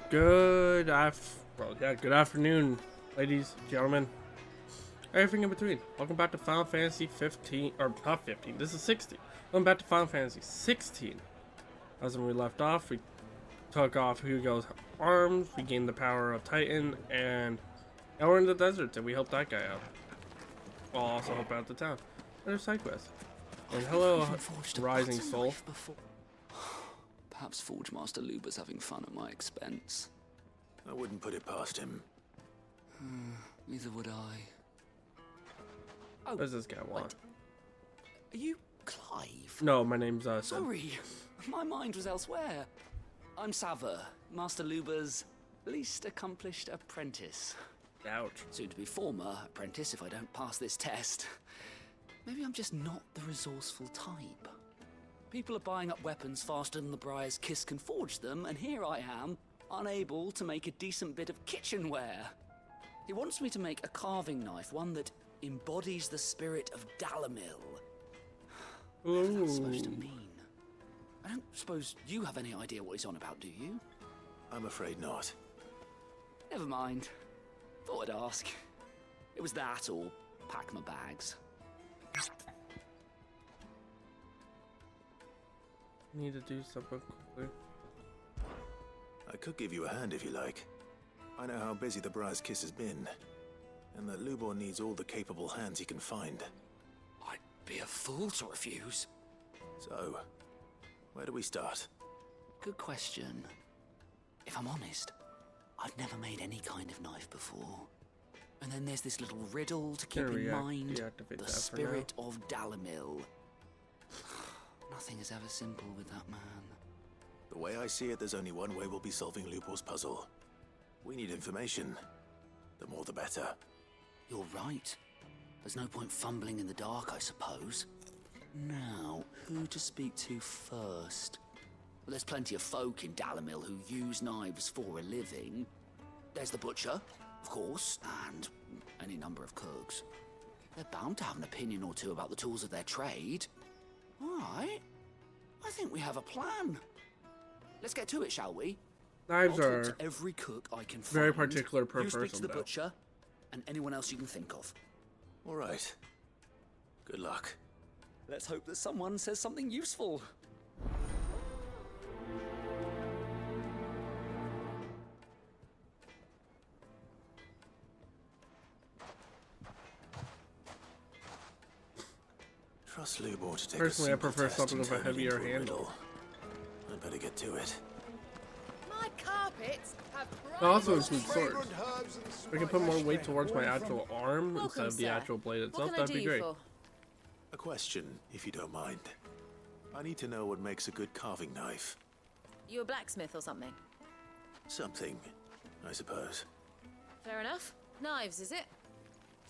Good afternoon, ladies, gentlemen, everything in between. Welcome back to Final Fantasy 15, or not 15, this is 16. Welcome back to Final Fantasy 16. As when we left off, we took off Hugo's arms, we gained the power of Titan, and now we're in the desert, and we helped that guy out. While also helping out the town. Another side quest. And hello, Rising Soul. Perhaps Forge Master Luber's having fun at my expense. I wouldn't put it past him. Neither would I. Oh, What does this guy want? Are you Clive? No, my name's Sim. Sorry, my mind was elsewhere. I'm Sava, Master Luber's least accomplished apprentice. Ouch. Soon to be former apprentice if I don't pass this test. Maybe I'm just not the resourceful type. People are buying up weapons faster than the Briar's Kiss can forge them, and here I am, unable to make a decent bit of kitchenware. He wants me to make a carving knife, one that embodies the spirit of Dalamil. What's that supposed to mean? I don't suppose you have any idea what he's on about, do you? I'm afraid not. Never mind. Thought I'd ask. It was that or pack my bags. Need to do something quickly. I could give you a hand if you like. I know how busy the Briar's Kiss has been, and that Lubor needs all the capable hands he can find. I'd be a fool to refuse. So, where do we start? Good question. If I'm honest, I've never made any kind of knife before. And then there's this little riddle to keep in mind. The spirit of Dalamil. Nothing is ever simple with that man. The way I see it, there's only one way we'll be solving Lubor's puzzle. We need information. The more the better. You're right. There's no point fumbling in the dark, I suppose. Now, who to speak to first? Well, there's plenty of folk in Dalamil who use knives for a living. There's the butcher, of course, and any number of cooks. They're bound to have an opinion or two about the tools of their trade. All right. I think we have a plan. Let's get to it, shall we? Knives I'll are talk to every cook I can find. very particular per you speak person, to the though. butcher, and anyone else you can think of. All right. Good luck. Let's hope that someone says something useful. Trust Lubor to take Personally, I a simple prefer test something and with a turn it heavier into handle. riddle. I'd better get to it. My carpets have It also bright includes swords. I can put more weight towards my actual arm instead of the sir. actual blade itself. What can I That'd do be you great. for? A question, if you don't mind. I need to know what makes a good carving knife. You a blacksmith or something? Something, I suppose. Fair enough. Knives, is it?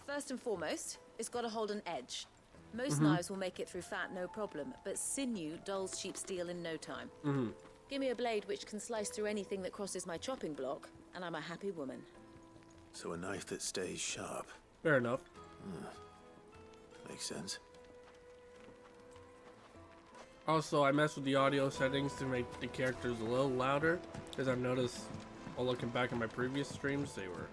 First and foremost, it's got to hold an edge. Most knives will make it through fat, no problem, but sinew dulls cheap steel in no time. Give me a blade which can slice through anything that crosses my chopping block, and I'm a happy woman. So a knife that stays sharp. Fair enough. Makes sense. Also, I messed with the audio settings to make the characters a little louder, because I've noticed, while looking back at my previous streams, they were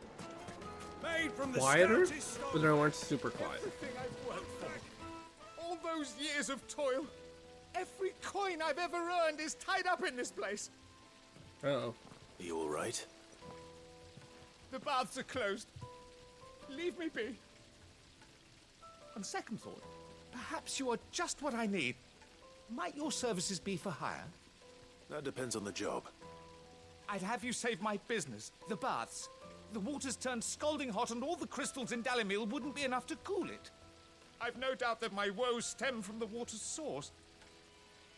quieter, but they weren't super quiet. Everything I've worked for. All those years of toil. Every coin I've ever earned is tied up in this place. Uh-oh. Are you all right? The baths are closed. Leave me be. On second thought, perhaps you are just what I need. Might your services be for hire? That depends on the job. I'd have you save my business, the baths. The water's turned scalding hot and all the crystals in Dalamil wouldn't be enough to cool it. I've no doubt that my woes stem from the water's source.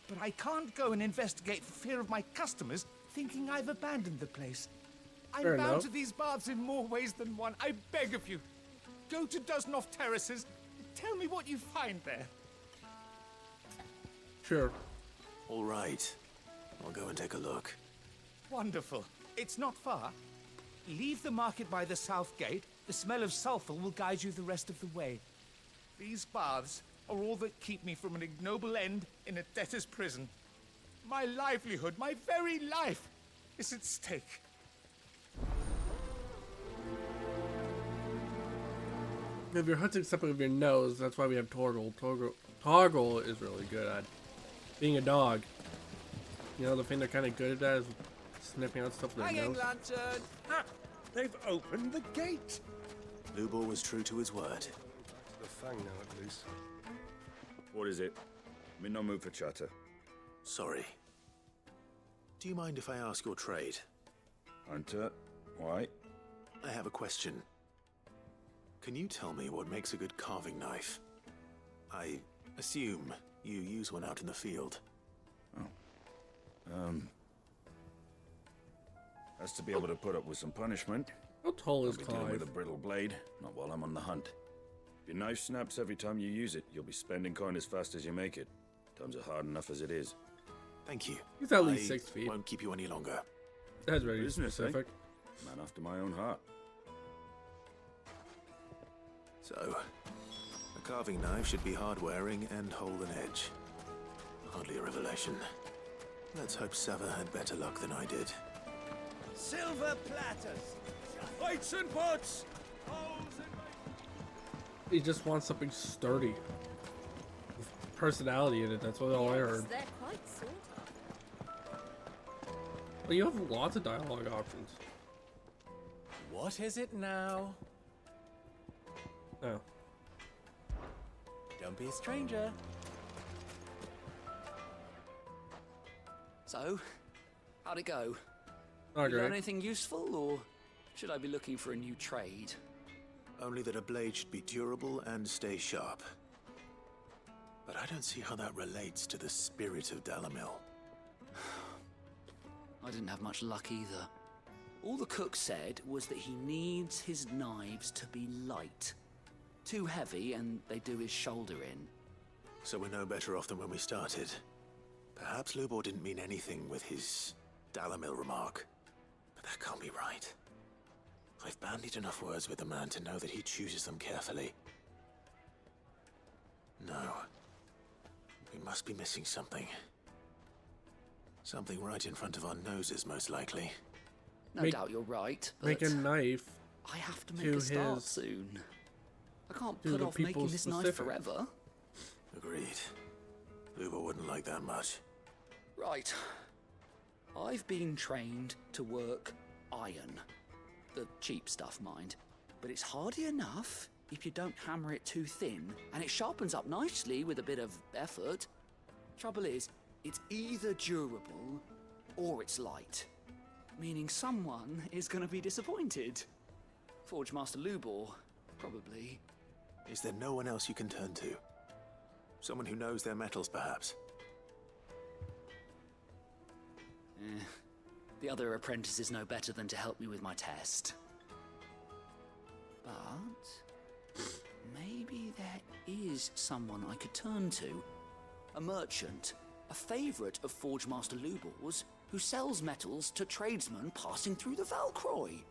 But I can't go and investigate for fear of my customers thinking I've abandoned the place. I'm Fair bound enough. to these baths in more ways than one. I beg of you. Go to Dusnoff Terraces. Tell me what you find there. Sure. All right. I'll go and take a look. Wonderful. It's not far. Leave the market by the south gate. The smell of sulfur will guide you the rest of the way. These baths are all that keep me from an ignoble end in a debtor's prison. My livelihood, my very life, is at stake. If you're hunting something with your nose, that's why we have Torgle. Torgle is really good at being a dog. You know, the thing they're kind of good at that is sniffing out stuff with their nose. Lantern! Ah, they've opened the gate! Lubor was true to his word. Back to the Fang now, at least. What is it? I'm in no mood for chatter. Sorry. Do you mind if I ask your trade? Hunter, why? I have a question. Can you tell me what makes a good carving knife? I assume you use one out in the field. Has to be able to put up with some punishment. How tall is I'll be dealing with Clive? a brittle blade, not while I'm on the hunt. If your knife snaps every time you use it, you'll be spending coin as fast as you make it. Times are hard enough as it is. Thank you. He's at least I 6 feet. won't keep you any longer. That's very Business, eh? specific. Man after my own heart. So, a carving knife should be hard-wearing and hold an edge. Hardly a revelation. Let's hope Sava had better luck than I did. Silver platters! Weights and pots! Bowls and... He just wants something sturdy. With personality in it, that's what all I heard. They're quite sought after. Well, you have lots of dialogue options. What is it now? Oh. Don't be a stranger. So, how'd it go? Not You learn great. anything useful, or should I be looking for a new trade? Only that a blade should be durable and stay sharp. But I don't see how that relates to the spirit of Dalamil. I didn't have much luck either. All the cook said was that he needs his knives to be light. Too heavy and they do his shoulder in. So we're no better off than when we started. Perhaps Lubor didn't mean anything with his Dalamil remark. But that can't be right. I've bandied enough words with the man to know that he chooses them carefully. No. We must be missing something. Something right in front of our noses, most likely. No doubt you're right, Make but a knife. I have to make to a start his- soon. I can't to put the off making people this knife specific. forever. Agreed. Lubor wouldn't like that much. Right. I've been trained to work iron. The cheap stuff, mind. But it's hardy enough if you don't hammer it too thin, and it sharpens up nicely with a bit of effort. Trouble is, it's either durable or it's light. Meaning someone is gonna be disappointed. Forge Master Lubor, probably. Is there no one else you can turn to? Someone who knows their metals, perhaps? The other apprentices know better than to help me with my test. But maybe there is someone I could turn to. A merchant, a favourite of Forge Master Lubor's, who sells metals to tradesmen passing through the Valcroy.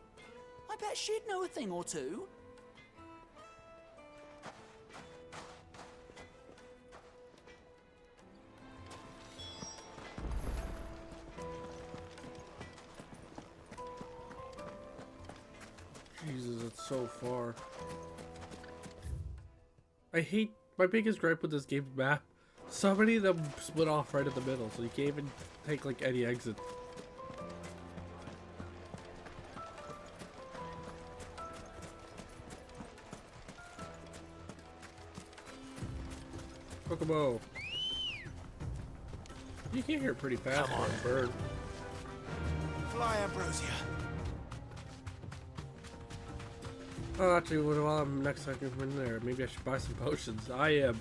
I bet she'd know a thing or two. Jesus, it's so far. I hate my biggest gripe with this game map. So many of them split off right in the middle, so you can't even take like any exit. Kokomo. You can hear it pretty fast for a bird. Fly, Ambrosia. Oh, actually, while I'm next time in there, maybe I should buy some potions. I am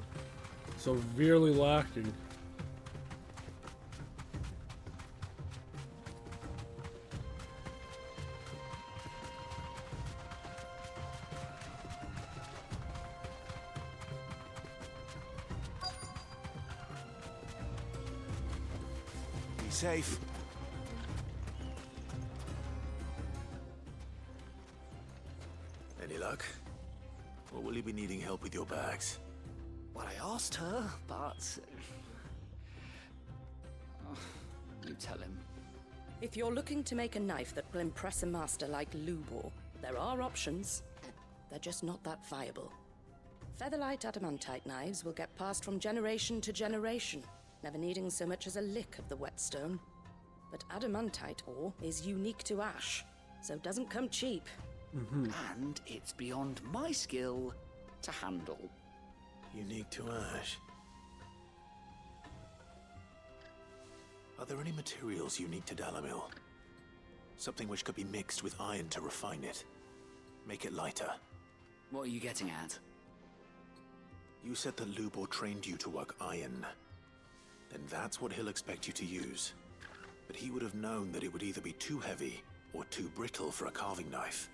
severely lacking. Be safe. Any luck? Or will you be needing help with your bags? Well, I asked her, but... Oh, you tell him. If you're looking to make a knife that will impress a master like Lubor, there are options. They're just not that viable. Featherlight adamantite knives will get passed from generation to generation, never needing so much as a lick of the whetstone. But adamantite ore is unique to ash, so it doesn't come cheap. And it's beyond my skill to handle. Unique to ash. Are there any materials unique to Dalamil? Something which could be mixed with iron to refine it. Make it lighter. What are you getting at? You said that Lubor trained you to work iron. Then that's what he'll expect you to use. But he would have known that it would either be too heavy or too brittle for a carving knife.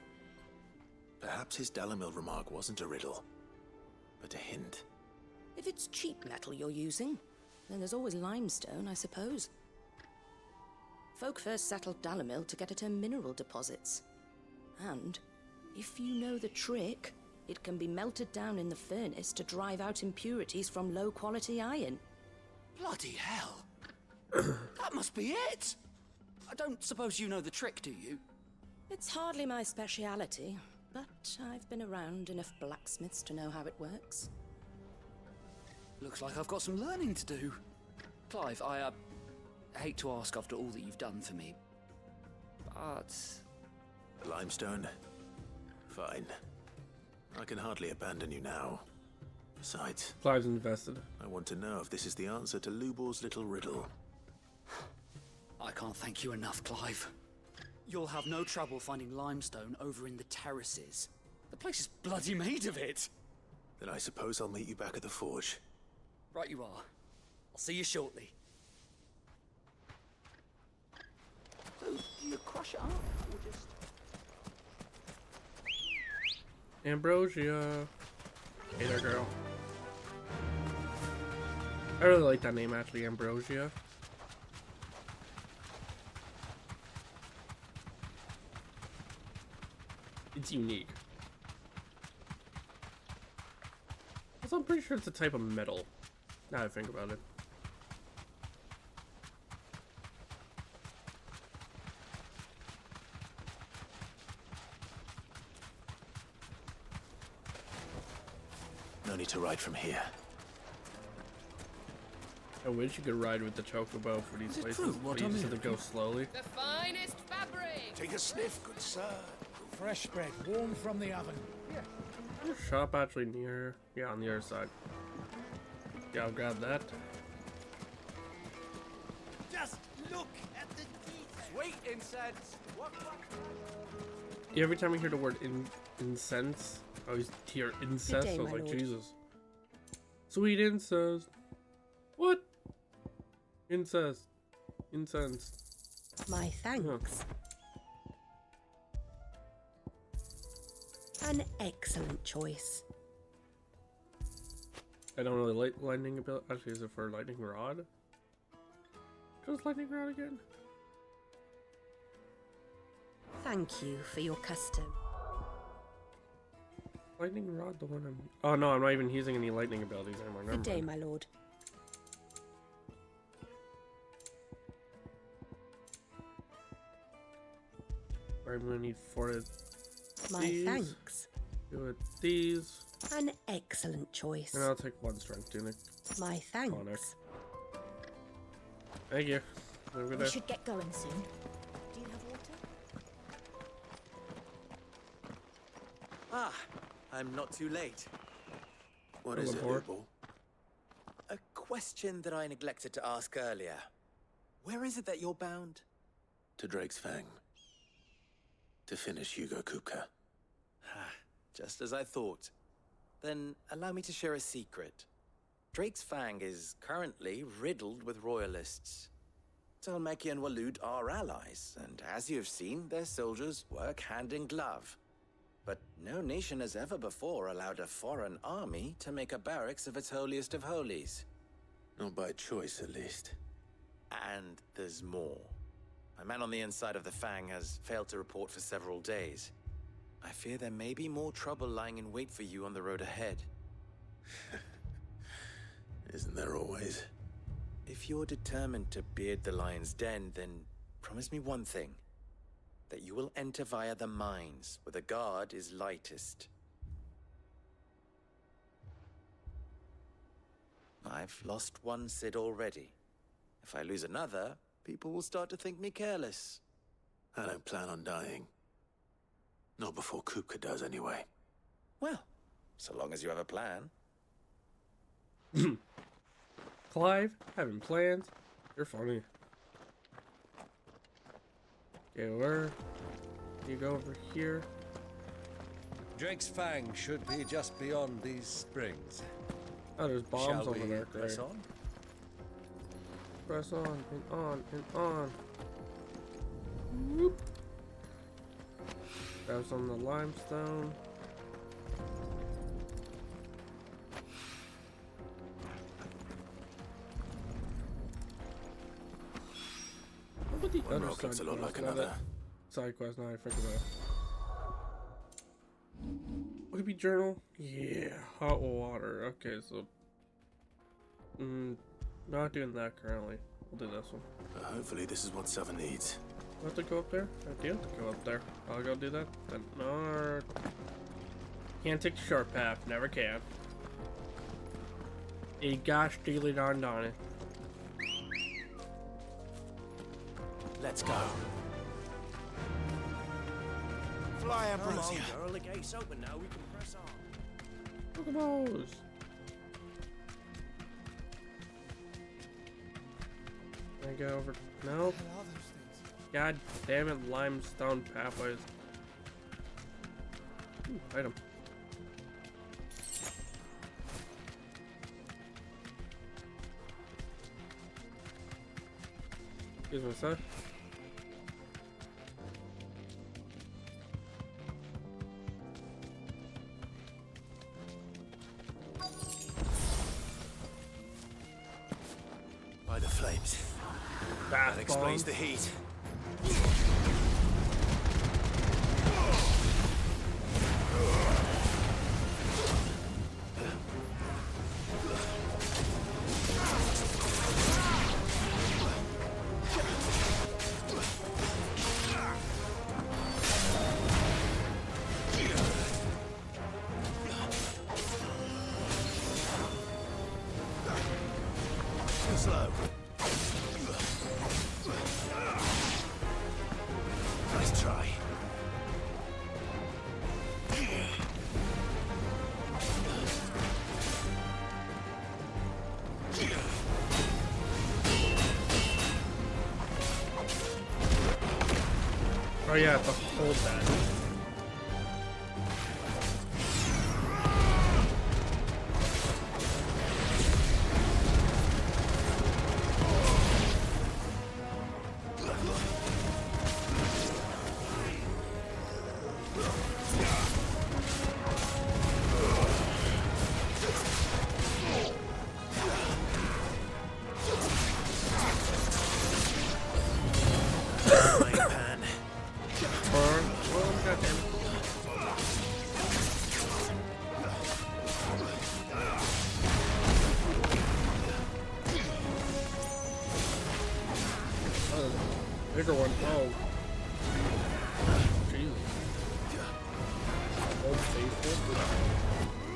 Perhaps his Dalamil remark wasn't a riddle, but a hint. If it's cheap metal you're using, then there's always limestone, I suppose. Folk first settled Dalamil to get at her mineral deposits. And, if you know the trick, it can be melted down in the furnace to drive out impurities from low-quality iron. Bloody hell! That must be it! I don't suppose you know the trick, do you? It's hardly my speciality, but I've been around enough blacksmiths to know how it works. Looks like I've got some learning to do. Clive, I hate to ask after all that you've done for me, but... Limestone? Fine. I can hardly abandon you now. Besides, Clive's invested. I want to know if this is the answer to Lubor's little riddle. I can't thank you enough, Clive. You'll have no trouble finding limestone over in the terraces. The place is bloody made of it. Then I suppose I'll meet you back at the forge. Right you are. I'll see you shortly. So, do you crush it up, or just... Ambrosia. Hey there, girl. I really like that name, actually, Ambrosia. It's unique. Also, I'm pretty sure it's a type of metal, now that I think about it. No need to ride from here. I wish you could ride with the chocobo for these places. true what but you I'm just have to hearing? go slowly. The finest fabric! Take a sniff, good sir. Fresh bread, warm from the oven. Shop actually near, yeah, on the other side. Yeah, I'll grab that. Just look at the details. Sweet incense. Yeah, every time I hear the word incense, I always hear incest. day, I was my like, lord. Jesus. Sweet incest. What? Incest. Incense. My thanks. An excellent choice. I don't really like lightning ability. Actually, is it for lightning rod? Goes lightning rod again? Thank you for your custom. Lightning rod, the one I'm... Oh no, I'm not even using any lightning abilities anymore. Never Good day, mind. my lord. I'm gonna need 4 of My these. thanks. Do it these. An excellent choice. And I'll take 1 strength tunic. My thanks. Thank you. Have a good We day. should get going soon. Do you have water? Ah, I'm not too late. What is it, Lubor? Lubor? A question that I neglected to ask earlier. Where is it that you're bound? To Drake's Fang. To finish Hugo Kupka. Just as I thought. Then allow me to share a secret. Drake's Fang is currently riddled with royalists. Talmeki and Waloed are allies, and as you have seen, their soldiers work hand in glove. But no nation has ever before allowed a foreign army to make a barracks of its holiest of holies. Not by choice, at least. And there's more. A man on the inside of the Fang has failed to report for several days. I fear there may be more trouble lying in wait for you on the road ahead. Isn't there always? If you're determined to beard the lion's den, then promise me one thing. That you will enter via the mines, where the guard is lightest. I've lost one Cid already. If I lose another, people will start to think me careless. I don't plan on dying. Not before Kupka does, anyway. Well, so long as you have a plan. Clive, having plans? You're funny. Okay, where do you go over here? Drake's Fang should be just beyond these springs. Oh, there's bombs Shall over we there. press Great. on? Press on and on and on. Whoop. Grab some of the limestone. What about the One other rock looks a side lot quest? like Now another. that- Side quest, now I figured it out. Would it be journal? Yeah, hot water. Okay, so not doing that currently. We'll do this one. Hopefully this is what Southern needs. Do I have to go up there? I do have to go up there. I'll go do that. Then no, can't take the short path. Never can. A gosh daily darn it. Let's go. Fly, Ambrosia. Girl, the gate's open now. We can press on. Look at those. Can I go over? Nope. God damn it, limestone pathways. Ooh, item. Excuse me, sir. By the flames. Bath That explains bombs. the heat. Too slow. Nice try. Oh yeah, I have to hold that. Frying pan. Oh, goddamn. Oh, bigger one. Oh. Jesus. Old faithful.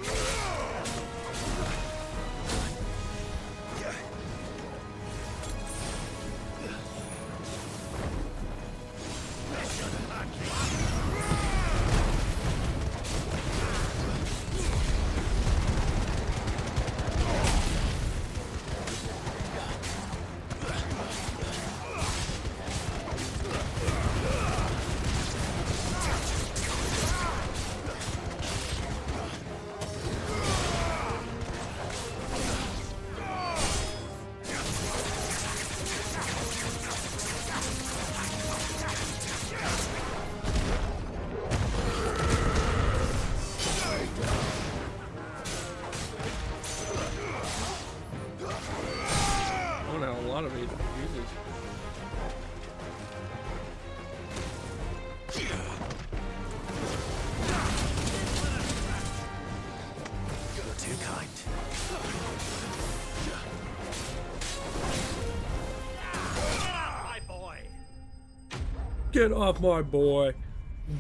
Get off my boy.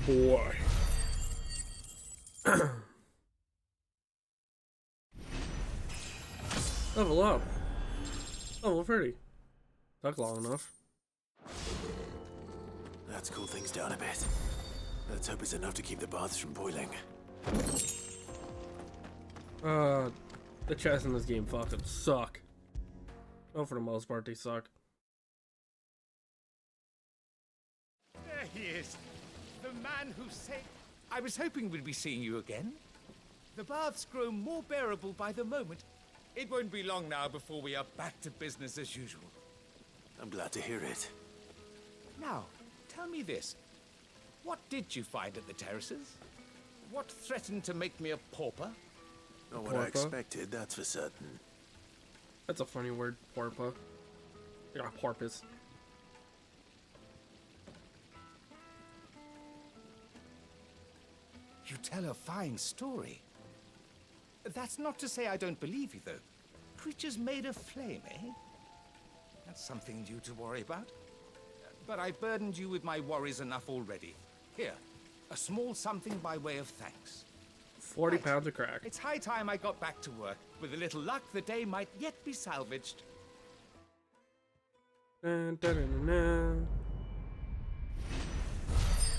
Boy. Level up. Level 30. Took long enough. Let's cool things down a bit. Let's hope it's enough to keep the baths from boiling. The chests in this game fucking suck. Oh, for the most part, they suck. There he is. The man who saved... I was hoping we'd be seeing you again. The baths grow more bearable by the moment. It won't be long now before we are back to business as usual. I'm glad to hear it. Now, tell me this. What did you find at the terraces? What threatened to make me a pauper? Not what I expected, that's for certain. That's a funny word, porpa. Yeah, porpoise. You tell a fine story. That's not to say I don't believe you, though. Creatures made of flame, eh? That's something new to worry about. But I burdened you with my worries enough already. Here, a small something by way of thanks. 40 pounds of crack. It's high time I got back to work. With a little luck, the day might yet be salvaged. Dun, dun, dun, dun, dun.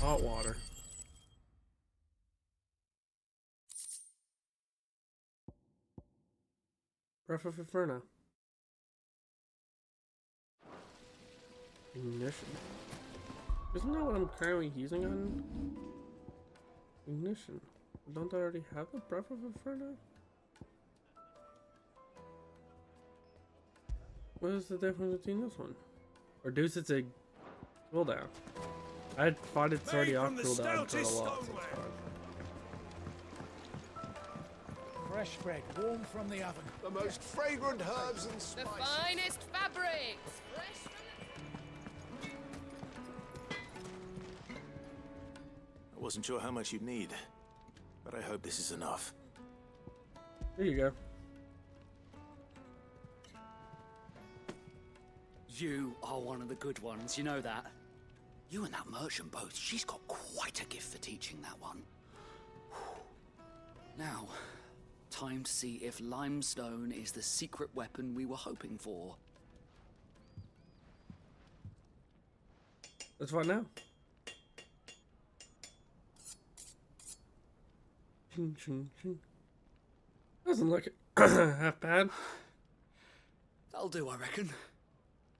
Hot water. Breath of Inferno. Ignition. Isn't that what I'm currently using on ignition? Don't I already have the Breath of Inferno? What is the difference between this one? Reduce its a cooldown. I thought it's already off cooldown for a while. So it's fine. Fresh bread, warm from the oven. The most fragrant herbs and The spices. finest fabrics. Fresh from I wasn't sure how much you'd need, but I hope this is enough. There you go. You are one of the good ones, you know that. You and that merchant both, she's got quite a gift for teaching that one. Now, time to see if limestone is the secret weapon we were hoping for. Let's find out. Ching, ching, ching. Doesn't look half bad. That'll do, I reckon.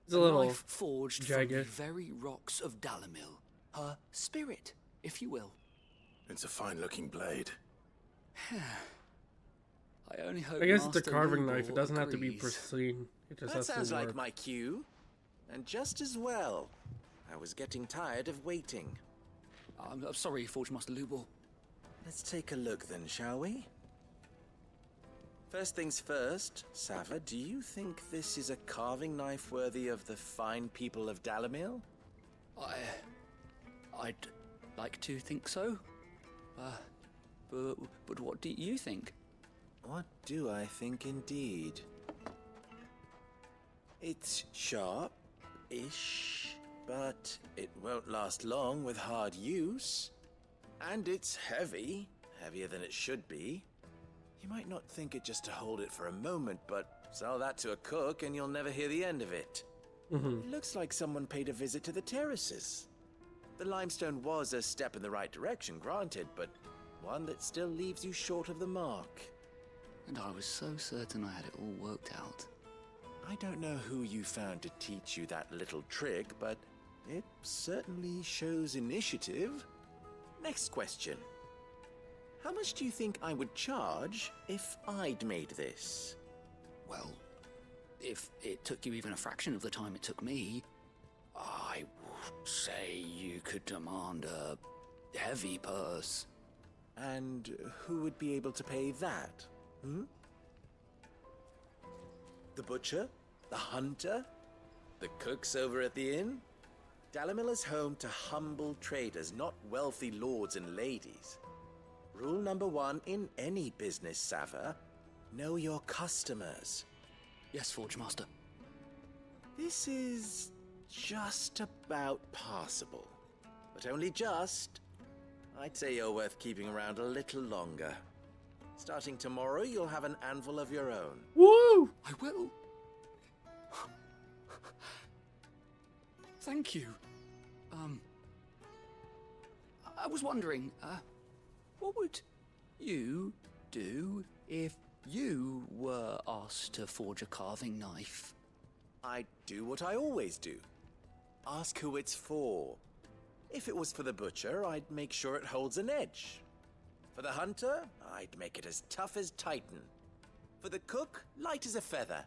It's a little knife forged jagged from the very rocks of Dalamil. Her spirit, if you will. It's a fine-looking blade. I only hope I guess it's a Master carving Lubor knife. It doesn't have to be agrees. pristine. It just That has sounds to work. like my cue. And just as well. I was getting tired of waiting. I'm sorry, Forge Master Lubor. Let's take a look then, shall we? First things first, Sava, do you think this is a carving knife worthy of the fine people of Dalamil? I'd like to think so. But what do you think? What do I think indeed? It's sharp-ish, but it won't last long with hard use. And it's heavy, heavier than it should be. You might not think it just to hold it for a moment, but sell that to a cook and you'll never hear the end of it. It looks like someone paid a visit to the terraces. The limestone was a step in the right direction, granted, but one that still leaves you short of the mark. And I was so certain I had it all worked out. I don't know who you found to teach you that little trick, but it certainly shows initiative. Next question. How much do you think I would charge if I'd made this? Well, if it took you even a fraction of the time it took me, I would say you could demand a heavy purse. And who would be able to pay that? The butcher? The hunter? The cooks over at the inn? Dalamil is home to humble traders, not wealthy lords and ladies. Rule number 1 in any business, Sava, know your customers. Yes, Forge Master. This is just about passable. but only just. I'd say you're worth keeping around a little longer. Starting tomorrow, you'll have an anvil of your own. Woo! I will. Thank you. I was wondering, what would you do if you were asked to forge a carving knife? I'd do what I always do. Ask who it's for. If it was for the butcher, I'd make sure it holds an edge. For the hunter, I'd make it as tough as Titan. For the cook, light as a feather.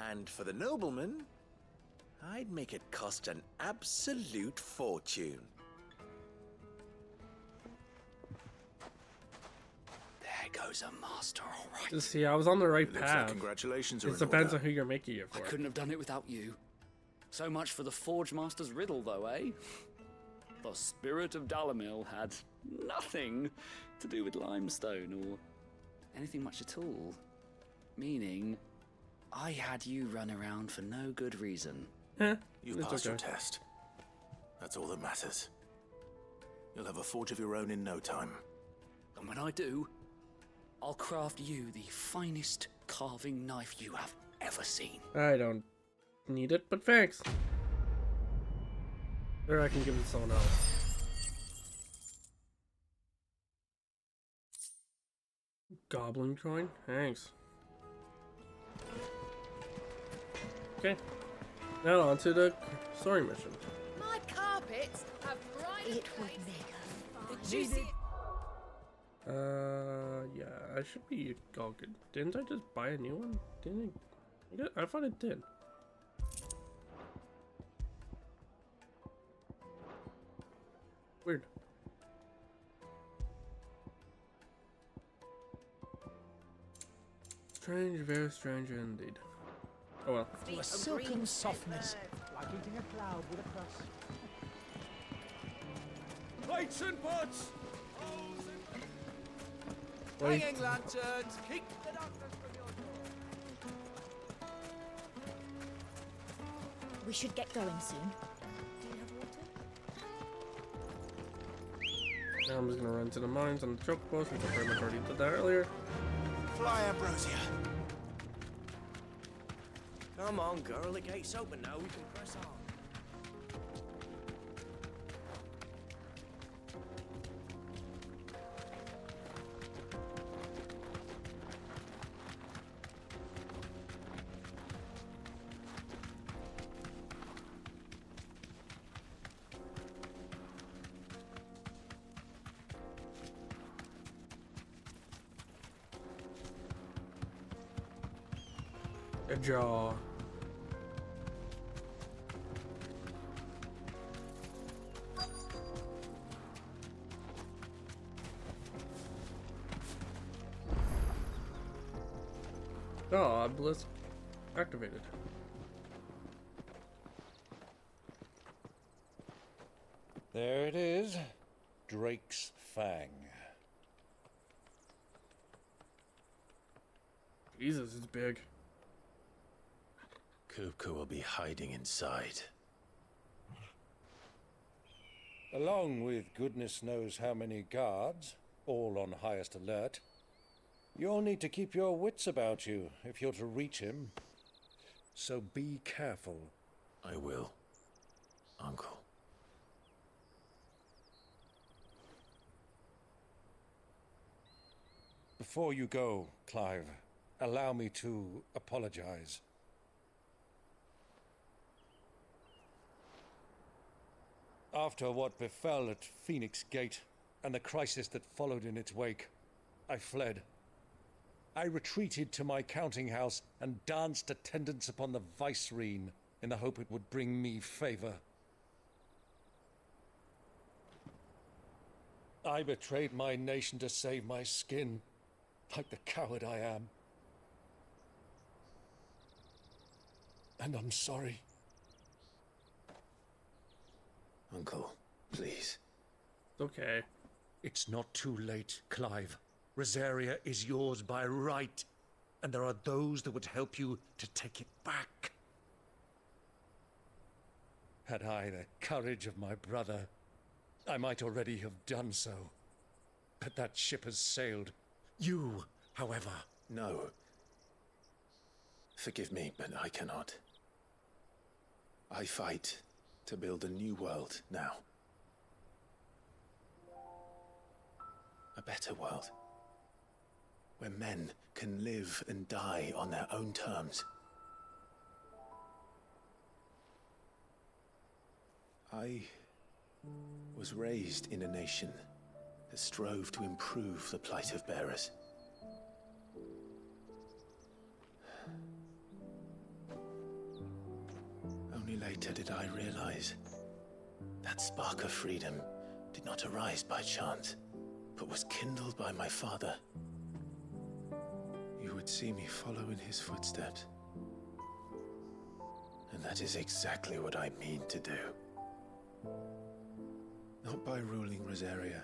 And for the nobleman, I'd make it cost an absolute fortune. There goes a master, all right. Just see, I was on the right Looks like path. congratulations are It in depends order. on who you're making it I for. couldn't have done it without you. So much for the Forge Master's riddle, though, eh? The spirit of Dalamil had nothing to do with limestone or anything much at all. Meaning, I had you run around for no good reason. You've passed your test. That's all that matters. You'll have a forge of your own in no time. And when I do, I'll craft you the finest carving knife you have ever seen. I don't need it, but thanks. Or I can give it to someone else. Goblin coin? Thanks. Okay. Now on to the story mission. My carpets have bright. It would make the juicy. Yeah, I should be all good. Didn't I just buy a new one? Didn't I? I thought it did. Weird. Strange, very strange indeed. Oh well. To a silken softness, like eating a cloud with a crust. Plates and pots! Wait. Hanging lanterns, keep the darkness from your door. We should get going soon. Do you have water? Now I'm just gonna run to the mines and the chocobos, which I pretty much already did that earlier. Fly, Ambrosia. Come on, girl, the gate's open now, we can press on. A jaw. Oh, obelisk activated. There it is. Drake's Fang. Jesus, it's big. Kupka will be hiding inside. Along with goodness knows how many guards, all on highest alert. You'll need to keep your wits about you if you're to reach him. So be careful. I will, Uncle. Before you go, Clive, allow me to apologize. After what befell at Phoenix Gate and the crisis that followed in its wake, I fled. I retreated to my counting house and danced attendance upon the vicereine in the hope it would bring me favor. I betrayed my nation to save my skin, like the coward I am. And I'm sorry. Uncle, please. Okay. It's not too late, Clive. Rosaria is yours by right, and there are those that would help you to take it back. Had I the courage of my brother, I might already have done so, but that ship has sailed. You, however... No. Forgive me, but I cannot. I fight to build a new world now. A better world. Where men can live and die on their own terms. I was raised in a nation that strove to improve the plight of bearers. Only later did I realize that spark of freedom did not arise by chance, but was kindled by my father. You would see me follow in his footsteps. And that is exactly what I mean to do. Not by ruling Rosaria,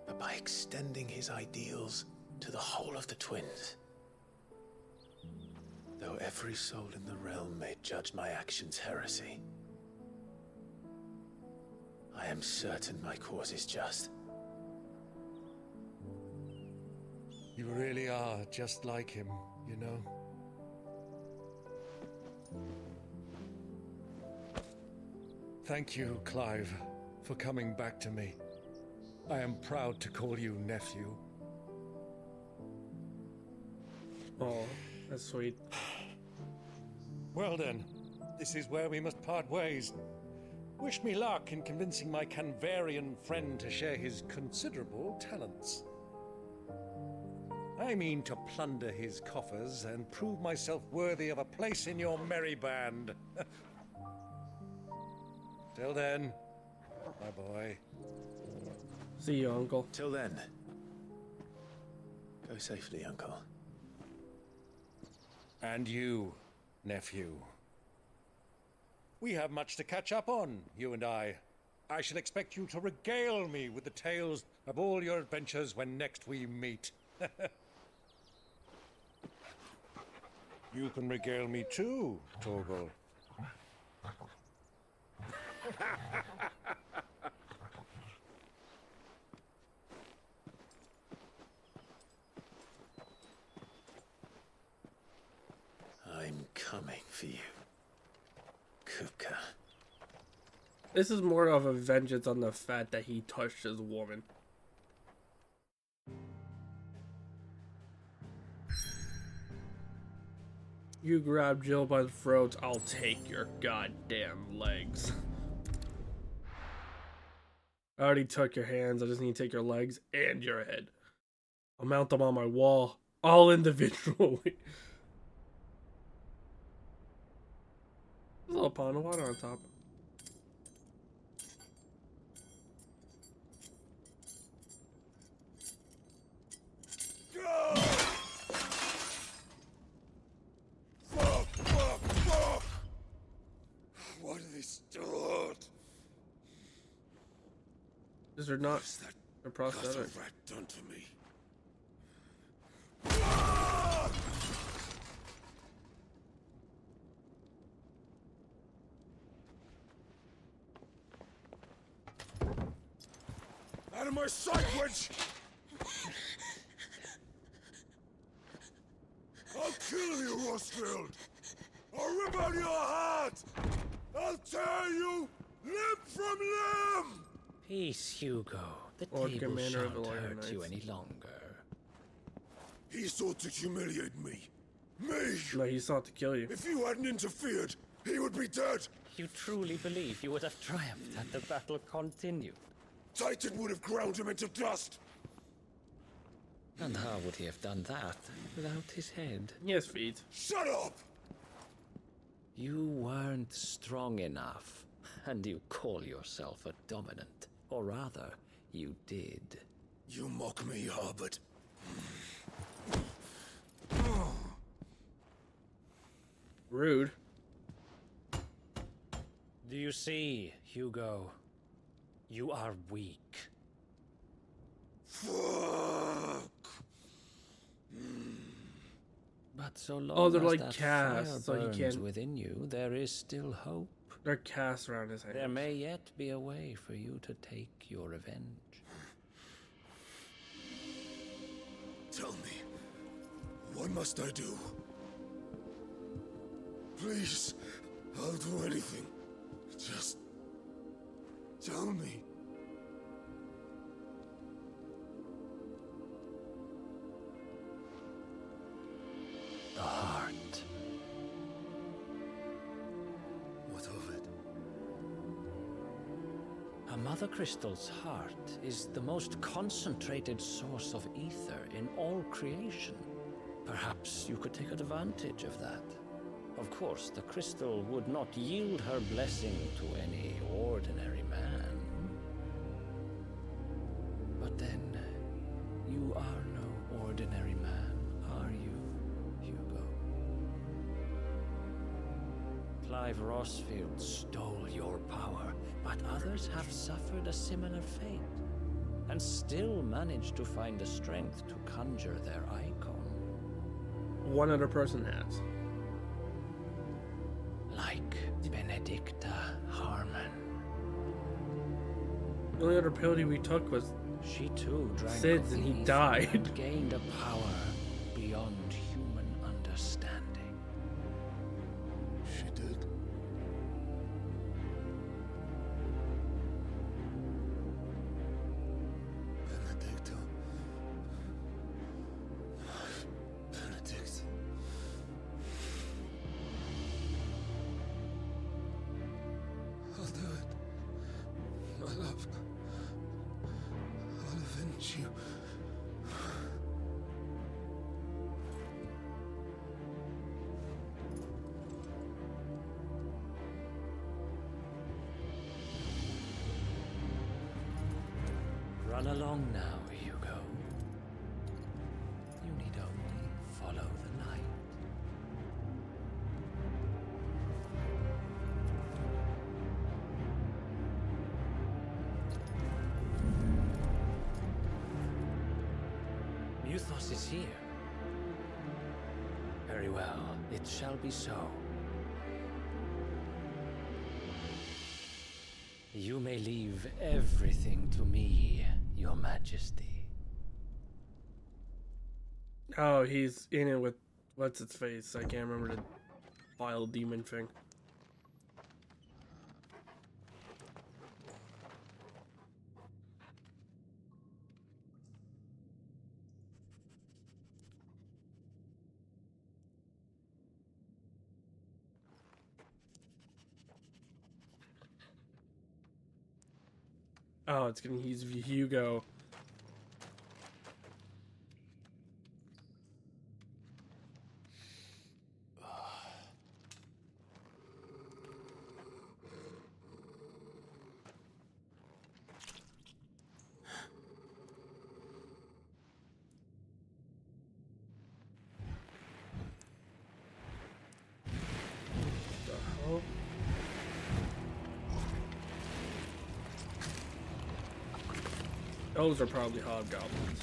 but by extending his ideals to the whole of the twins. Though every soul in the realm may judge my actions heresy, I am certain my cause is just. You really are just like him, you know? Thank you, Clive, for coming back to me. I am proud to call you nephew. Oh, that's sweet. Well then, this is where we must part ways. Wish me luck in convincing my Canvarian friend to share his considerable talents. I mean to plunder his coffers and prove myself worthy of a place in your merry band. Till then, my boy. See you, Uncle. Till then, go safely, Uncle. And you, nephew. We have much to catch up on, you and I. I shall expect you to regale me with the tales of all your adventures when next we meet. You can regale me too, Torgal. I'm coming for you, Kupka. This is more of a vengeance on the fact that he touched his woman. You grab Jill by the throat, I'll take your goddamn legs. I already took your hands, I just need to take your legs and your head. I'll mount them on my wall, all individually. There's a little pond of water on top. What are they stored? These are not. They're prosthetic. Rat done to me. Out of my sight, witch! I'll kill you, Rosfield! I'll rip out your heart! I'll tear you limb from limb! Peace, Hugo. The Lord table Commander of the shan't Warrior hurt you Knights. any longer. He sought to humiliate me. Me! No, he sought to kill you. If you hadn't interfered, he would be dead! You truly believe you would have triumphed had the battle continued? Titan would have ground him into dust! And how would he have done that without his head? He has feet. Shut up! You weren't strong enough, and you call yourself a dominant. Or rather, you did. You mock me, Harbert. Rude. Do you see, Hugo? You are weak. Fuck! But so long Oh, they're as like that cast, fire so he burns can't- within you, there is still hope. They're cast around his hands. There may yet be a way for you to take your revenge. Tell me, what must I do? Please, I'll do anything. Just tell me. The heart. What of it? A Mother Crystal's heart is the most concentrated source of ether in all creation. Perhaps you could take advantage of that. Of course, the crystal would not yield her blessing to any ordinary man. But then, you are no ordinary man, are you, Hugo? Clive Rossfield stole your power, but others have suffered a similar fate, and still managed to find the strength to conjure their icon. One other person has. Like Benedicta Harmon. The only other penalty we took was she too drank Sid's and he died. And gained a power beyond human understanding. She did. Benedicta. Benedict. I'll do it. My love. I'll avenge you. Run along now, Hugo. You need only follow the light. Muthos is here. Very well, it shall be so. You may leave everything to me, Your Majesty. Oh, he's in it with what's its face? I can't remember the vile demon thing. Oh, it's gonna use Hugo. Those are probably hobgoblins.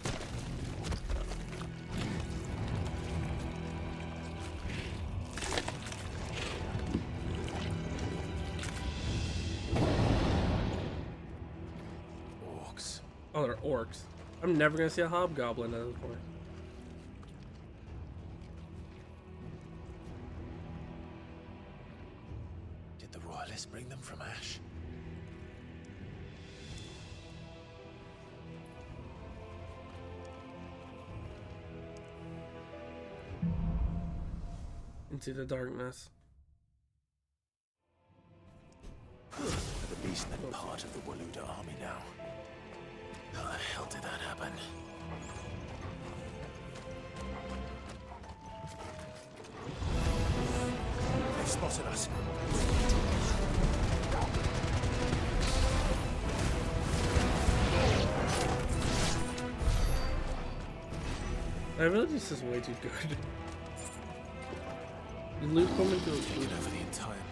Orcs. Oh, they're orcs. I'm never gonna see a hobgoblin at this point. Did the royalists bring them from Ash? Into the darkness. The beast then part of the Waluda army now. How the hell did that happen? They've spotted us. I really this is way too good. Did Luke come into a taken over the entire mine.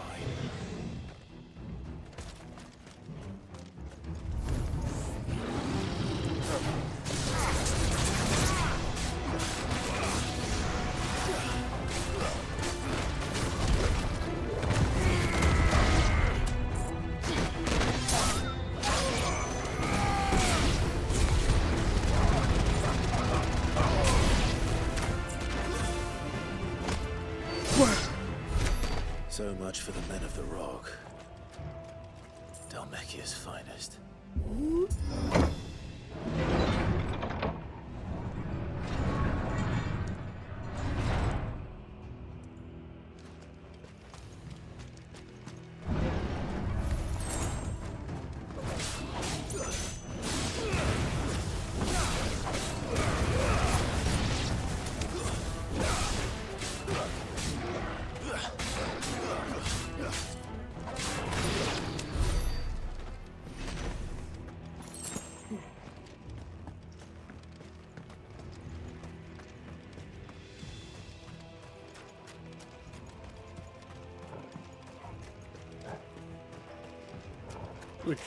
much for the men of the Rock. Dalmekia's finest. Ooh,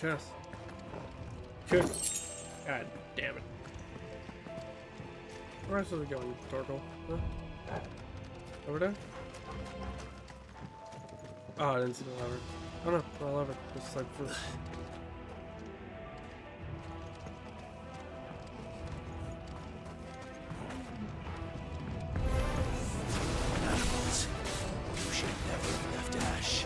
chest. Good. God damn it. Where else is it going, Torkel? Huh? Over there? Oh, I didn't see the lever. Oh no, not a lever. Just like this. Animals, you should never have left Ash.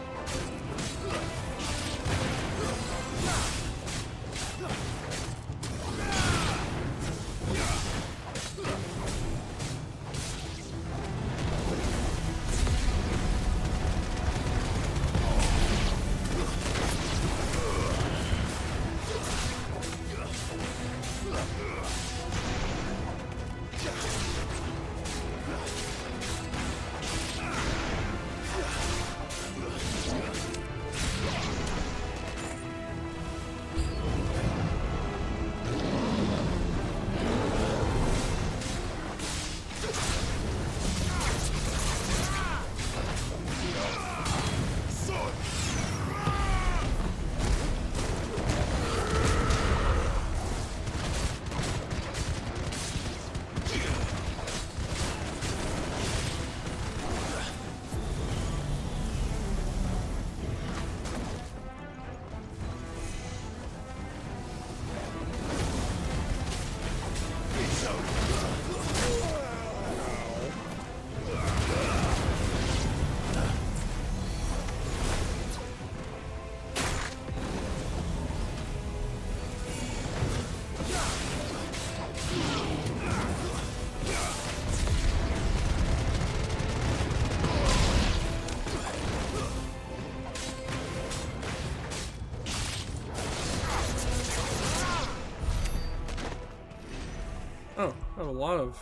Oh, I have a lot of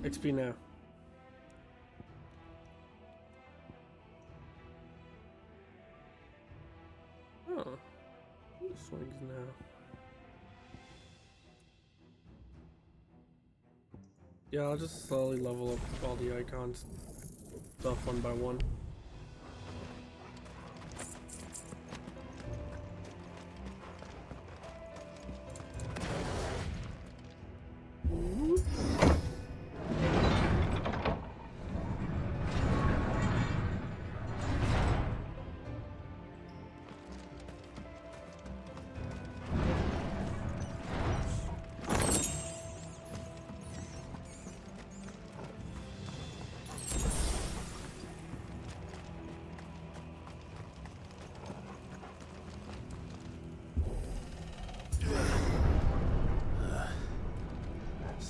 XP now. Oh, swings now. Yeah, I'll just slowly level up all the icons stuff one by one.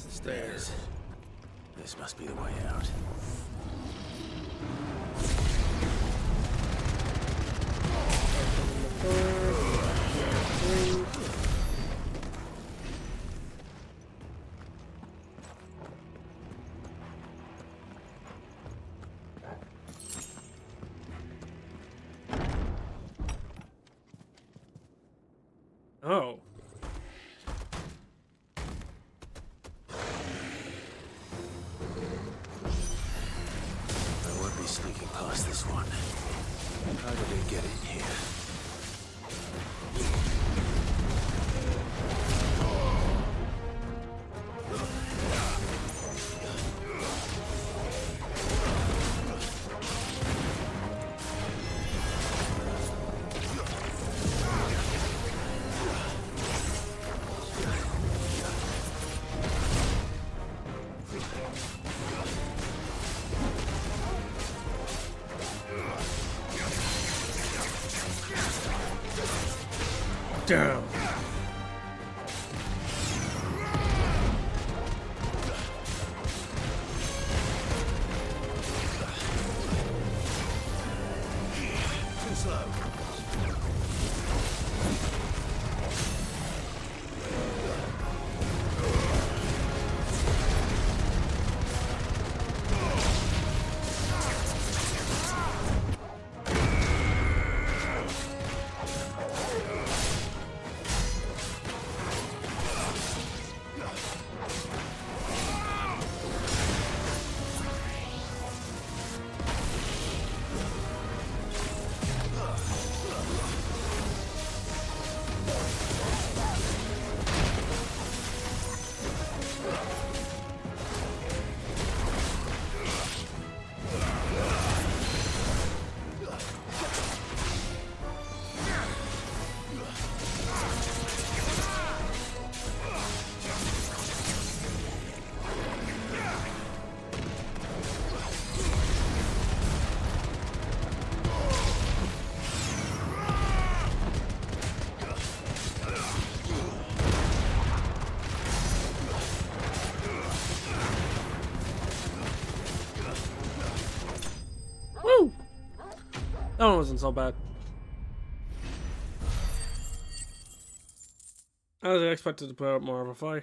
Stairs. This must be the way out. Oh. I won't be sneaking past this one. How did they get in here? Damn. Too slow. That one wasn't so bad. I was expected to put up more of a fight.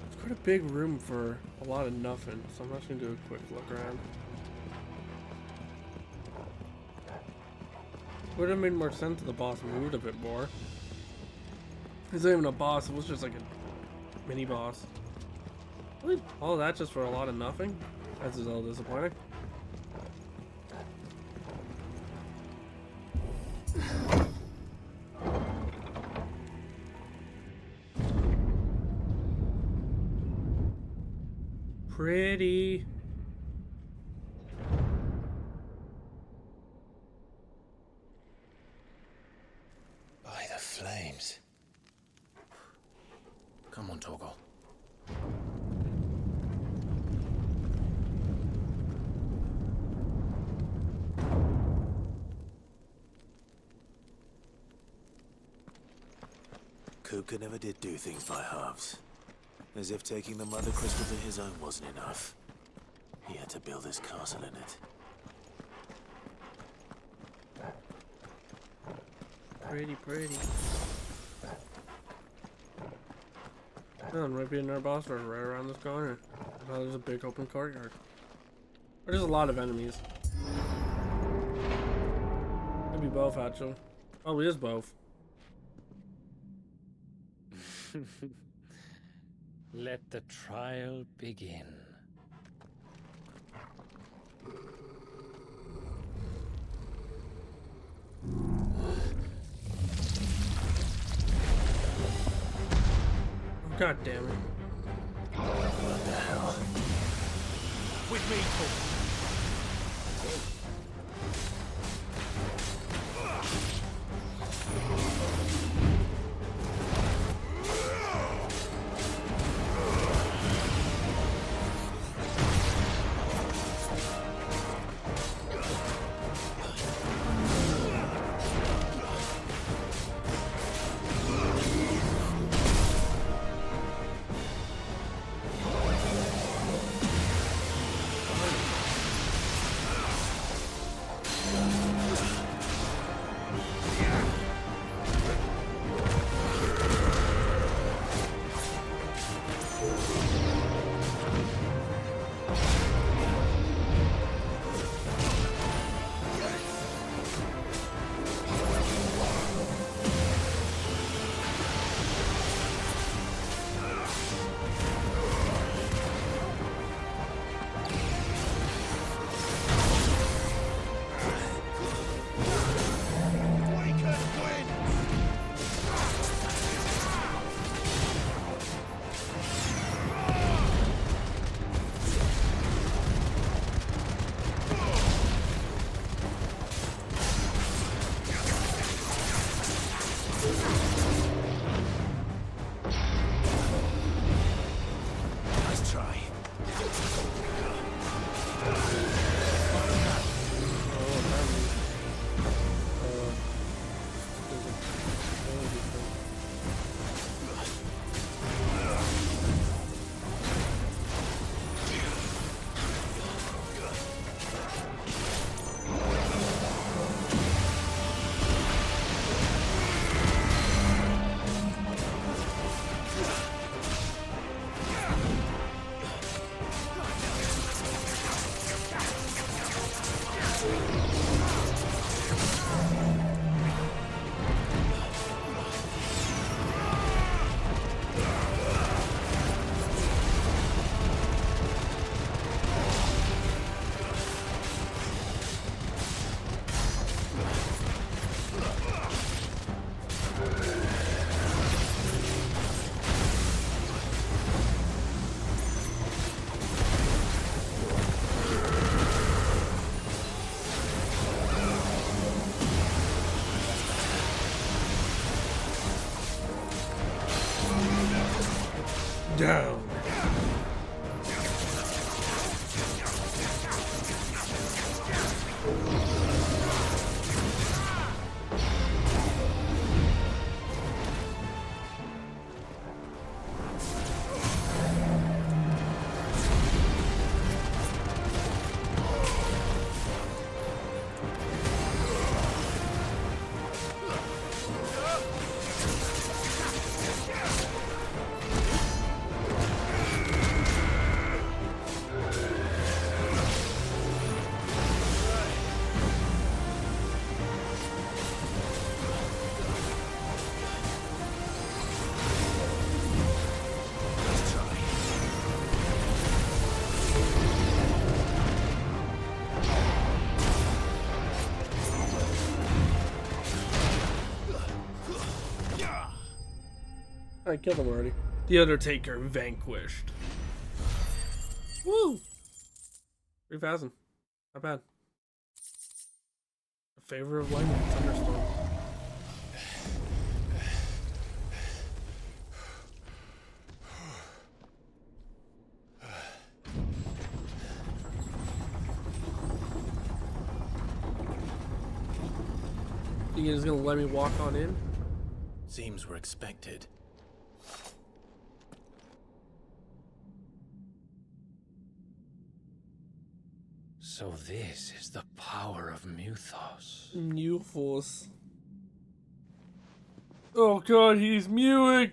It's quite a big room for a lot of nothing, so I'm just gonna do a quick look around. Would have made more sense if the boss moved a bit more. It's not even a boss, it was just like a mini boss. Really? All that just for a lot of nothing? That's just all disappointing. Pretty. By the flames. Come on, Torgal. Kuka never did do things by halves. As if taking the Mother Crystal to his own wasn't enough. He had to build his castle in it. Pretty, pretty. Oh, and right being our boss right around this corner. Oh, there's a big open courtyard. There's a lot of enemies. Maybe both, actually. Oh, it is both. Let the trial begin. God damn it. What the hell? With me, Paul. down. I killed him already. The Undertaker vanquished. Woo! 3,000. Not bad. A favor of lightning thunderstorm. You guys gonna let me walk on in? Seems we're expected. So this is the power of Muthos. Muthos. Oh god, he's mewing!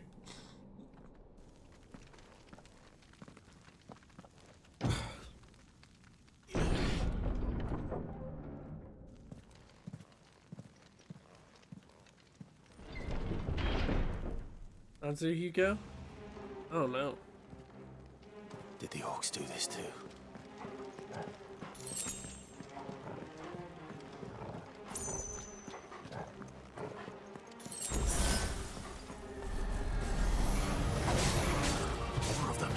Natsuhiko? Oh no. Did the orcs do this too? More of them.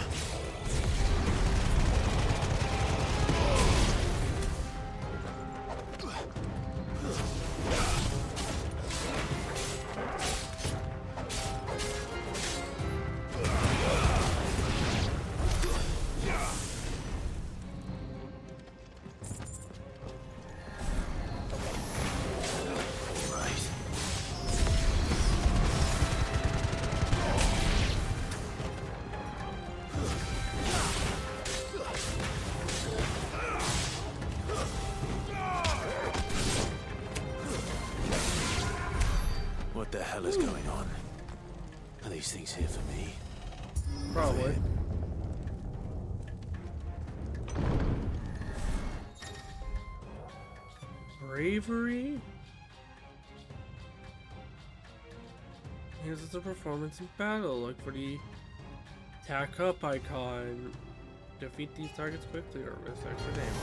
What the hell is going on? Are these things here for me? Probably. Bravery? Here's the performance in battle. Look for the attack up icon. Defeat these targets quickly or risk extra damage.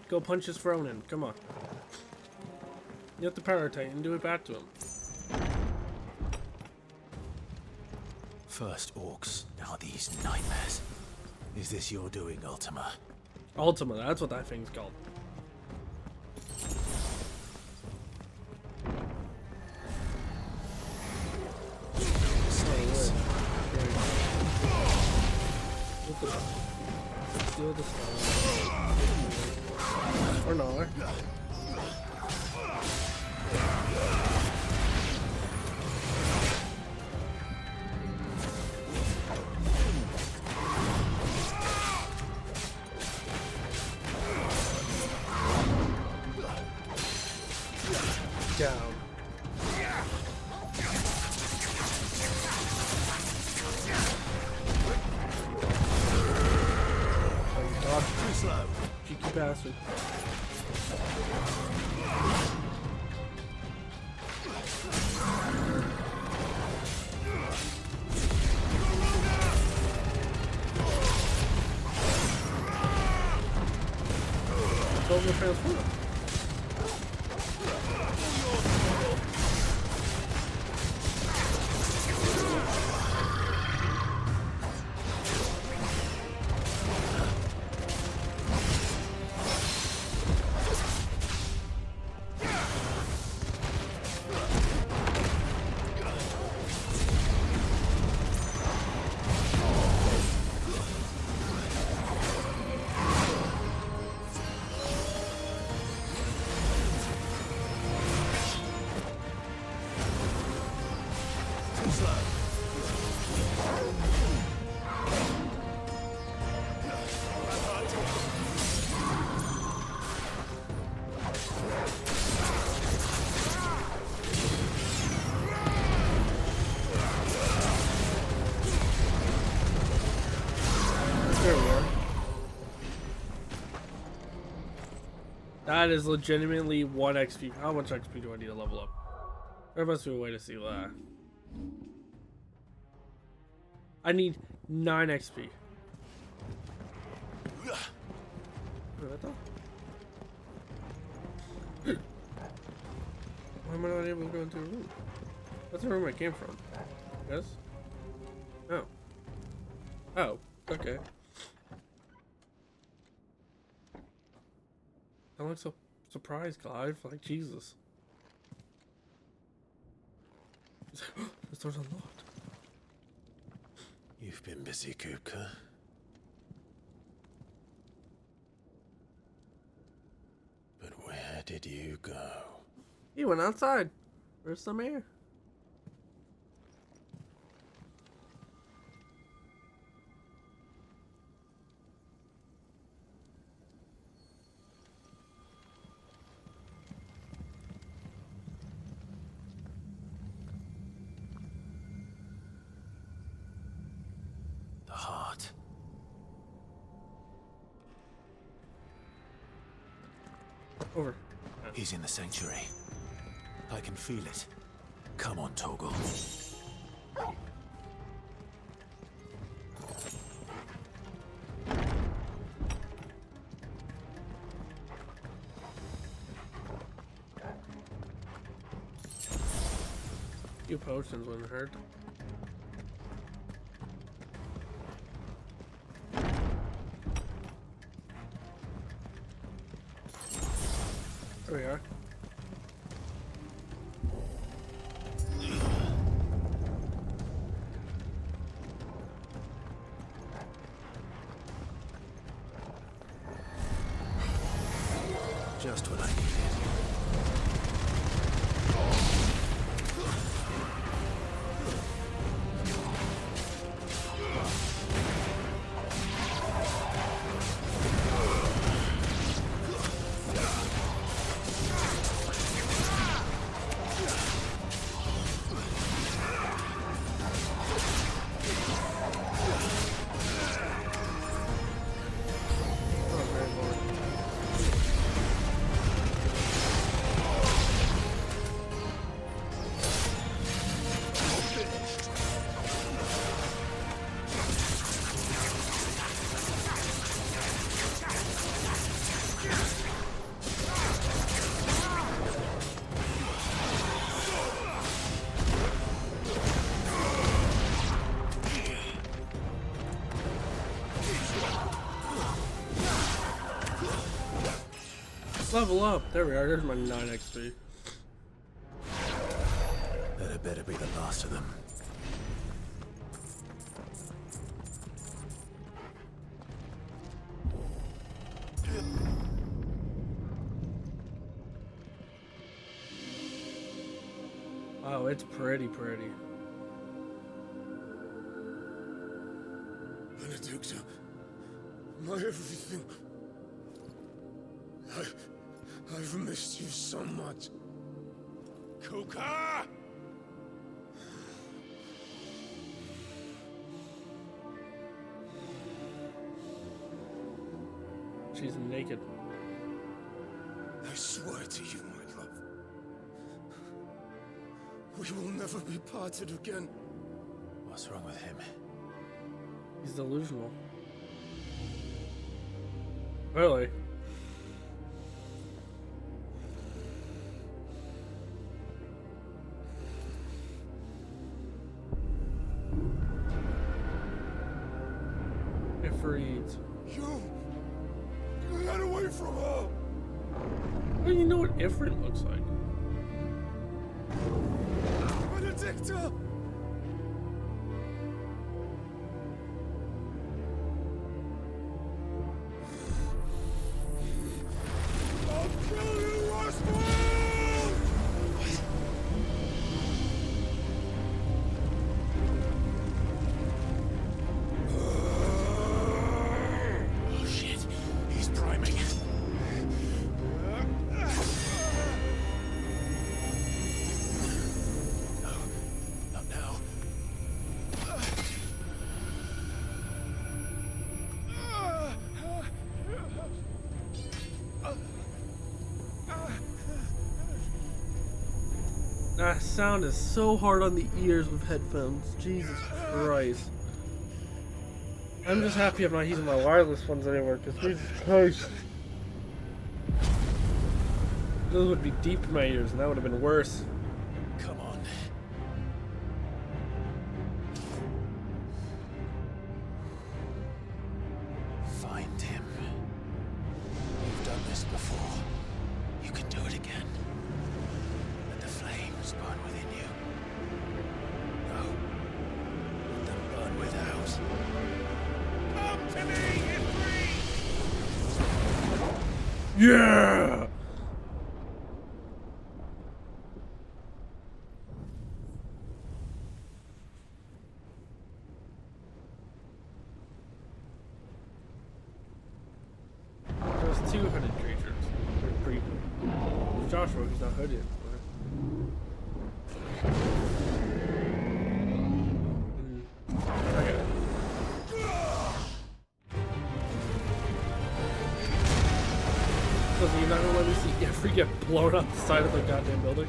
Go punch his Ronin. Come on. You have the Power Titan, do it back to him. First orcs, now these nightmares. Is this your doing, Ultima? Ultima, that's what that thing's called. Stays. Steal the stone. Or not. down. Too slow. Cheeky bastard. Over transform. That is legitimately 1 XP. How much XP do I need to level up? There must be a way to see that. I need 9 XP. Wait, what the? Why am I not able to go into a room? That's the room I came from. Yes? Oh. Oh, okay. I look so surprised, Clive. Like, Jesus. This door's unlocked. You've been busy, Kupka. But where did you go? He went outside. Where's some air? The heart. Over. He's in the sanctuary. I can feel it. Come on, Toggle. Few potions wouldn't hurt. There we are. Just what I needed. Level up. There we are. There's my 9 XP. That had better be the last of them. Oh, it's pretty. Benedicta, my everything. I've missed you so much. Kuka! She's naked. I swear to you, my love, we will never be parted again. What's wrong with him? He's delusional. Really? Ifrit. You get away from her! How do you know what Ifrit looks like? Benedicta! I'll kill you, Roswell! Oh shit, he's priming. No, not now. That sound is so hard on the ears with headphones. Jesus Christ. I'm just happy I'm not using my wireless ones anymore, because Jesus Christ. Those would be deep in my ears, and that would have been worse. Come on. Find him. You've done this before. You can do it again. Let the flames burn within you. No. Let them burn without. Come to me, Ifrit! Yeah! There's 2 hooded creatures. They're pretty. Joshua, he's not hooded. Okay. So you're not gonna let me see Jeffrey get blown off the side of the goddamn building?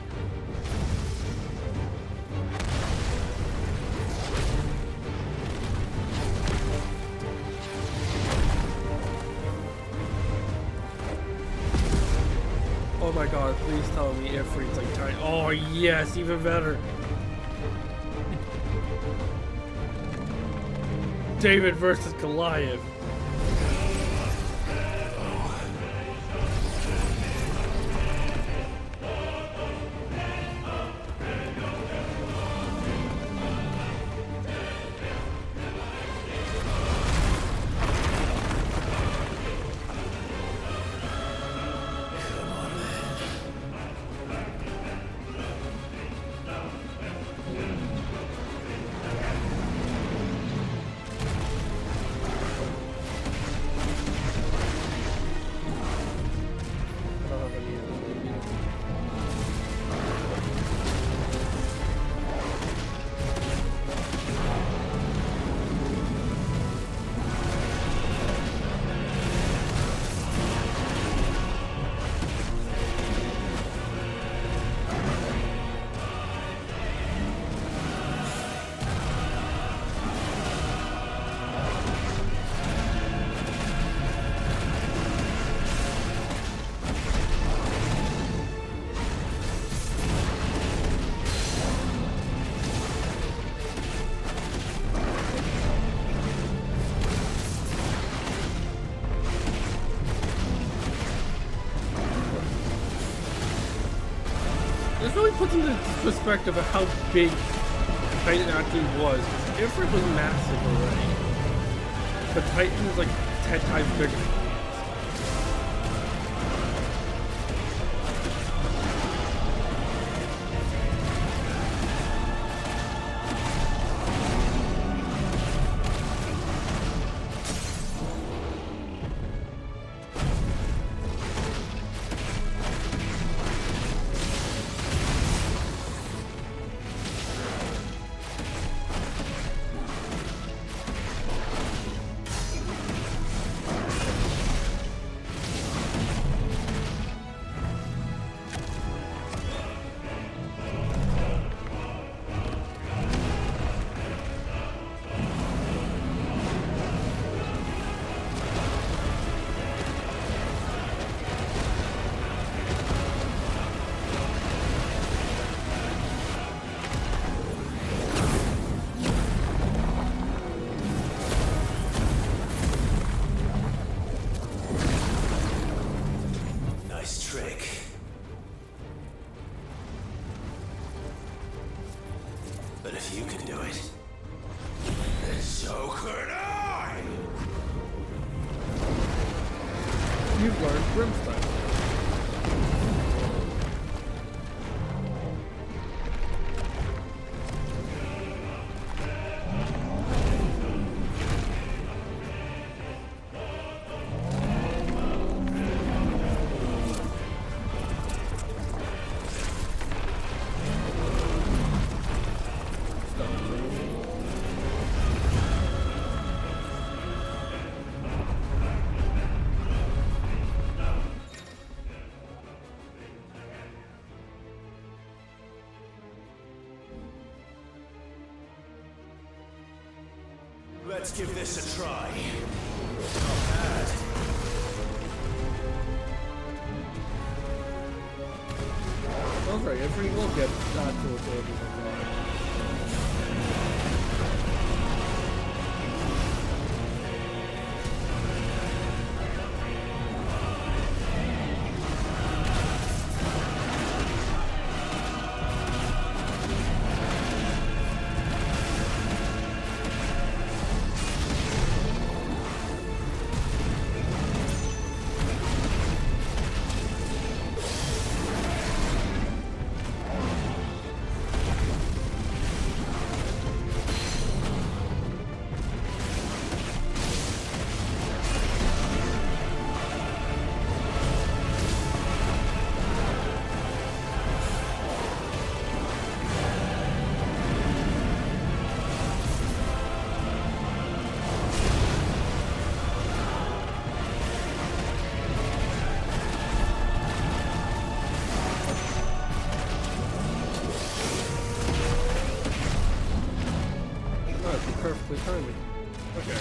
Oh my god, please tell me Ifrit's like tiny. Oh yes, even better. David versus Goliath. This really puts into perspective of how big Titan actually was. Ifrit was massive already, but Titan is like 10 times bigger. nice trick. But if you can do it, then so could I! You've learned Brimstone. Let's give this a try. Not bad. Sounds right. Every look at that tool abilities like that. Perfectly timely. Okay.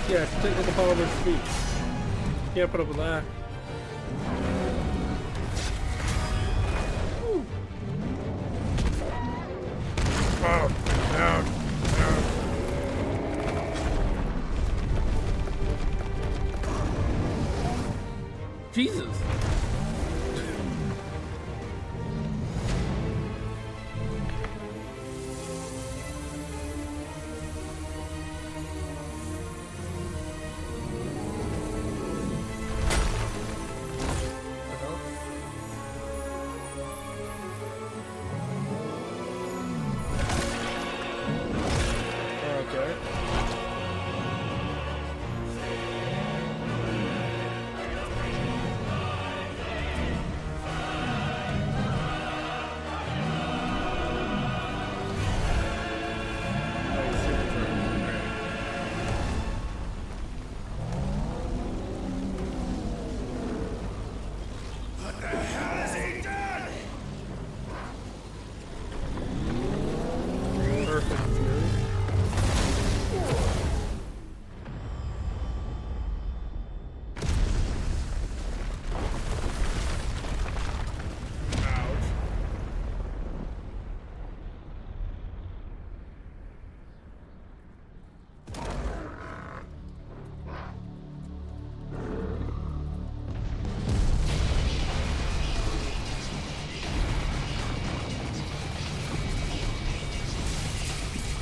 Yeah, stick with the ball of his feet. Can't put up with that. Woo. Oh, down, down. Jesus.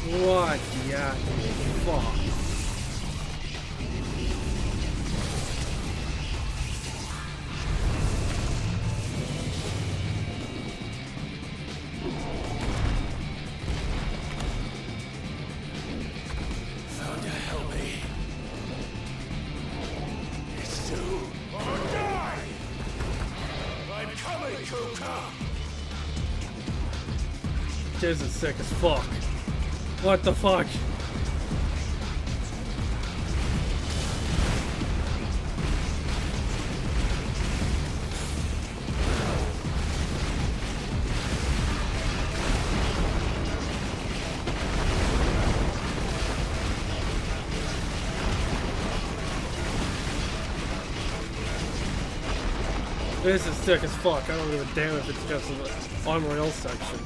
What? Yeah. Fuck. Found to help me. It's you or die! I'm coming, Kuka! This is sick as fuck. What the fuck? This is sick as fuck. I don't give a damn if it's just an on-rail section.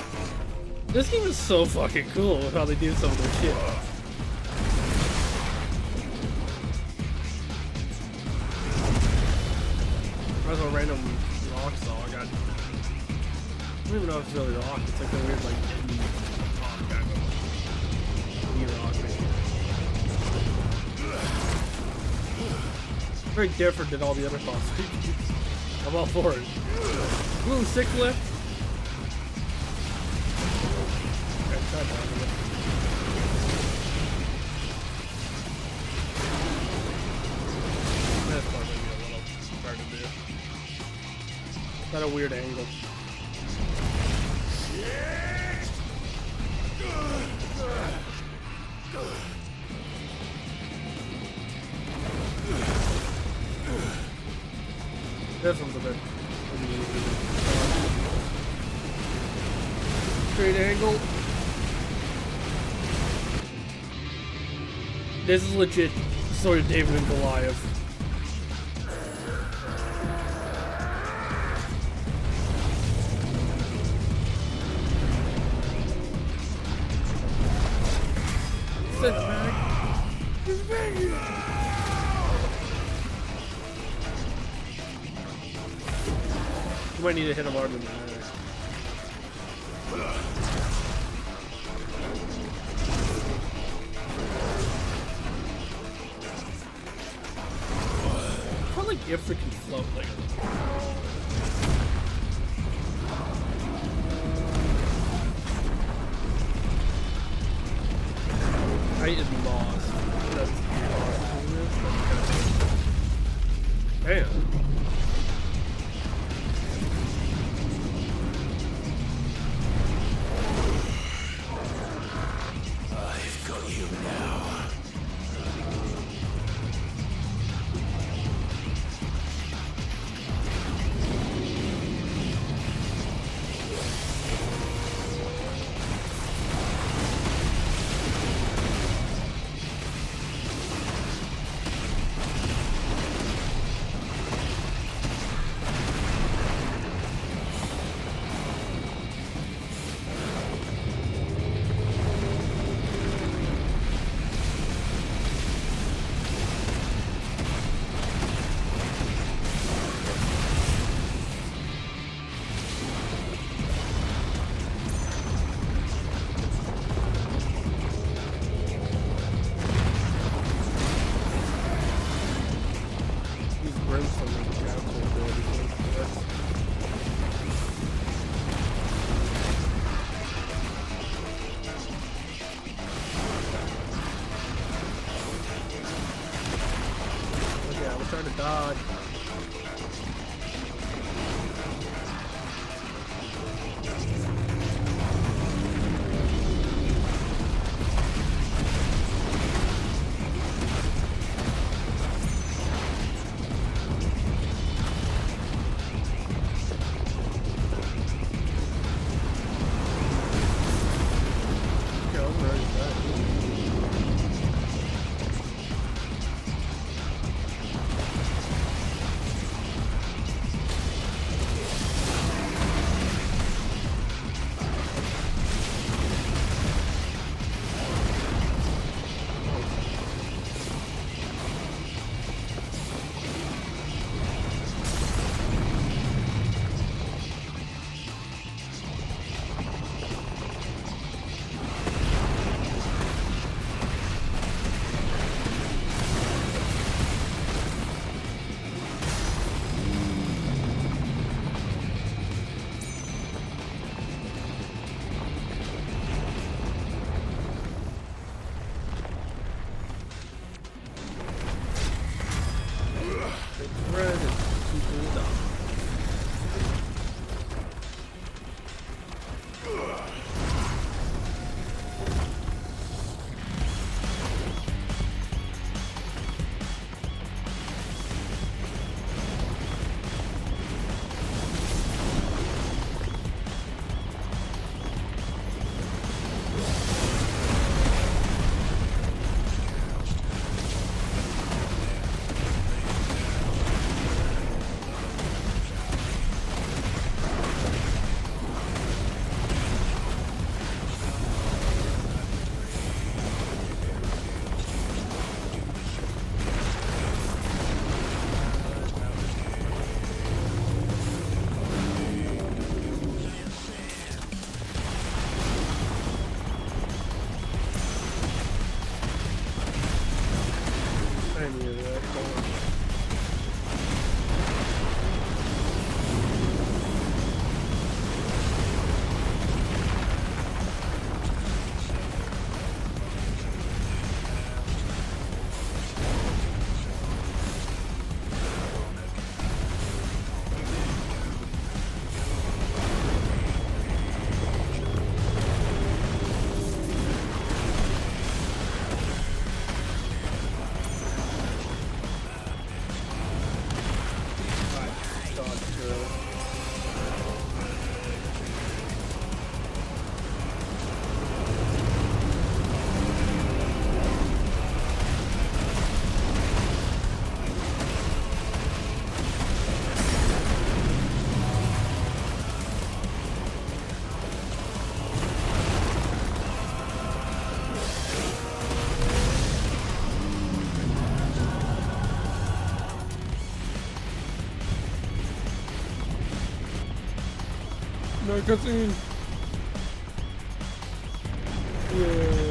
This game is so fucking cool with how they do some of their shit. That's a random rock saw I got. I don't even know if it's really rock. It's like a weird, like, rock kind of rock. Very different than all the other boss fights. I'm all for it. Ooh, sick flip. Okay, try that. That's probably a little hard to do. Got a weird angle. This one's a bit straight angle. This is legit sort of David and Goliath. Sit back. He's banging. You might need to hit him harder than that. I feel like if it can float like a height is lost. That's damn. Trying to dodge. No cutscene. Yeah.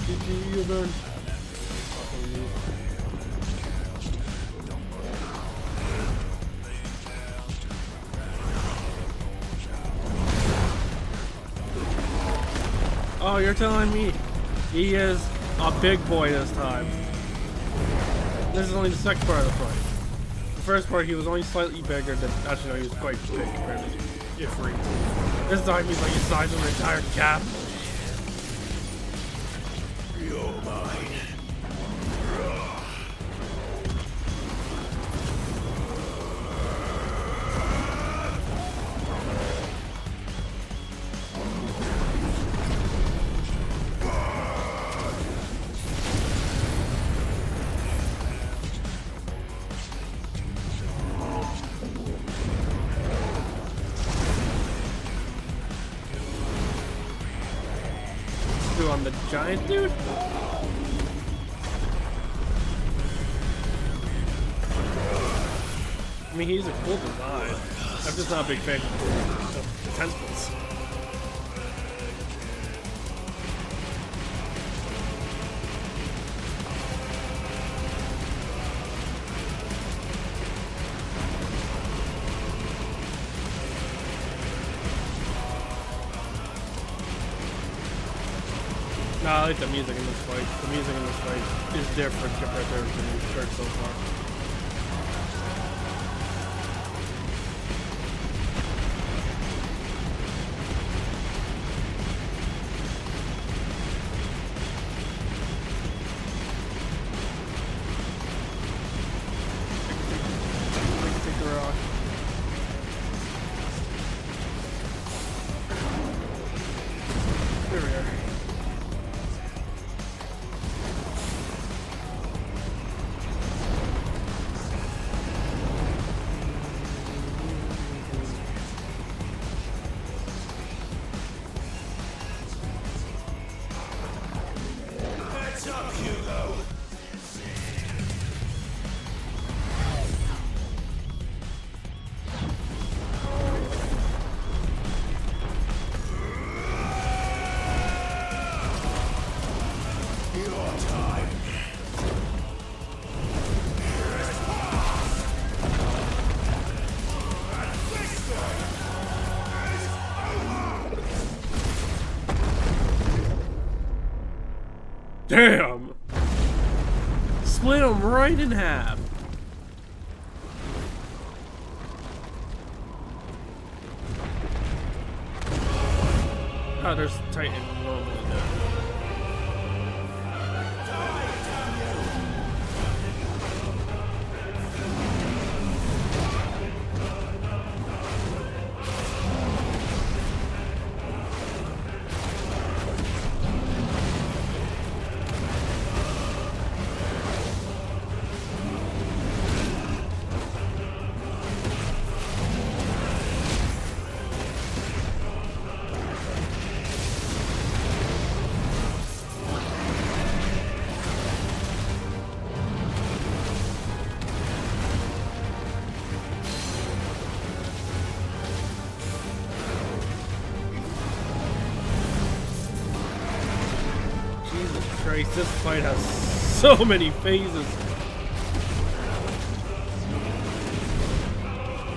GG, you done. Oh, you're telling me he is a big boy this time. This is only the second part of the fight. The first part, he was only slightly bigger than. Actually, no, he was quite big compared to Ifrit. This time, he's like the size of an entire cat. You're mine. On the giant dude? I mean, he's a cool design. I'm just not a big fan of the tentacles. No, I like the music in this fight. The music in this fight is different compared to everything we've heard so far. Take the rock. There we are. Damn! Split him right in half. Oh, there's Titan normally. Christ, this fight has so many phases.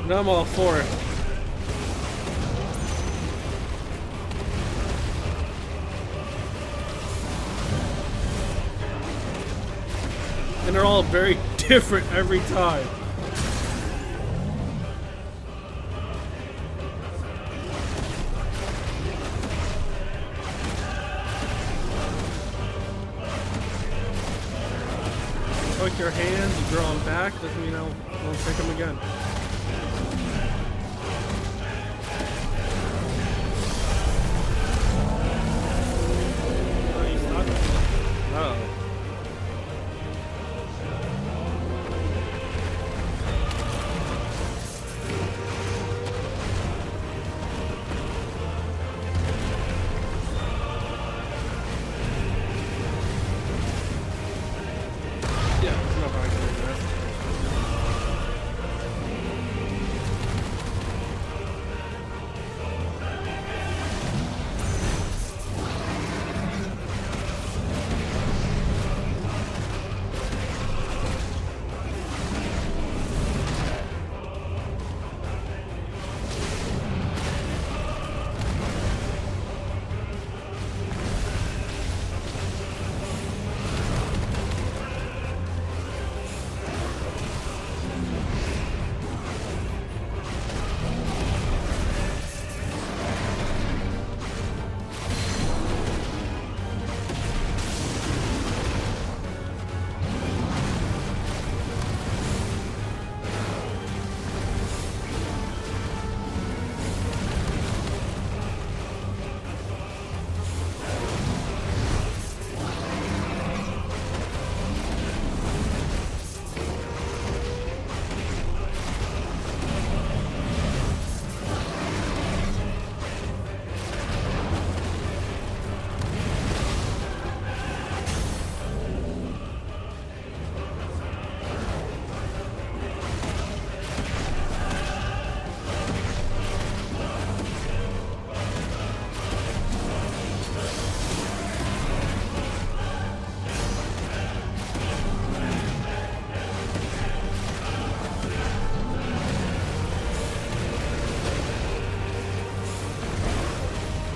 And I'm all for it. And they're all very different every time. Click your hands, you draw them back, doesn't mean I'll take them again. Oh, he's not. Uh-oh.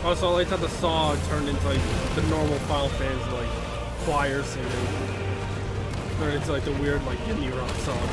Also, I like how the song turned into like the normal Final Fantasy like choir singing. Turned into like the weird like indie rock song.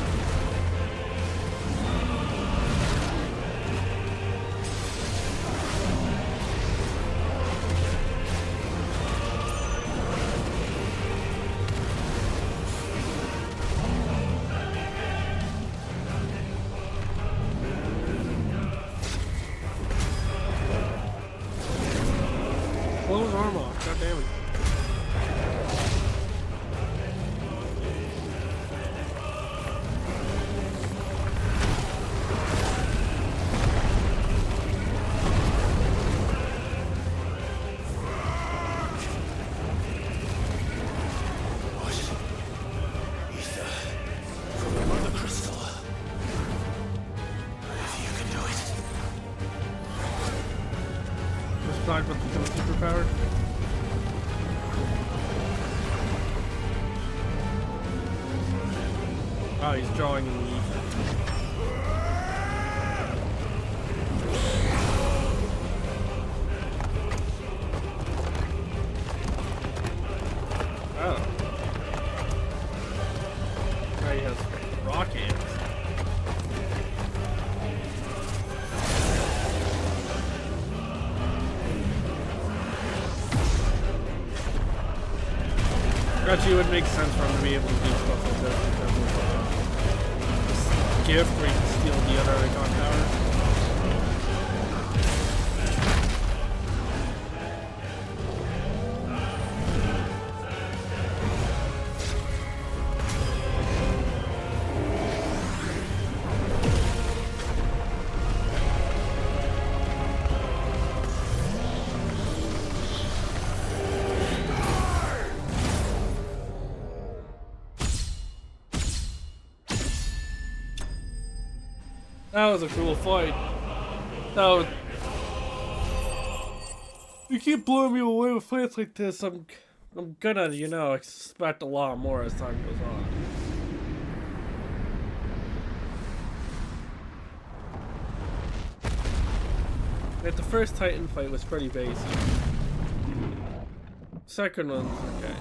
Blow his arm off, god damn it. But become superpowered. Oh, he's drawing in the ether. Oh. Now he has rock hands. Actually, it would make sense for him to be able to do stuff like that because of this gift where you can steal the other icon powers. That was a cool fight. That was... You keep blowing me away with fights like this. I'm I'm gonna, you know, expect a lot more as time goes on. Like, the first Titan fight was pretty basic. Second one's okay.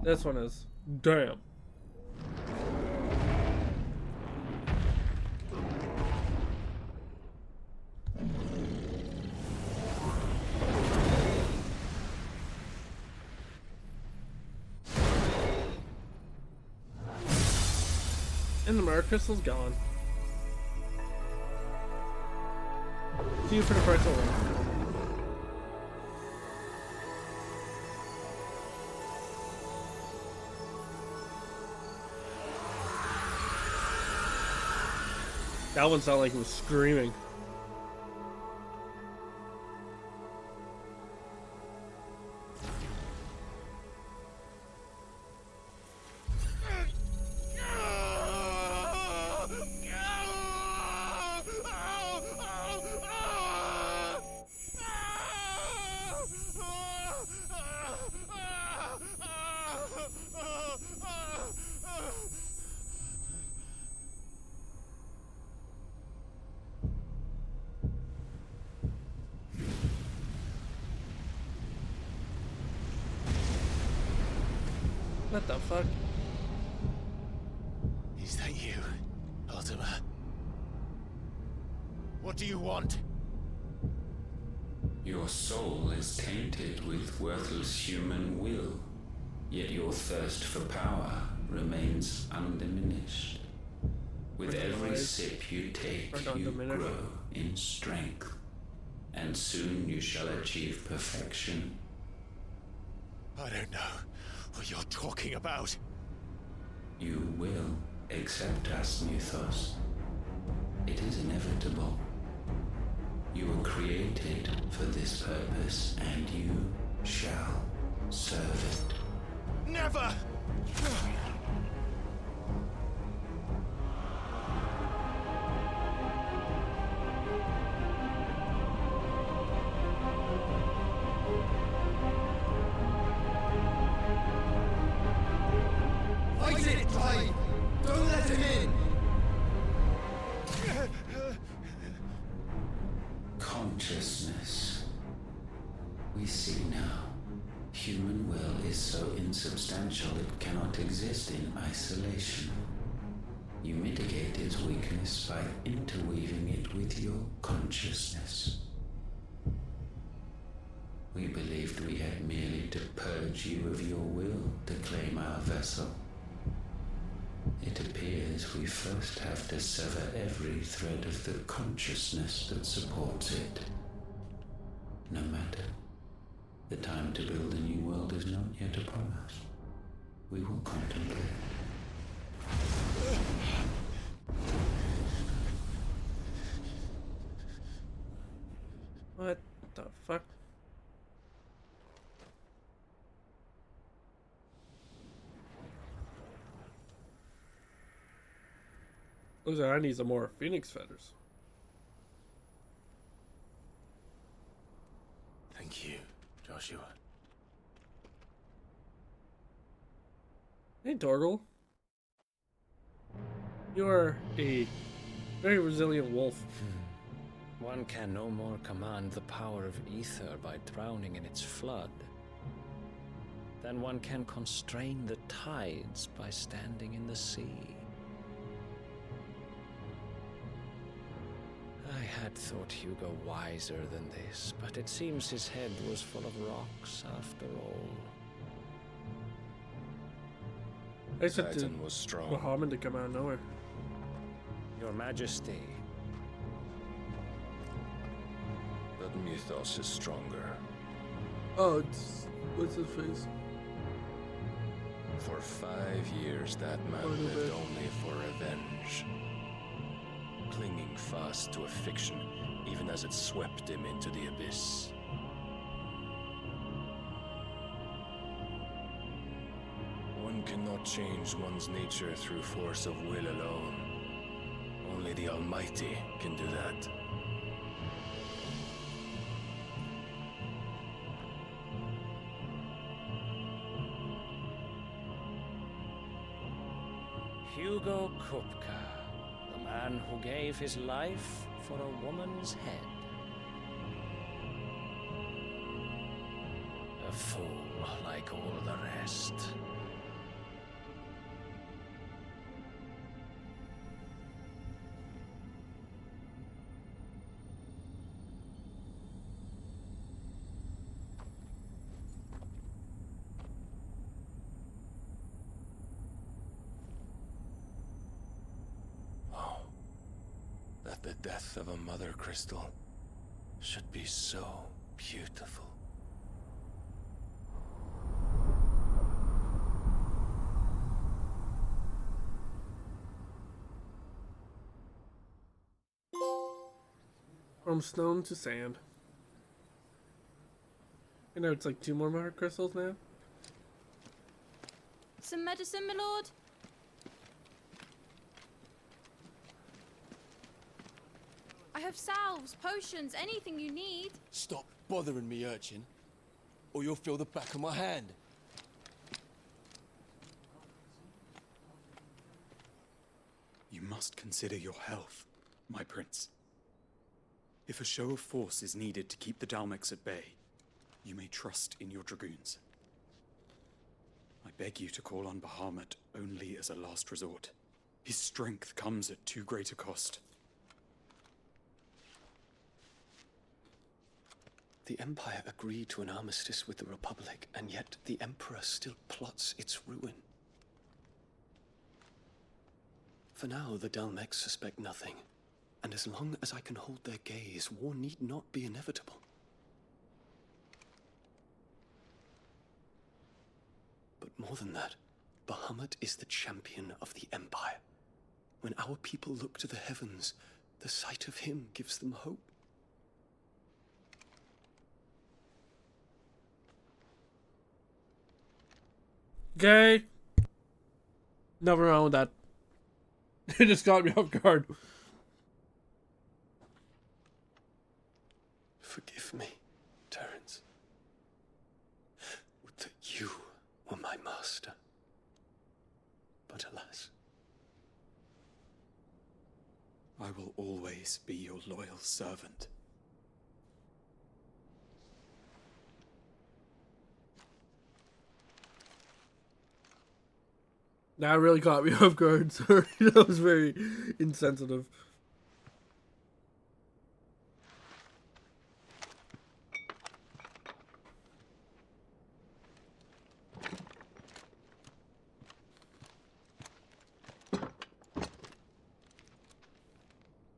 This one is damn. And the Mara Crystal's gone. See you for the price of one. That one sounded like he was screaming. What the fuck? Is that you, Ultima? What do you want? Your soul is tainted with worthless human will, yet your thirst for power remains undiminished. With every sip you take, you grow in strength, and soon you shall achieve perfection. I don't know what you're talking about. You will accept us, Mythos. It is inevitable. You were created for this purpose, and you shall serve it. Never! Fight it, Clive! Don't let him in! Consciousness. We see now. Human will is so insubstantial it cannot exist in isolation. You mitigate its weakness by interweaving it with your consciousness. We believed we had merely to purge you of your will to claim our vessel. It appears we first have to sever every thread of the consciousness that supports it. No matter. The time to build a new world is not yet upon us. We will contemplate. What the fuck? Looks like I need some more Phoenix feathers. Thank you, Joshua. Hey, Torgal. You are a very resilient wolf. One can no more command the power of ether by drowning in its flood than one can constrain the tides by standing in the sea. I had thought Hugo wiser than this, but it seems his head was full of rocks after all. I said Titan was strong. Muhammad to come out of nowhere. Your Majesty. But Mythos is stronger. Oh, it's, what's his face? For 5 years, that man lived only for revenge. Clinging fast to a fiction, even as it swept him into the abyss. One cannot change one's nature through force of will alone. Only the Almighty can do that. Hugo Kupka, the man who gave his life for a woman's head. A fool like all the rest. That the death of a mother crystal should be so beautiful. From stone to sand. You know, it's like 2 more mother crystals now. Some medicine, my lord? I have salves, potions, anything you need. Stop bothering me, urchin, or you'll feel the back of my hand. You must consider your health, my prince. If a show of force is needed to keep the Dalmex at bay, you may trust in your dragoons. I beg you to call on Bahamut only as a last resort. His strength comes at too great a cost. The Empire agreed to an armistice with the Republic, and yet the Emperor still plots its ruin. For now, the Dalmex suspect nothing, and as long as I can hold their gaze, war need not be inevitable. But more than that, Bahamut is the champion of the Empire. When our people look to the heavens, the sight of him gives them hope. Gay. Nothing wrong with that. It just got me off guard. Forgive me, Terence. Would that you were my master. But alas. I will always be your loyal servant. That really caught me off guard. Sorry, that was very insensitive.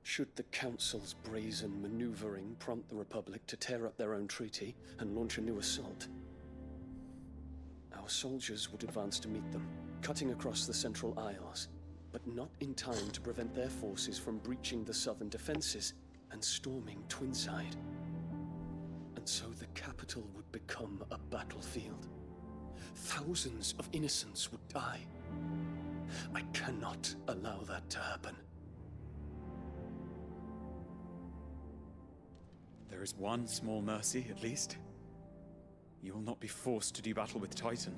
Should the Council's brazen maneuvering prompt the Republic to tear up their own treaty and launch a new assault, our soldiers would advance to meet them, cutting across the Central Isles, but not in time to prevent their forces from breaching the southern defenses and storming Twinside. And so the capital would become a battlefield. Thousands of innocents would die. I cannot allow that to happen. There is one small mercy, at least. You will not be forced to do battle with Titan.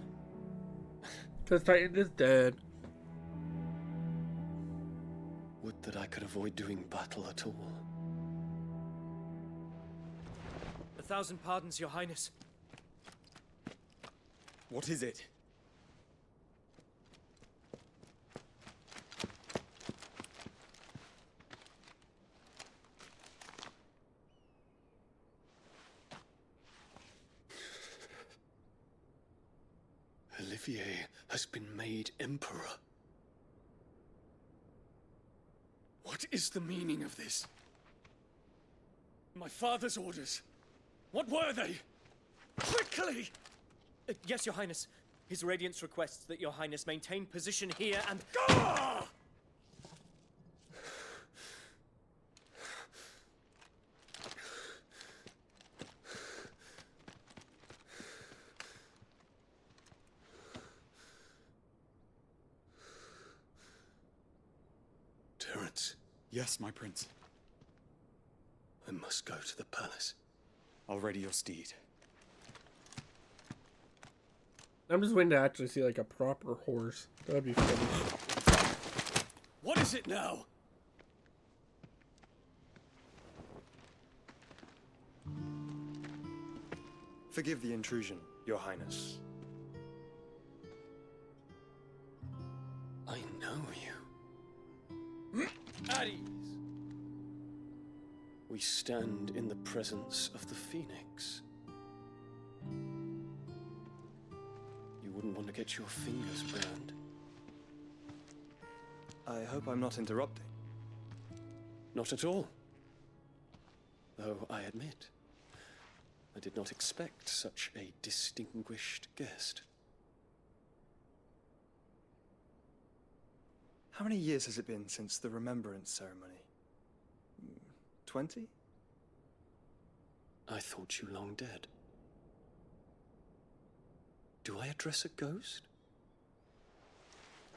Because Titan is dead. Would that I could avoid doing battle at all. 1,000 pardons, Your Highness. What is it? Olivier has been made Emperor. What is the meaning of this? My father's orders. What were they? Quickly! Yes, Your Highness. His Radiance requests that Your Highness maintain position here and... Ah! Terence. Yes, my prince. I must go to the palace. I'll ready your steed. I'm just waiting to actually see like a proper horse. That'd be funny. is it now? Forgive the intrusion, Your Highness. I know you. At ease. We stand in the presence of the Phoenix. You wouldn't want to get your fingers burned. I hope I'm not interrupting. Not at all. Though I admit, I did not expect such a distinguished guest. How many years has it been since the Remembrance ceremony? 20? I thought you long dead. Do I address a ghost?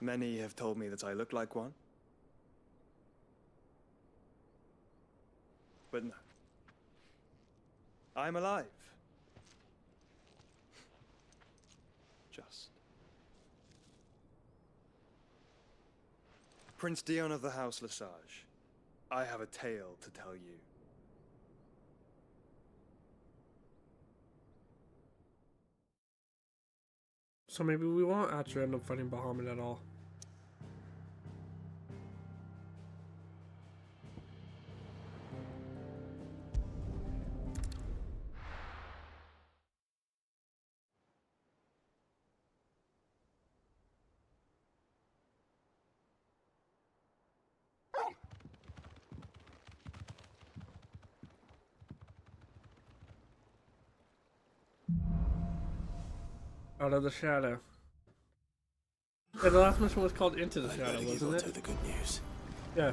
Many have told me that I look like one. But no. I'm alive. Just. Prince Dion of the House Lesage, I have a tale to tell you. So maybe we won't actually end up fighting Bahamut at all. Out of the shadow. Yeah, the last mission was called Into the Shadow, wasn't it? The good news. Yeah.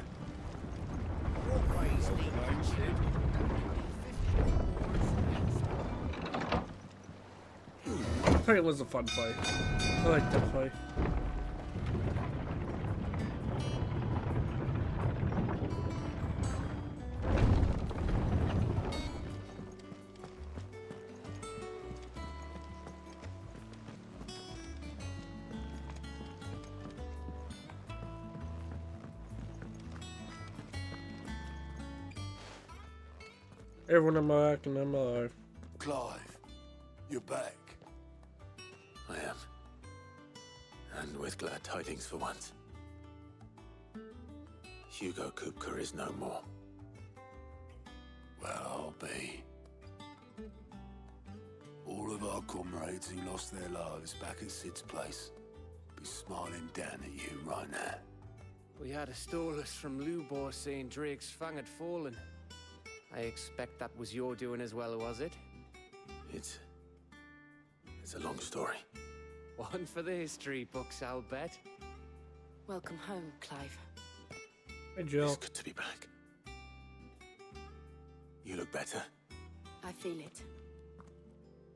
I think it was a fun fight. I liked that fight. Everyone, I'm back and I'm alive. Clive, you're back. I am. And with glad tidings for once. Hugo Kupka is no more. Well, I'll be. All of our comrades who lost their lives back at Sid's place be smiling down at you right now. We had a stolus from Lubor saying Drake's fang had fallen. I expect that was your doing as well, was it? It's a long story. One for the history books, I'll bet. Welcome home, Clive. Hey, Jill. It's good to be back. You look better. I feel it.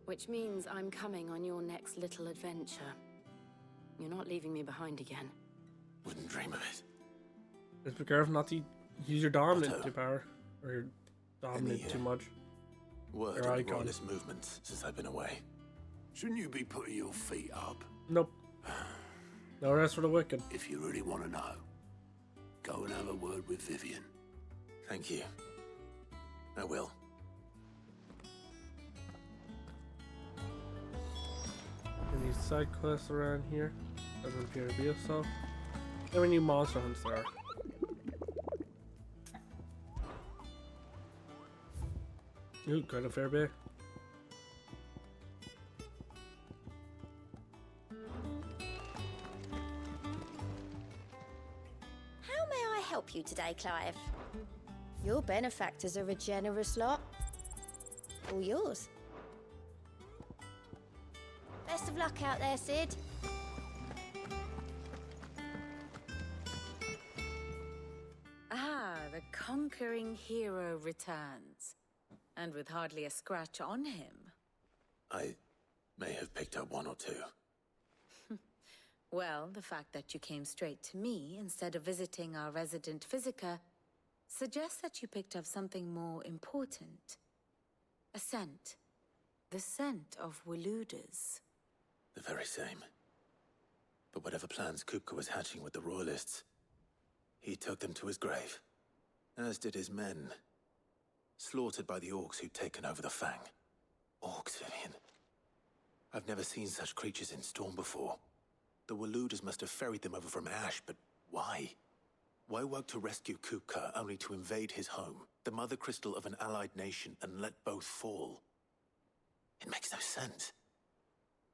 Which means I'm coming on your next little adventure. You're not leaving me behind again. Wouldn't dream of it. Just be careful not to use your dominant power. Or your dominant too much. Word Your on the icon. royalist movements since I've been away. Shouldn't you be putting your feet up? Nope. No rest for the wicked. If you really want to know, go and have a word with Vivian. Thank you. I will. Any side quests around here? Doesn't appear to be so. How many new monster hunts there are? Ooh, quite a fair bit. How may I help you today, Clive? Your benefactors are a generous lot. All yours. Best of luck out there, Sid. Ah, the conquering hero returns. And with hardly a scratch on him. I may have picked up one or two. Well, the fact that you came straight to me instead of visiting our resident physiker suggests that you picked up something more important. A scent. The scent of Waludas. The very same. But whatever plans Kupka was hatching with the royalists, He took them to his grave, as did his men, slaughtered by the orcs who'd taken over the Fang. Orcs, Vivian. I've never seen such creatures in Storm before. The Waluders must have ferried them over from Ash, but why? Why work to rescue Kupka only to invade his home, the mother crystal of an allied nation, and let both fall? It makes no sense.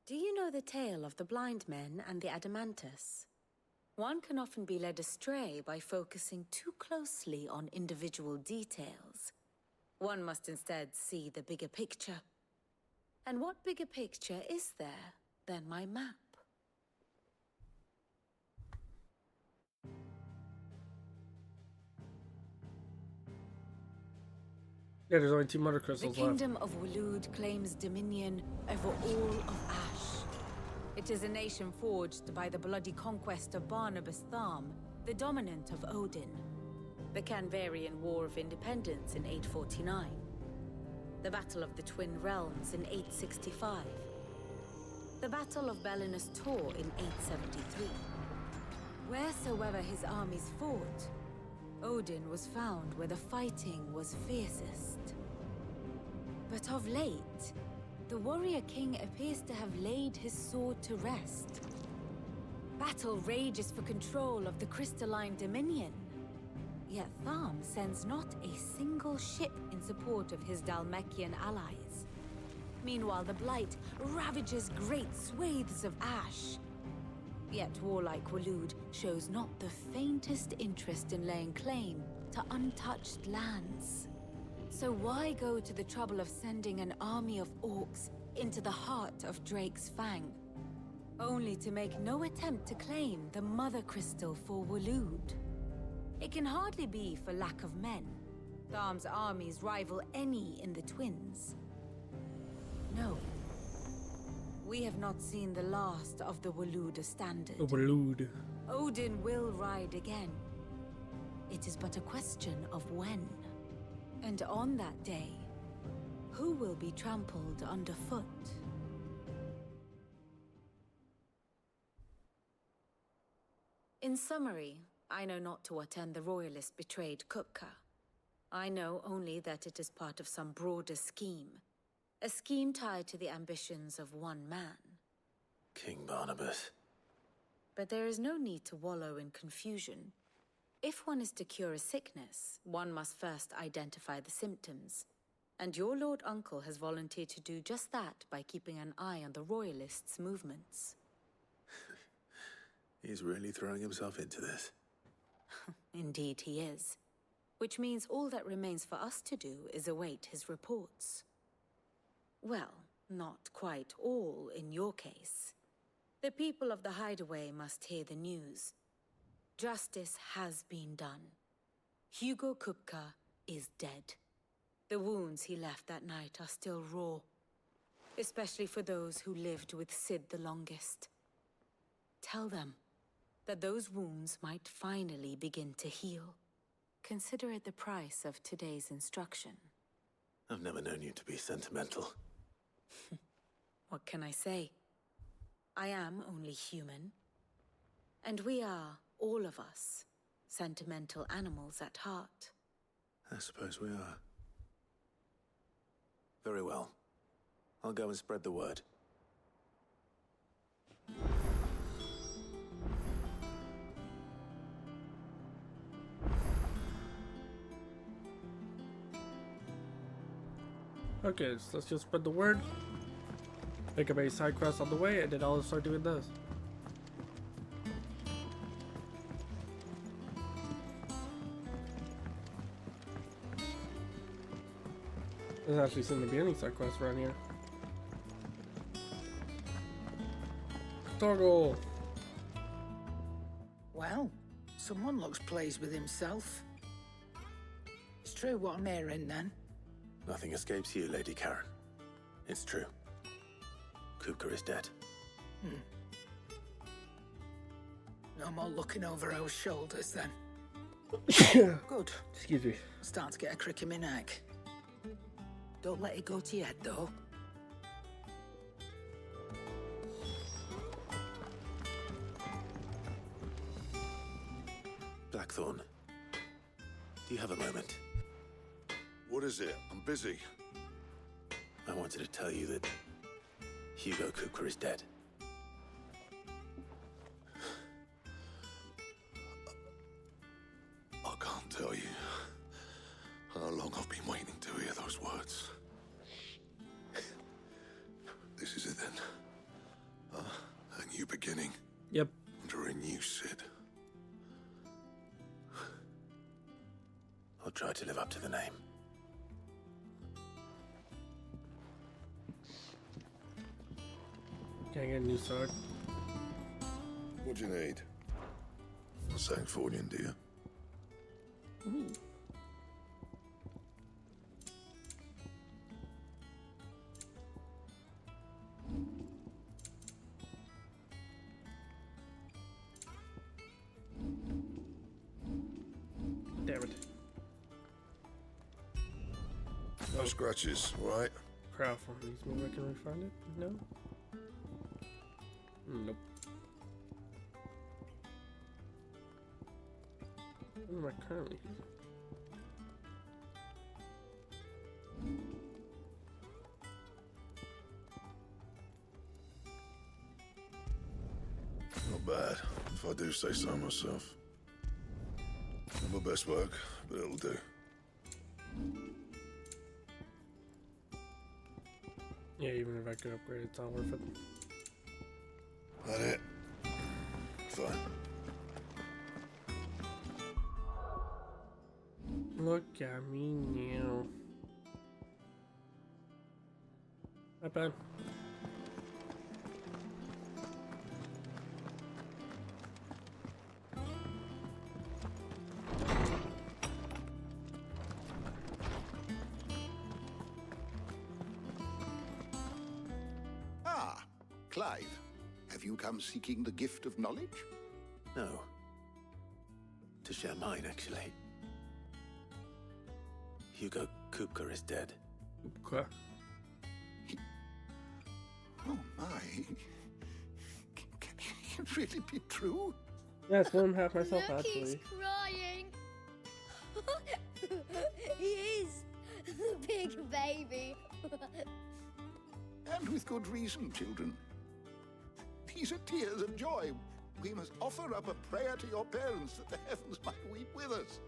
Do you know the tale of the blind men and the Adamantus? One can often be led astray by focusing too closely on individual details. One must instead see the bigger picture. And what bigger picture is there than my map? Yeah, there's only 2 mother crystals The left. kingdom of Waloed claims dominion over all of Ash. It is a nation forged by the bloody conquest of Barnabas Tharm, the dominant of Odin. The Canvarian War of Independence in 849. The Battle of the Twin Realms in 865. The Battle of Belinus Tor in 873. Wheresoever his armies fought, Odin was found where the fighting was fiercest. But of late, the warrior king appears to have laid his sword to rest. Battle rages for control of the crystalline dominion. Yet Tharm sends not a single ship in support of his Dhalmekian allies. Meanwhile, the Blight ravages great swathes of Ash. Yet warlike Waloed shows not the faintest interest in laying claim to untouched lands. So why go to the trouble of sending an army of orcs into the heart of Drake's Fang, only to make no attempt to claim the Mother Crystal for Waloed? It can hardly be for lack of men. Tharm's armies rival any in the Twins. No. We have not seen the last of the Waloed standard. Waloed. Odin will ride again. It is but a question of when. And on that day, who will be trampled underfoot? In summary, I know not to what end the Royalist betrayed Kupka. I know only that it is part of some broader scheme. A scheme tied to the ambitions of one man. King Barnabas. But there is no need to wallow in confusion. If one is to cure a sickness, one must first identify the symptoms. And your Lord Uncle has volunteered to do just that by keeping an eye on the Royalists' movements. He's really throwing himself into this. Indeed he is. Which means all that remains for us to do is await his reports. Well, not quite all in your case. The people of the Hideaway must hear the news. Justice has been done. Hugo Kupka is dead. The wounds he left that night are still raw, especially for those who lived with Sid the longest. Tell them that those wounds might finally begin to heal. Consider it the price of today's instruction. I've never known you to be sentimental. What can I say? I am only human. And we are, all of us, sentimental animals at heart. I suppose we are. Very well. I'll go and spread the word. Okay, so let's just spread the word. Pick up a side quest on the way, and then I'll start doing this. There's actually some beginning side quests around here. Torgal! Well, someone looks pleased with himself. It's true what I'm hearing, then. Nothing escapes you, Lady Karen. It's true. Kupka is dead. No more looking over our shoulders, then. Good. Excuse me. Starting to get a crick in my neck. Don't let it go to your head, though. Blackthorn, do you have a moment? What is it? I'm busy. I wanted to tell you that Hugo Kupka is dead. I can't tell you how long I've been waiting to hear those words. This is it then. A new beginning. Yep. Under a new Sid. I'll try to live up to the name. Can I get a new sword? What do you need? A Sanctfordian, do you? Ooh. Damn it. No scratches, all right? Crowd from these. Maybe I can refund it? No? Nope. What am I currently using? Not bad, if I do say so myself. Not my best work, but it'll do. Yeah, even if I could upgrade it, it's not worth it. That it? Fine. Look at me now. Not bad. Ah, Clive. Have you come seeking the gift of knowledge? No. To share mine, actually. Hugo Kupka is dead. Kupka? Oh my. Can it really be true? Yeah, I swim half myself, Look, actually. he's crying. He is. The big baby. And with good reason, children. These are tears of joy. We must offer up a prayer to your parents that the heavens might weep with us.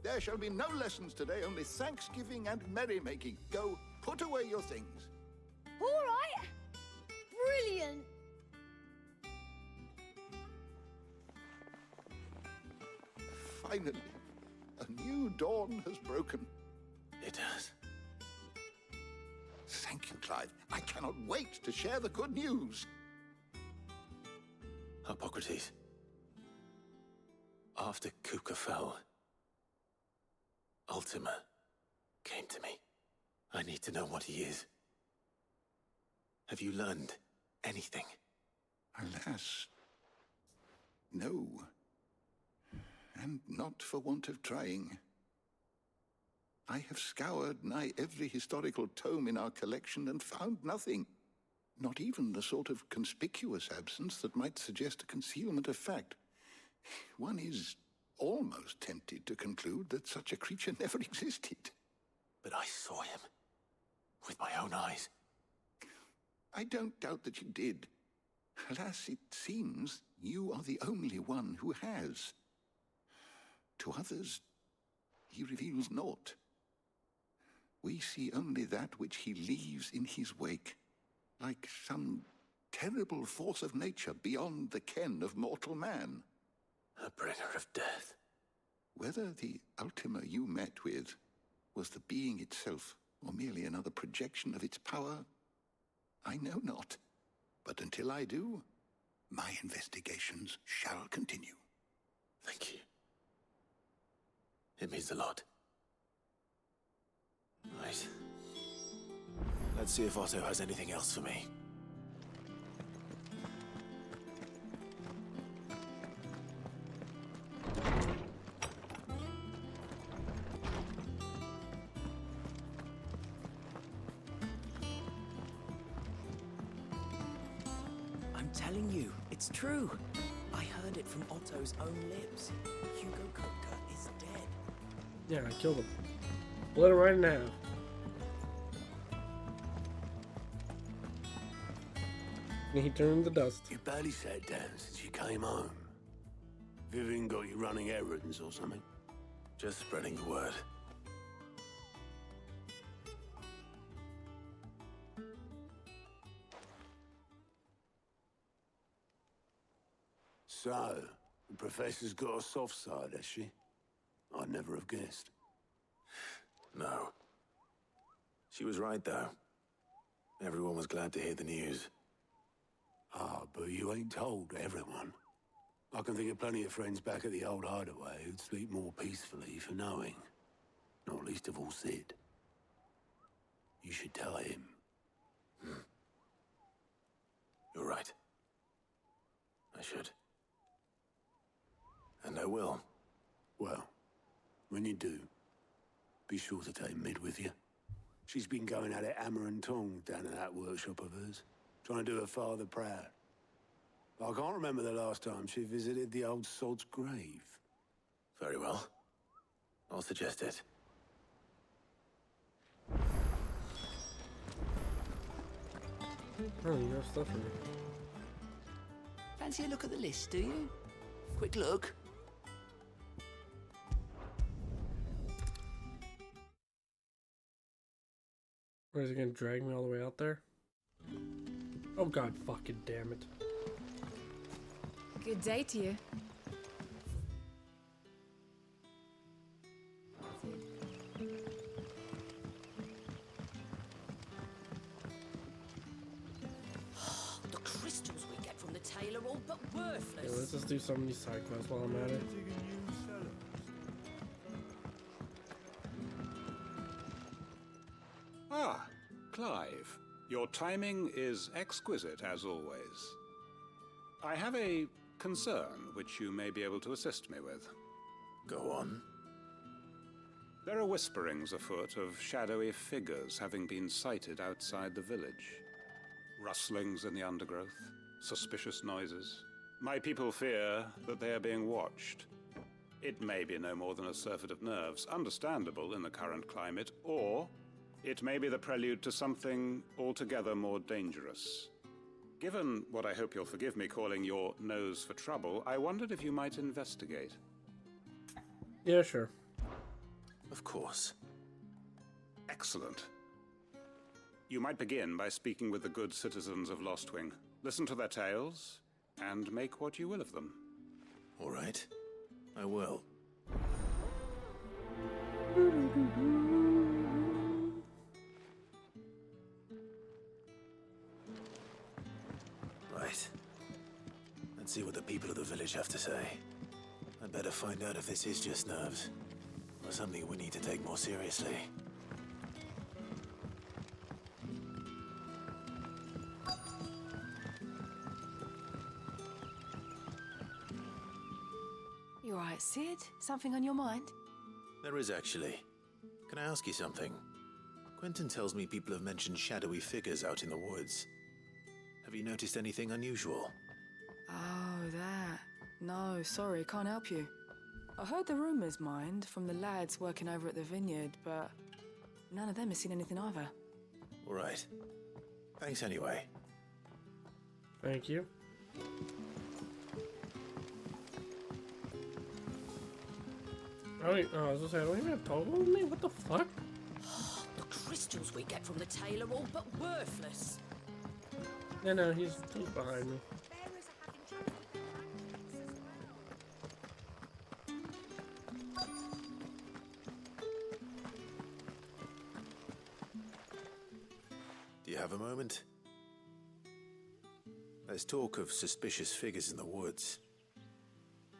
There shall be no lessons today, only thanksgiving and merrymaking. Go, put away your things. All right. Brilliant. Finally, a new dawn has broken. It has. Thank you, Clive. I cannot wait to share the good news. Hippocrates. After Kupka fell, Ultima came to me. I need to know what he is. Have you learned anything? Alas, no. And not for want of trying. I have scoured nigh every historical tome in our collection and found nothing. Not even the sort of conspicuous absence that might suggest a concealment of fact. One is almost tempted to conclude that such a creature never existed. But I saw him. With my own eyes. I don't doubt that you did. Alas, it seems you are the only one who has. To others, he reveals naught. We see only that which he leaves in his wake, like some terrible force of nature beyond the ken of mortal man. A bringer of death. Whether the Ultima you met with was the being itself, or merely another projection of its power, I know not. But until I do, my investigations shall continue. Thank you. It means a lot. Right. Let's see if Otto has anything else for me. I'm telling you, it's true. I heard it from Otto's own lips. Hugo Kupka is dead. Yeah, I killed him. Split it right in half. And he turned to dust. You barely sat down since you came home. Vivian got you running errands or something? Just spreading the word. So, the Professor's got a soft side, has she? I'd never have guessed. No. She was right, though. Everyone was glad to hear the news. Ah, but you ain't told everyone. I can think of plenty of friends back at the old hideaway who'd sleep more peacefully for knowing. Not least of all Sid. You should tell him. You're right. I should. And I will. Well, when you do, be sure to take Mid with you. She's been going at it hammer and tongs down in that workshop of hers, trying to do her father proud. I can't remember the last time she visited the old sod's grave. Very well. I'll suggest it. Oh, you have stuff for me. Fancy a look at the list, do you? Quick look. Or is he gonna drag me all the way out there? Oh god fucking damn it. Good day to you. The crystals we get from the tailor all but worthless. Yeah, let's just do some of these side quests while I'm at it. Ah, Clive. Your timing is exquisite, as always. I have a concern which you may be able to assist me with. Go on. There are whisperings afoot of shadowy figures having been sighted outside the village. Rustlings in the undergrowth, suspicious noises. My people fear that they are being watched. It may be no more than a surfeit of nerves, understandable in the current climate, or it may be the prelude to something altogether more dangerous. Given what I hope you'll forgive me calling your nose for trouble, I wondered if you might investigate. Yeah, sure. Of course. Excellent. You might begin by speaking with the good citizens of Lostwing. Listen to their tales, and make what you will of them. All right. I will. Right. Let's see what the people of the village have to say. I'd better find out if this is just nerves, or something we need to take more seriously. You all right, Sid? Something on your mind? There is actually. Can I ask you something? Quentin tells me people have mentioned shadowy figures out in the woods. Have you noticed anything unusual? Oh, that. No, sorry, can't help you. I heard the rumours, mind, from the lads working over at the vineyard, but none of them has seen anything either. All right. Thanks anyway. Thank you. I was gonna say, I don't even have total with me? What the fuck? The crystals we get from the tailor all but worthless. No, he's behind me. Do you have a moment? There's talk of suspicious figures in the woods.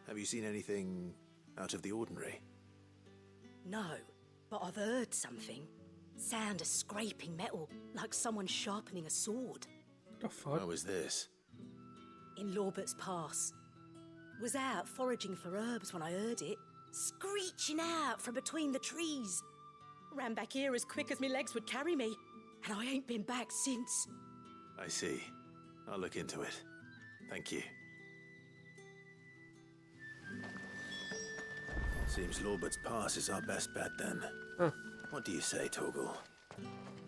Have you seen anything out of the ordinary? No, but I've heard something. Sound of scraping metal, like someone sharpening a sword. What the fuck? Where was this? In Lorbert's Pass. Was out foraging for herbs when I heard it, screeching out from between the trees. Ran back here as quick as my legs would carry me, and I ain't been back since. I see. I'll look into it. Thank you. Seems Lorbert's Pass is our best bet then. Huh. What do you say, Torgal?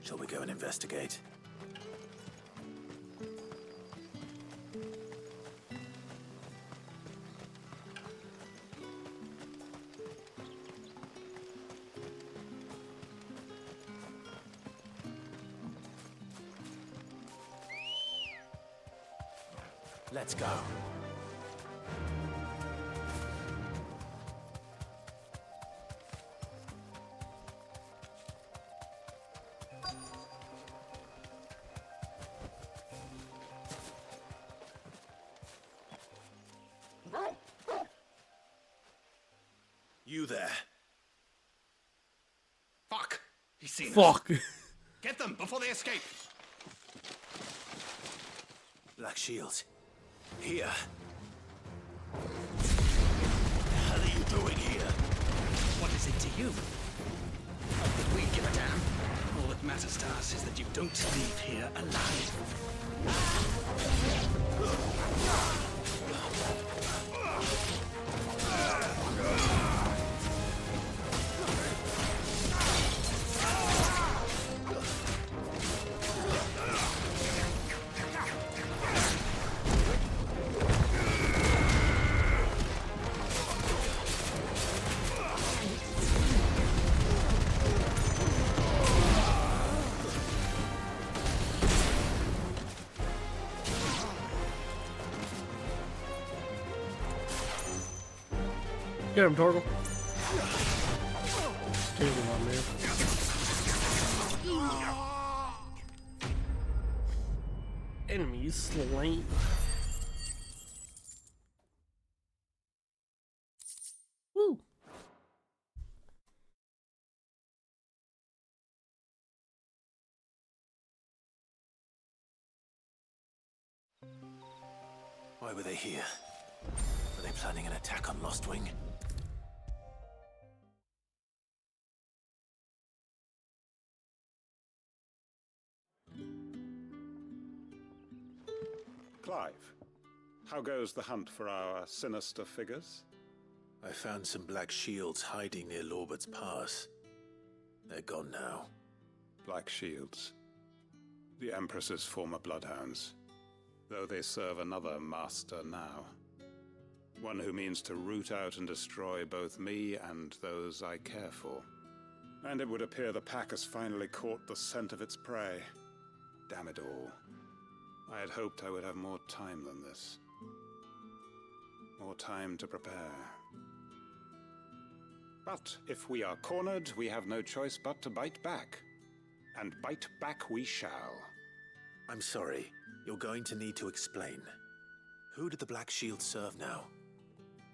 Shall we go and investigate? Let's go. You there. Fuck! He's seen us. Fuck. Get them before they escape. Black Shields. Here. What the hell are you doing here? What is it to you? Not that we give a damn. All that matters to us is that you don't leave here alive. Get him, Torgal. Take him on, man. Enemies slain. Woo. Why were they here? Were they planning an attack on Lostwing? Clive, how goes the hunt for our sinister figures? I found some Black Shields hiding near Lorbert's Pass. They're gone now. Black Shields. The Empress's former bloodhounds. Though they serve another master now. One who means to root out and destroy both me and those I care for. And it would appear the pack has finally caught the scent of its prey. Damn it all. I had hoped I would have more time than this. More time to prepare. But if we are cornered, we have no choice but to bite back. And bite back we shall. I'm sorry. You're going to need to explain. Who did the Black Shield serve now?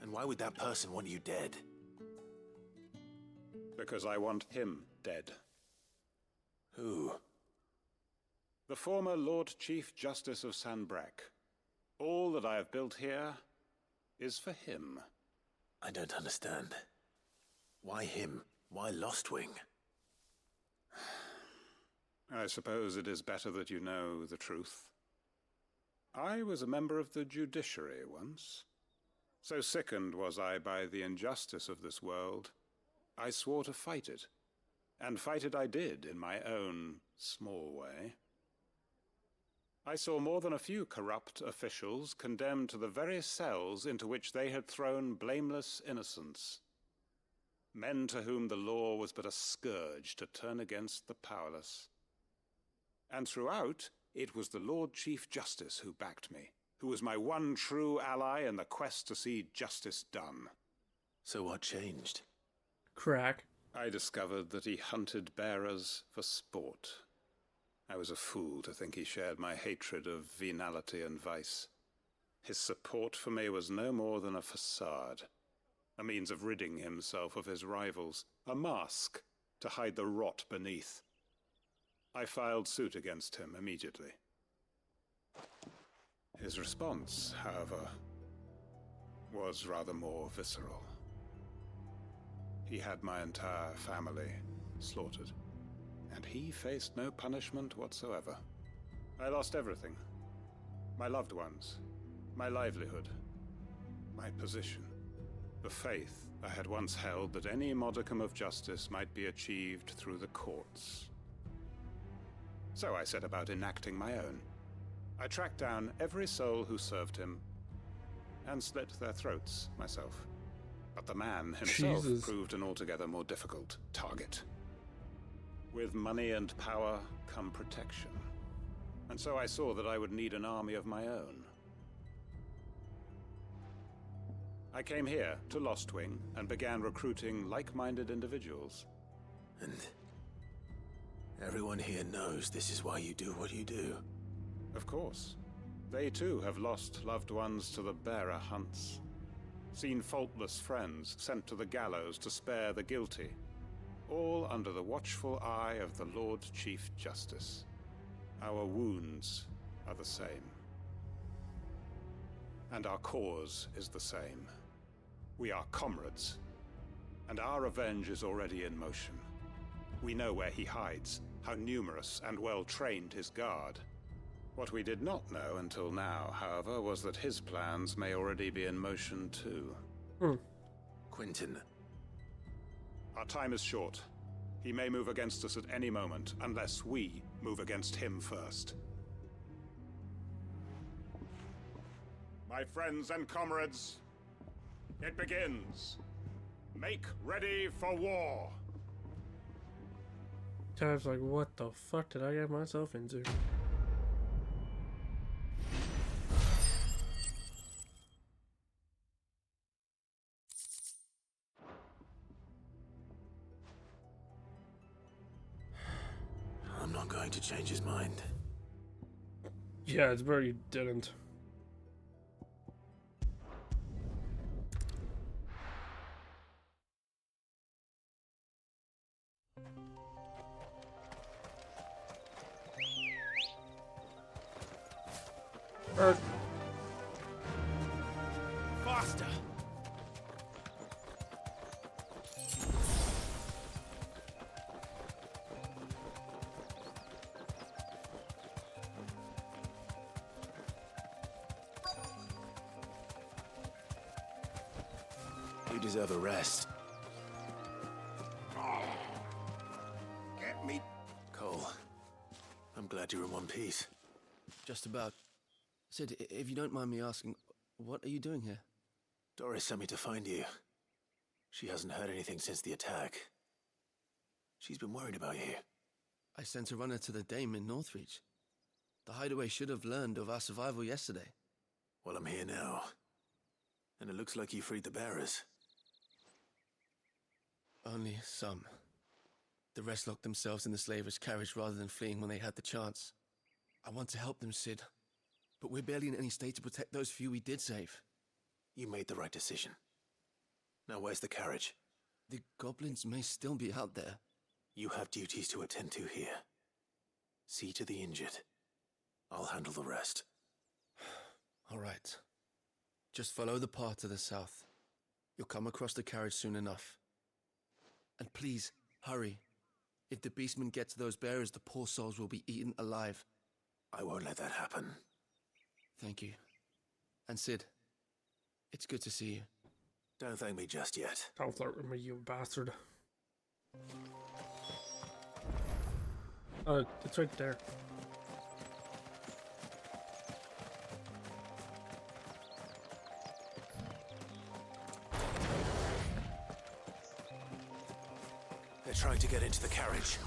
And why would that person want you dead? Because I want him dead. Who? The former Lord Chief Justice of Sanbreque. All that I have built here is for him. I don't understand. Why him? Why Lostwing? I suppose it is better that you know the truth. I was a member of the judiciary once. So sickened was I by the injustice of this world, I swore to fight it. And fight it I did in my own small way. I saw more than a few corrupt officials condemned to the very cells into which they had thrown blameless innocents. Men to whom the law was but a scourge to turn against the powerless. And throughout, it was the Lord Chief Justice who backed me, who was my one true ally in the quest to see justice done. So what changed? Crack. I discovered that he hunted bearers for sport. I was a fool to think he shared my hatred of venality and vice. His support for me was no more than a facade, a means of ridding himself of his rivals, a mask to hide the rot beneath. I filed suit against him immediately. His response, however, was rather more visceral. He had my entire family slaughtered, and he faced no punishment whatsoever. I lost everything. My loved ones, my livelihood, my position. The faith I had once held that any modicum of justice might be achieved through the courts. So I set about enacting my own. I tracked down every soul who served him, and slit their throats myself. But the man himself proved an altogether more difficult target. With money and power come protection. And so I saw that I would need an army of my own. I came here to Lostwing and began recruiting like-minded individuals. And everyone here knows this is why you do what you do. Of course. They too have lost loved ones to the bearer hunts. Seen faultless friends sent to the gallows to spare the guilty. All under the watchful eye of the Lord Chief Justice. Our wounds are the same. And our cause is the same. We are comrades. And our revenge is already in motion. We know where he hides, how numerous and well-trained his guard. What we did not know until now, however, was that his plans may already be in motion too. Quentin. Our time is short. He may move against us at any moment, unless we move against him first. My friends and comrades, it begins. Make ready for war. Time's like, what the fuck did I get myself into? I'm not going to change his mind. Yeah, it's better you didn't. Faster! You deserve a rest. Get me. Cole, I'm glad you're in one piece. Just about. Sid, if you don't mind me asking, what are you doing here? Doris sent me to find you. She hasn't heard anything since the attack. She's been worried about you. I sent a runner to the Dame in Northreach. The hideaway should have learned of our survival yesterday. Well, I'm here now. And it looks like you freed the bearers. Only some. The rest locked themselves in the slaver's carriage rather than fleeing when they had the chance. I want to help them, Sid. But we're barely in any state to protect those few we did save. You made the right decision. Now where's the carriage? The goblins may still be out there. You have duties to attend to here. See to the injured. I'll handle the rest. All right. Just follow the path to the south. You'll come across the carriage soon enough. And please, hurry. If the beastmen get to those bearers, the poor souls will be eaten alive. I won't let that happen. Thank you. And Sid, it's good to see you. Don't thank me just yet. Don't flirt with me, you bastard. It's right there. They're trying to get into the carriage.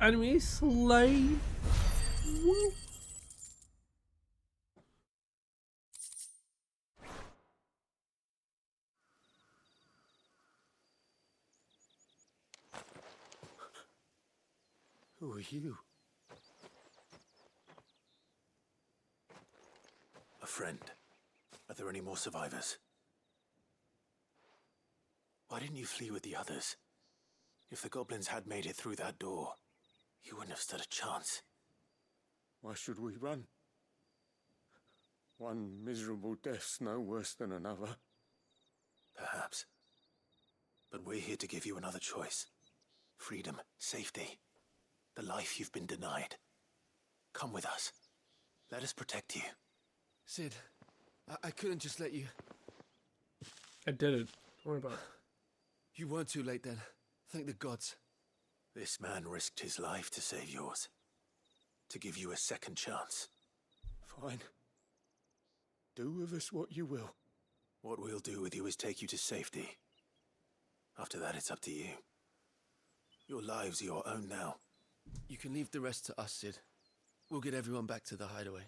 Enemy slain. Woo. Who are you? A friend. Are there any more survivors? Why didn't you flee with the others? If the goblins had made it through that door, you wouldn't have stood a chance. Why should we run? One miserable death's no worse than another. Perhaps. But we're here to give you another choice. Freedom, safety, the life you've been denied. Come with us. Let us protect you. Sid, I couldn't just let you... I did it. Don't worry about it. You weren't too late then. Thank the gods. This man risked his life to save yours. To give you a second chance. Fine. Do with us what you will. What we'll do with you is take you to safety. After that, it's up to you. Your lives are your own now. You can leave the rest to us, Sid. We'll get everyone back to the hideaway.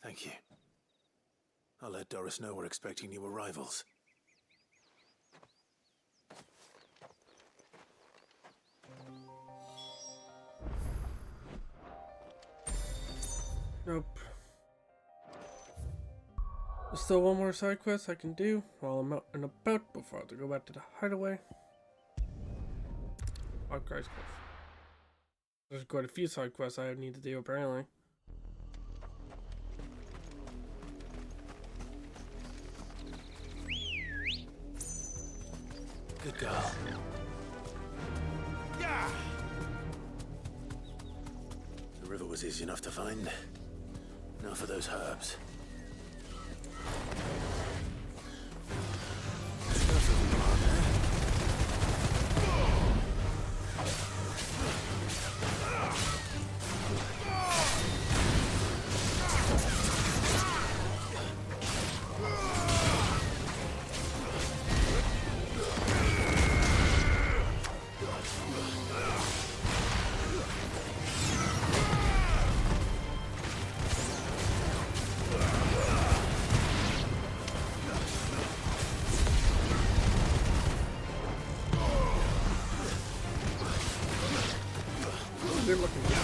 Thank you. I'll let Doris know we're expecting new arrivals. Nope. There's still one more side quest I can do while I'm out and about before I have to go back to the hideaway. Oh, Christ quest. There's quite a few side quests I need to do apparently. Good girl. Yeah! The river was easy enough to find. Now for those herbs. They're looking good.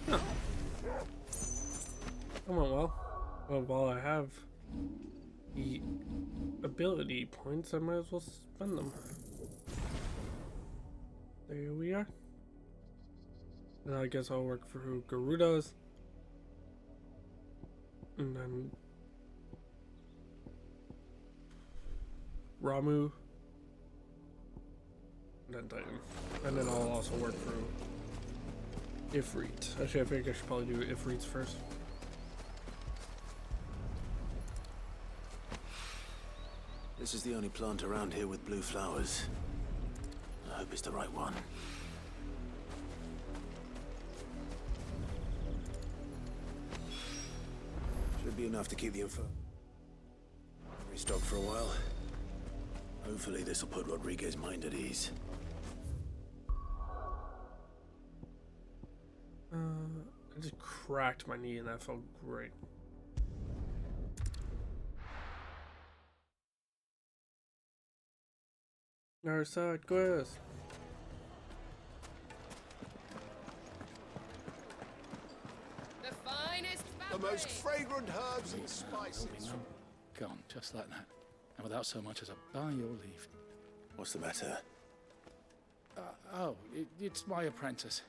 Huh. That went well. Well, while I have the ability points, I might as well spend them. There we are. Now I guess I'll work for who Garuda's. And then Ramu. And then Titan. And then I'll also work for Ifrit. Actually, I think I should probably do Ifrit's first. This is the only plant around here with blue flowers. I hope it's the right one. Should be enough to keep the info restocked for a while. Hopefully this will put Rodriguez's mind at ease. I just cracked my knee and that felt great. Our side quest. The finest The most fragrant herbs and spices. Gone, just like that. And without so much as a by your leave. What's the matter? It's my apprentice.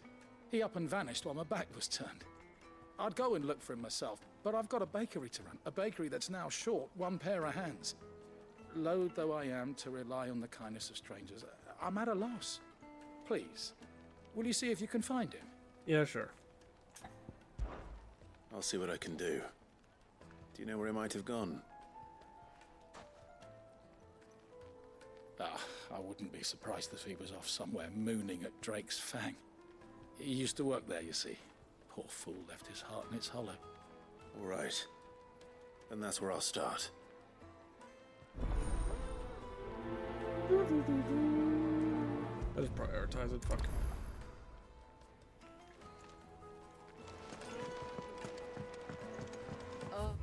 He up and vanished while my back was turned. I'd go and look for him myself, but I've got a bakery to run. A bakery that's now short one pair of hands. Loath though I am to rely on the kindness of strangers, I'm at a loss. Please, will you see if you can find him? Yeah, sure. I'll see what I can do. Do you know where he might have gone? I wouldn't be surprised if he was off somewhere mooning at Drake's Fang. He used to work there, you see. Poor fool left his heart in its hollow. All right. And that's where I'll start. I just prioritize it, fuck. Oh.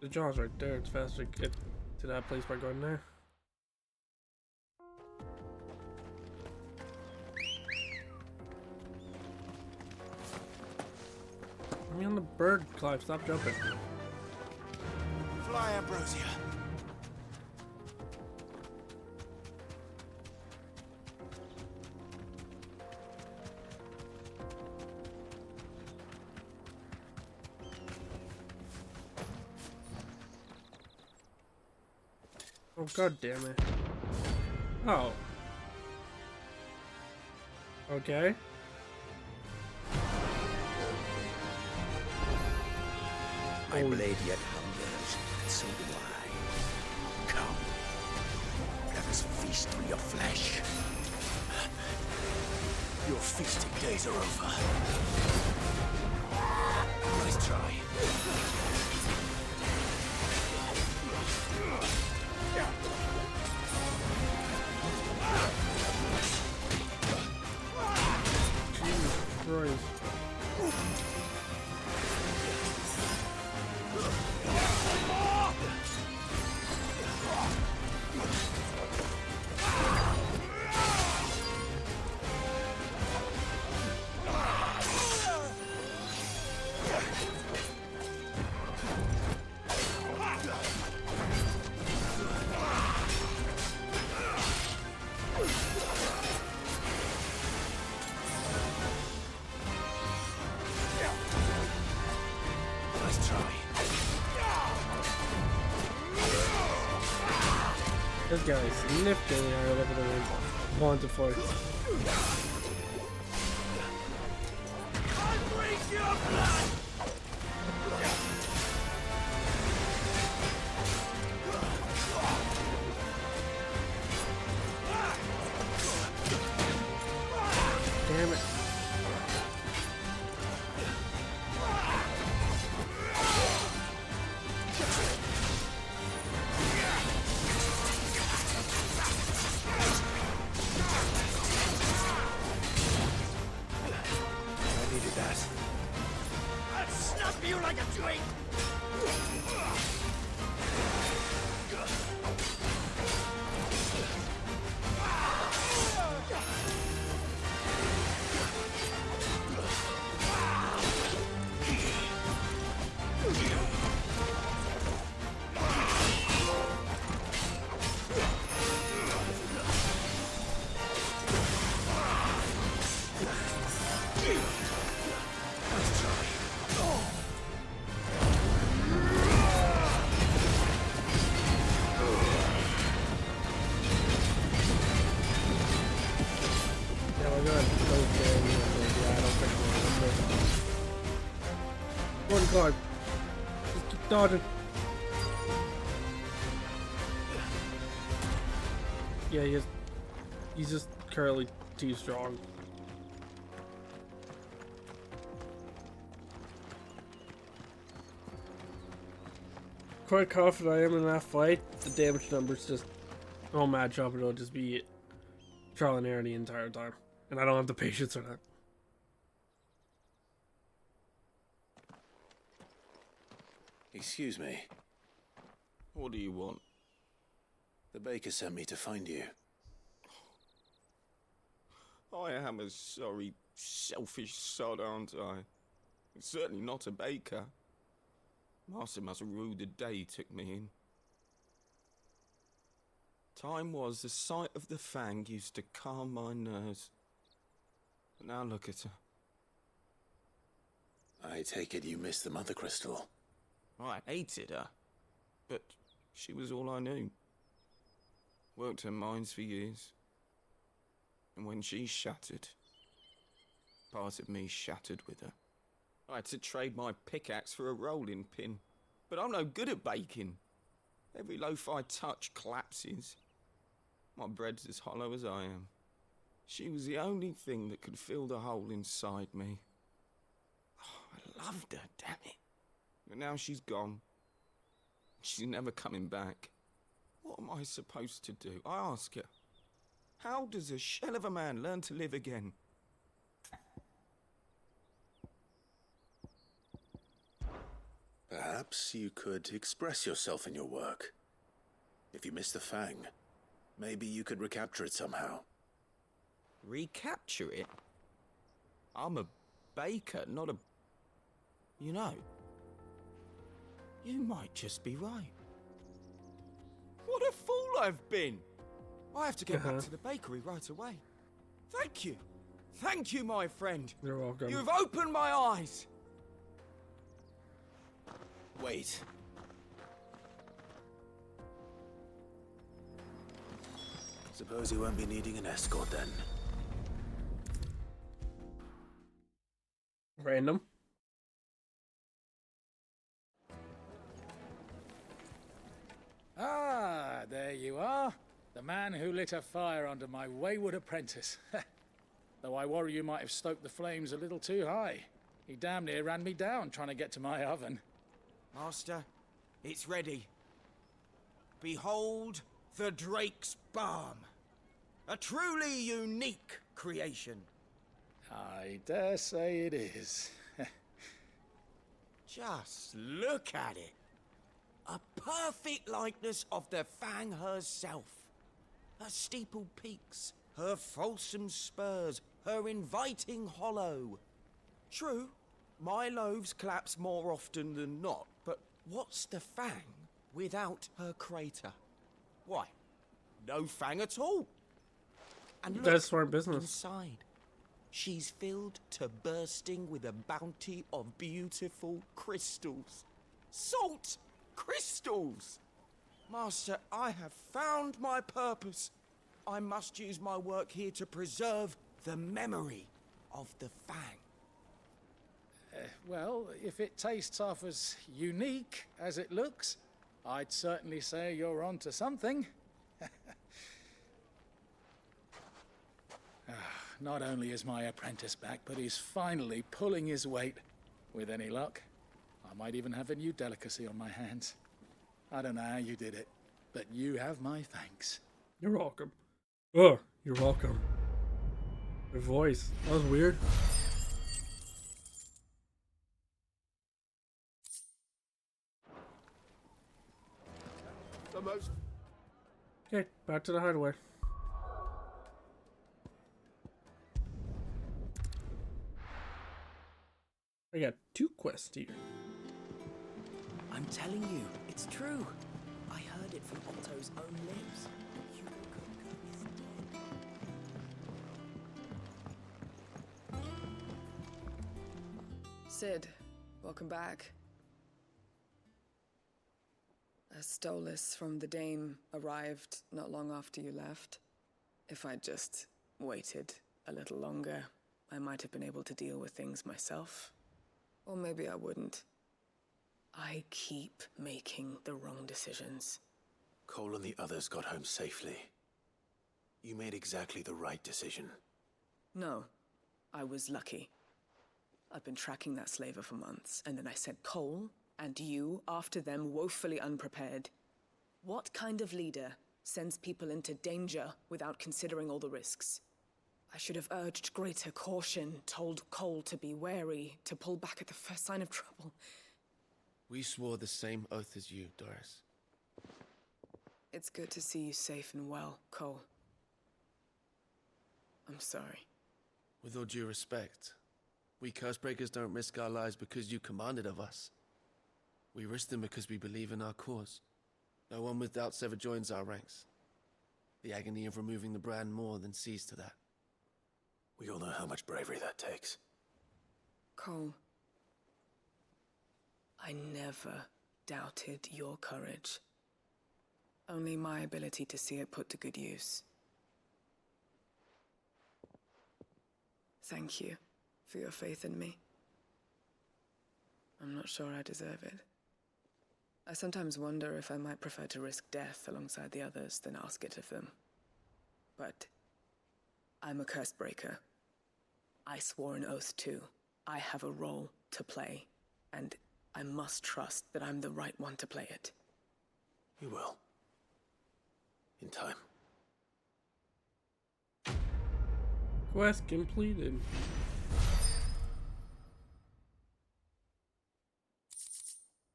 The jaw's right there. It's faster to get to that place by going there. Let me on the bird, Clive. Stop jumping. Fly, Ambrosia. Oh, god damn it. Oh. Okay. My blade yet hungers, and so do I. Come, let us feast on your flesh. Your feasting days are over. Nice try. Jesus Christ. This guy is significantly higher level than I wanted for. Damn it. You like a drink! One card. Just keep dodging. Yeah, he's just currently too strong. Quite confident I am in that fight. The damage numbers just all match up, and it'll just be trial and error the entire time. And I don't have the patience for that. Excuse me. What do you want? The baker sent me to find you. I am a sorry, selfish sod, aren't I? Certainly not a baker. Master must have ruled the day he took me in. Time was the sight of the Fang used to calm my nerves. But now look at her. I take it you missed the Mother Crystal. I hated her, but she was all I knew. Worked her mines for years. And when she shattered, part of me shattered with her. I had to trade my pickaxe for a rolling pin, but I'm no good at baking. Every loaf I touch collapses. My bread's as hollow as I am. She was the only thing that could fill the hole inside me. Oh, I loved her, damn it. But now she's gone. She's never coming back. What am I supposed to do? I ask her. How does a shell of a man learn to live again? Perhaps you could express yourself in your work. If you miss the Fang, maybe you could recapture it somehow. Recapture it? I'm a baker, not a... You know, you might just be right. What a fool I've been! I have to get back to the bakery right away. Thank you. Thank you, my friend. You're welcome. You've opened my eyes. Wait. Suppose you won't be needing an escort then. Random. Ah, there you are. The man who lit a fire under my wayward apprentice. Though I worry you might have stoked the flames a little too high. He damn near ran me down trying to get to my oven. Master, it's ready. Behold the Drake's Balm. A truly unique creation. I dare say it is. Just look at it. A perfect likeness of the Fang herself. Her steeple peaks, her fulsome spurs, her inviting hollow. True, my loaves collapse more often than not, but what's the Fang without her crater? Why, no Fang at all. And look, That's smart business. inside. She's filled to bursting with a bounty of beautiful crystals. Salt crystals! Master, I have found my purpose. I must use my work here to preserve the memory of the Fang. Well, if it tastes half as unique as it looks, I'd certainly say you're onto something. Not only is my apprentice back, but he's finally pulling his weight. With any luck, I might even have a new delicacy on my hands. I don't know how you did it, but you have my thanks. You're welcome. Oh, you're welcome. Your voice. That was weird. Okay, back to the hideaway. I got 2 quests here. I'm telling you, it's true. I heard it from Otto's own lips. Hugo Kupka is dead. Sid, welcome back. A Stolas from the Dame arrived not long after you left. If I'd just waited a little longer, I might have been able to deal with things myself. Or maybe I wouldn't. I keep making the wrong decisions. Cole and the others got home safely. You made exactly the right decision. No, I was lucky. I've been tracking that slaver for months, and then I sent Cole and you after them, woefully unprepared. What kind of leader sends people into danger without considering all the risks? I should have urged greater caution, told Cole to be wary, to pull back at the first sign of trouble. We swore the same oath as you, Doris. It's good to see you safe and well, Cole. I'm sorry. With all due respect, we Cursebreakers don't risk our lives because you commanded of us. We risk them because we believe in our cause. No one with doubts ever joins our ranks. The agony of removing the brand more than sees to that. We all know how much bravery that takes. Cole, I never doubted your courage. Only my ability to see it put to good use. Thank you for your faith in me. I'm not sure I deserve it. I sometimes wonder if I might prefer to risk death alongside the others than ask it of them. But I'm a curse breaker. I swore an oath too. I have a role to play, and I must trust that I'm the right one to play it. You will. In time. Quest completed.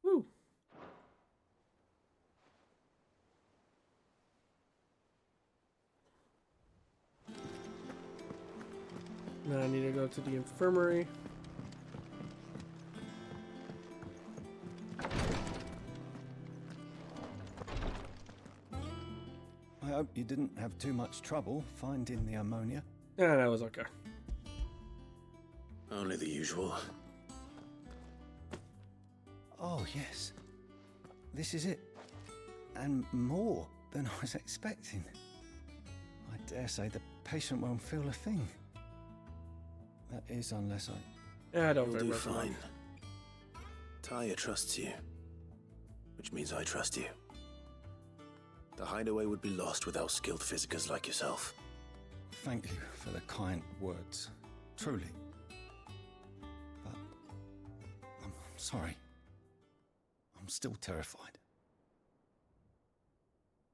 Woo. Now I need to go to the infirmary. I hope you didn't have too much trouble finding the ammonia. Yeah, that was okay. Only the usual. Oh, yes. This is it. And more than I was expecting. I dare say the patient won't feel a thing. That is, unless I... Yeah, I don't You'll very do much. fine. Taya trusts you. Which means I trust you. The hideaway would be lost without skilled physicers like yourself. Thank you for the kind words. Truly. But... I'm sorry. I'm still terrified.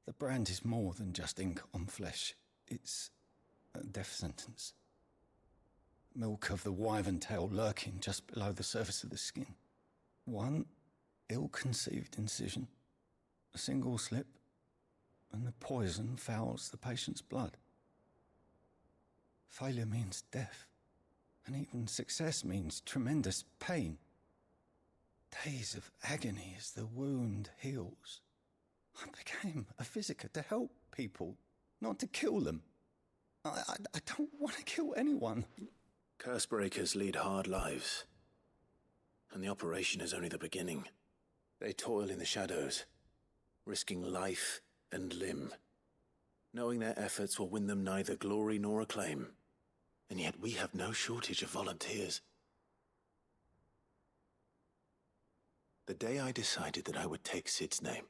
The brand is more than just ink on flesh. It's a death sentence. Milk of the wyvern tail lurking just below the surface of the skin. One ill-conceived incision, a single slip, and the poison fouls the patient's blood. Failure means death, and even success means tremendous pain. Days of agony as the wound heals. I became a physiker to help people, not to kill them. I don't want to kill anyone. Curse breakers lead hard lives. And the operation is only the beginning. They toil in the shadows, risking life and limb, knowing their efforts will win them neither glory nor acclaim. And yet we have no shortage of volunteers. The day I decided that I would take Sid's name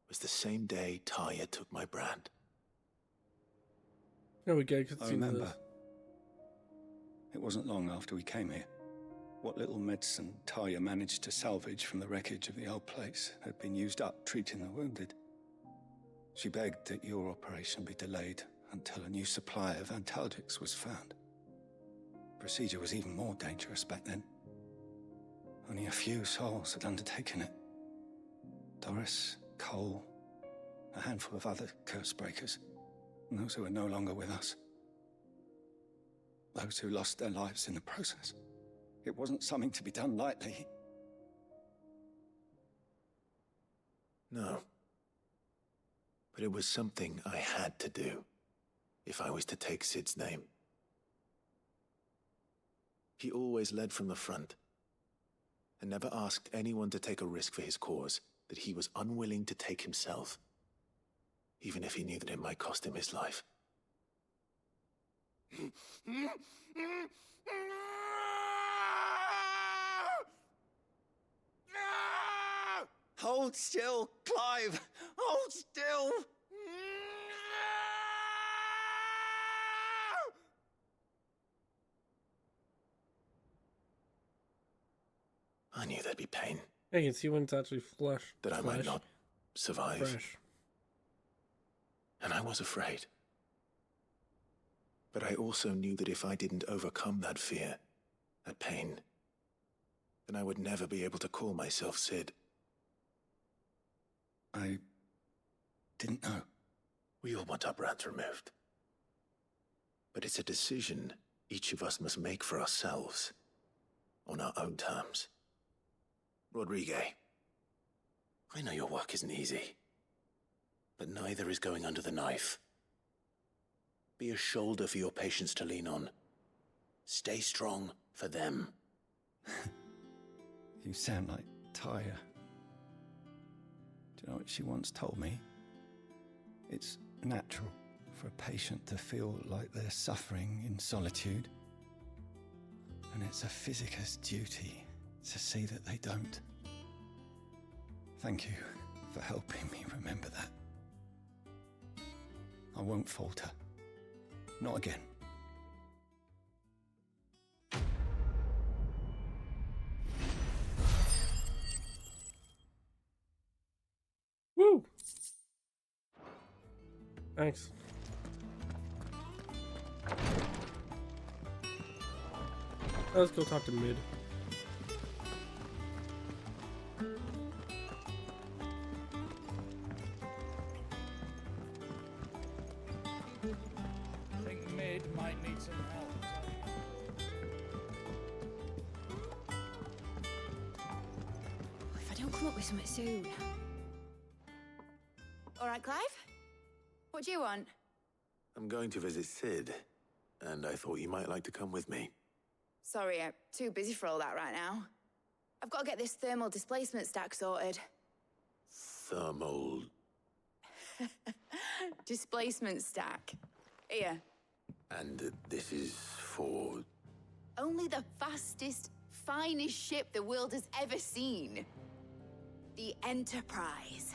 was the same day Taya took my brand. There we go. I remember. It wasn't long after we came here. What little medicine Taya managed to salvage from the wreckage of the old place had been used up treating the wounded. She begged that your operation be delayed until a new supply of antalgics was found. Procedure was even more dangerous back then. Only a few souls had undertaken it. Doris, Cole, a handful of other curse breakers, and those who are no longer with us. Those who lost their lives in the process. It wasn't something to be done lightly. No. But it was something I had to do, if I was to take Sid's name. He always led from the front, and never asked anyone to take a risk for his cause that he was unwilling to take himself, even if he knew that it might cost him his life. Hold still, Clive! Hold still! I knew there'd be pain. Yeah, you can see when it's actually flesh. That I might not survive. Fresh. And I was afraid. But I also knew that if I didn't overcome that fear, that pain, then I would never be able to call myself Sid. I didn't know. We all want our brands removed. But it's a decision each of us must make for ourselves, on our own terms. Rodrigue, I know your work isn't easy, but neither is going under the knife. Be a shoulder for your patients to lean on. Stay strong for them. You sound like Taya. Do you know what she once told me? It's natural for a patient to feel like they're suffering in solitude. And it's a physiker's duty to see that they don't. Thank you for helping me remember that. I won't falter. Not again. Woo! Thanks. Let's go talk to Mid. I think Mid might need some help. If I don't come up with something soon. All right, Clive? What do you want? I'm going to visit Sid, and I thought you might like to come with me. Sorry, I'm too busy for all that right now. I've got to get this thermal displacement stack sorted. Thermal... Displacement stack. Here. And this is for... Only the fastest, finest ship the world has ever seen. The Enterprise.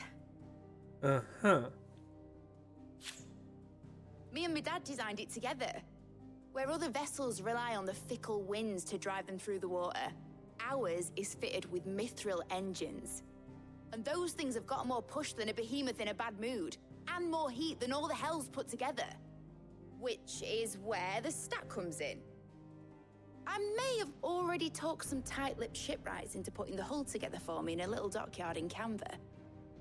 Uh-huh. Me and my dad designed it together. Where other vessels rely on the fickle winds to drive them through the water, ours is fitted with mithril engines. And those things have got more push than a behemoth in a bad mood, and more heat than all the hells put together. Which is where the stack comes in. I may have already talked some tight-lipped shipwrights into putting the hull together for me in a little dockyard in Canva.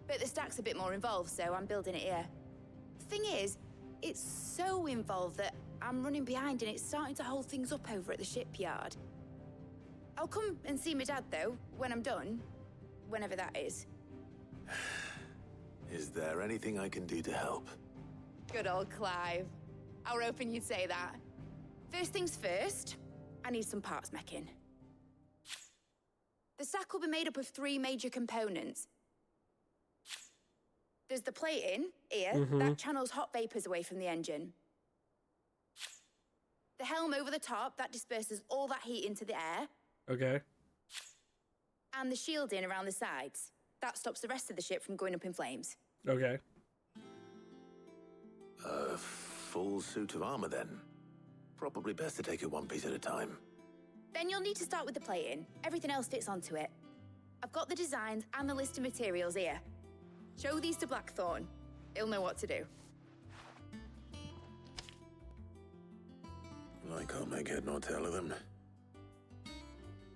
But the stack's a bit more involved, so I'm building it here. Thing is, it's so involved that I'm running behind and it's starting to hold things up over at the shipyard. I'll come and see my dad, though, when I'm done. Whenever that is. Is there anything I can do to help? Good old Clive. I were hoping you'd say that. First things first, I need some parts meching. The stack will be made up of 3 major components. There's the plating, here, that channels hot vapors away from the engine. The helm over the top, that disperses all that heat into the air. Okay. And the shielding around the sides. That stops the rest of the ship from going up in flames. Okay. A full suit of armor, then. Probably best to take it one piece at a time. Then you'll need to start with the plating. Everything else fits onto it. I've got the designs and the list of materials here. Show these to Blackthorn. He'll know what to do. I can't make head nor tail of them.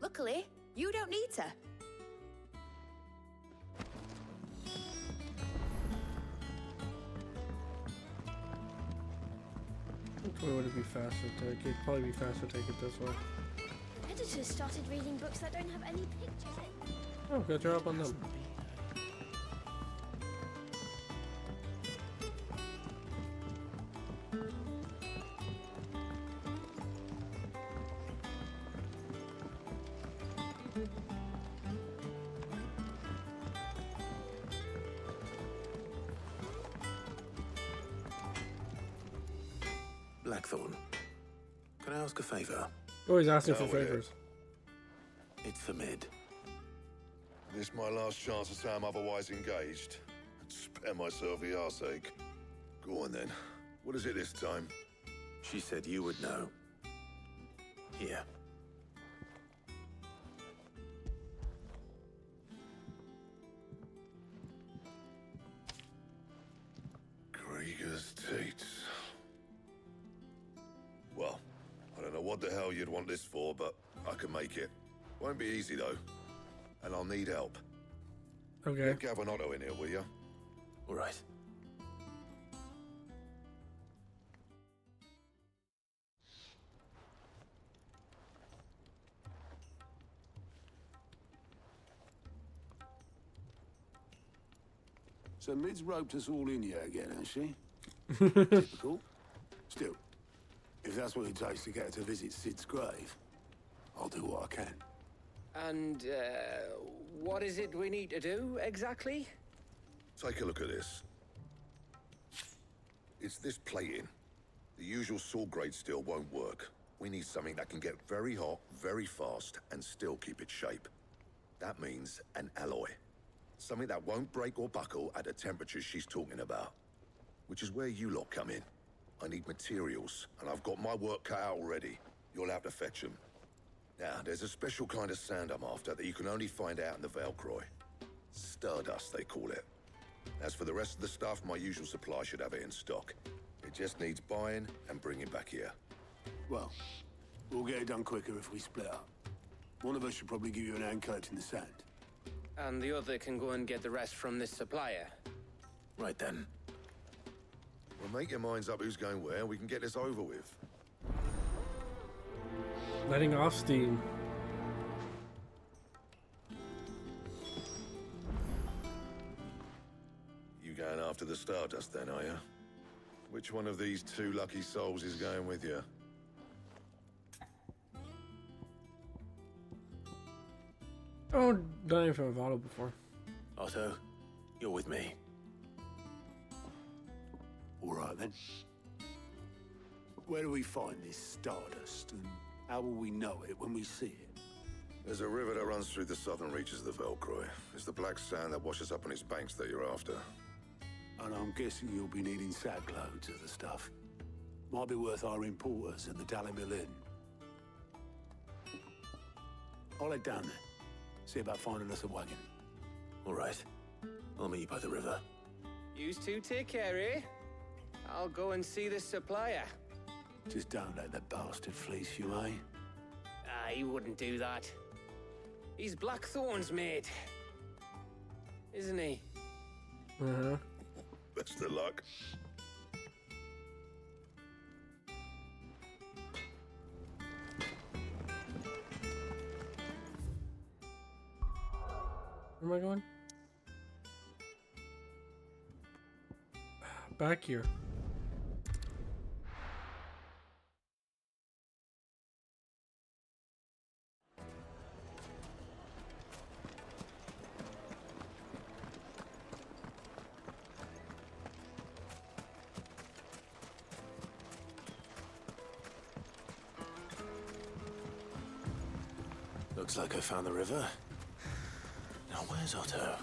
Luckily, you don't need to. Which way would it be faster to take? It'd probably be faster to take it this way. Editors started reading books that don't have any pictures in. Oh, good job on them. Blackthorn, can I ask a favor? Always asking for Hell yeah. favors. It's for Mid. This my last chance to say I'm otherwise engaged. Spare myself the arseache. Go on then. What is it this time? She said you would know. Here. Krieger's Tates. Well, I don't know what the hell you'd want this for, but I can make it. Won't be easy though. And I'll need help. Okay. Get Gavin in here, will you? All right. So Mid's roped us all in here again, has she? Typical. Still, if that's what it takes to get her to visit Sid's grave, I'll do what I can. And, what is it we need to do, exactly? Take a look at this. It's this plating. The usual sword grade steel won't work. We need something that can get very hot, very fast, and still keep its shape. That means an alloy. Something that won't break or buckle at the temperatures she's talking about. Which is where you lot come in. I need materials, and I've got my work cut out already. You'll have to fetch them. Now, there's a special kind of sand I'm after that you can only find out in the Velcroy. Stardust, they call it. As for the rest of the stuff, my usual supply should have it in stock. It just needs buying and bringing back here. Well, we'll get it done quicker if we split up. One of us should probably give you an hand collecting the sand. And the other can go and get the rest from this supplier. Right then. Well, make your minds up who's going where, and we can get this over with. Letting off steam. You going after the Stardust then, are you? Which one of these two lucky souls is going with you? Oh, done anything with Otto before. Otto, you're with me. All right then. Where do we find this Stardust, and how will we know it when we see it? There's a river that runs through the southern reaches of the Velcroy. It's the black sand that washes up on its banks that you're after. And I'm guessing you'll be needing sackloads of the stuff. Might be worth our importers at the Dalimil Inn. I'll head down there. See about finding us a wagon. All right. I'll meet you by the river. Yous two take care, eh? I'll go and see this supplier. Just don't let that bastard fleece you, eh? Ah, he wouldn't do that. He's Blackthorn's mate. Isn't he? Uh-huh. Best of luck. Where am I going? Back here. Looks like I found the river. Now where's Otto?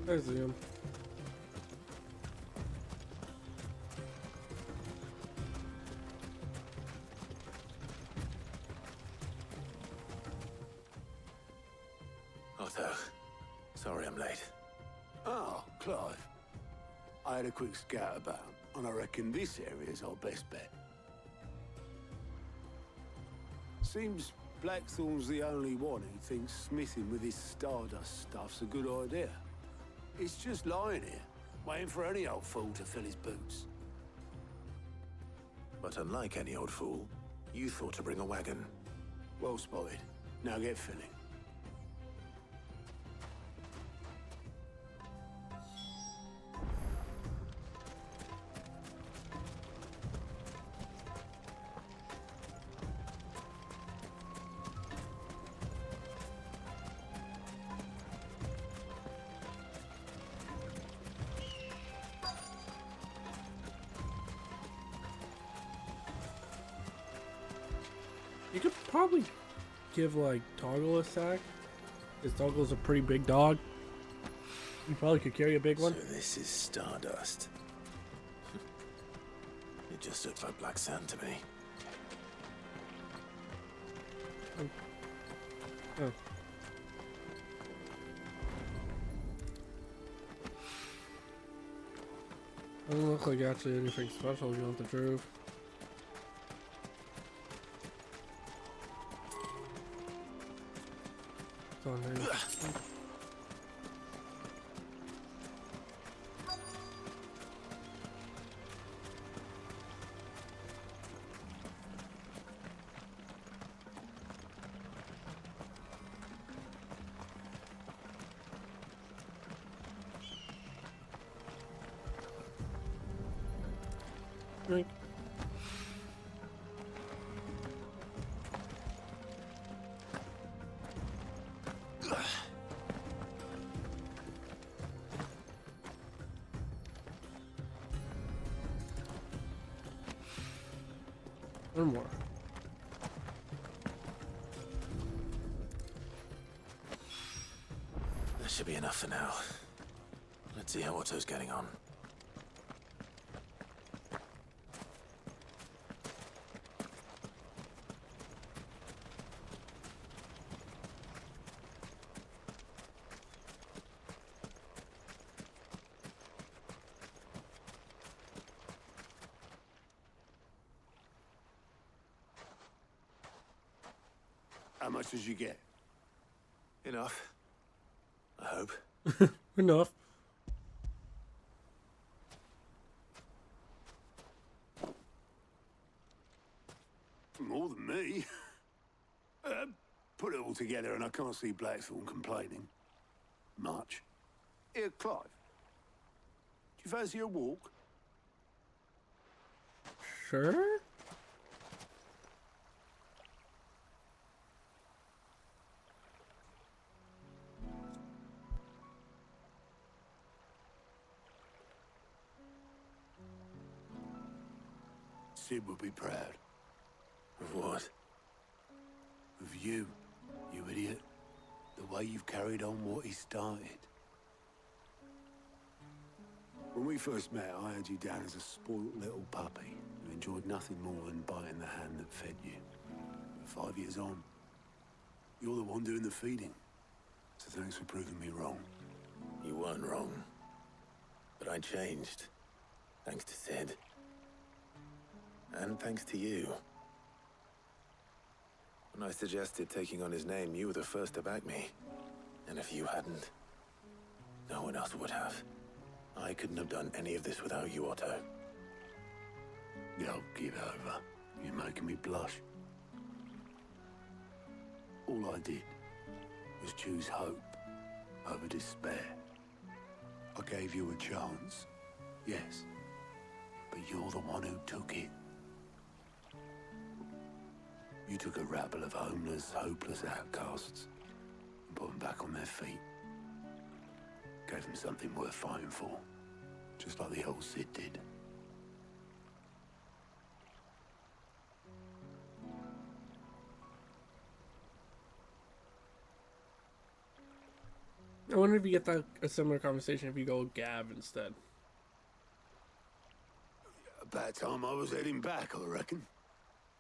There's him. Otto, sorry I'm late. Oh, Clive. I had a quick scout about, and I reckon this area's our best bet. Seems Blackthorn's the only one who thinks smithing with his Stardust stuff's a good idea. It's just lying here, waiting for any old fool to fill his boots. But unlike any old fool, you thought to bring a wagon. Well spotted. Now get filling. You could probably give like Toggle a sack. Because Toggle's a pretty big dog. You probably could carry a big one. So this is Stardust. It just looks like black sand to me. Oh. Doesn't look like actually anything special going to Drove. It's on there. Drink. One more. should be enough for now. Let's see how Otto's getting on. How much did you get? Enough. I hope. Enough. More than me. Put it all together and I can't see Blackthorn complaining. Much. Here, Clive. Do you fancy a walk? Sure. Sid would be proud. Of what? Of you, you idiot. The way you've carried on what he started. When we first met, I had you down as a spoilt little puppy who enjoyed nothing more than biting the hand that fed you. But 5 years on, you're the one doing the feeding. So thanks for proving me wrong. You weren't wrong. But I changed. Thanks to Sid. And thanks to you. When I suggested taking on his name, you were the first to back me. And if you hadn't, no one else would have. I couldn't have done any of this without you, Otto. Yo, give over. You're making me blush. All I did was choose hope over despair. I gave you a chance, yes, but you're the one who took it. You took a rabble of homeless, hopeless outcasts and put them back on their feet. Gave them something worth fighting for, just like the old Sid did. I wonder if you get that a similar conversation if you go Gav instead. About time I was heading back, I reckon.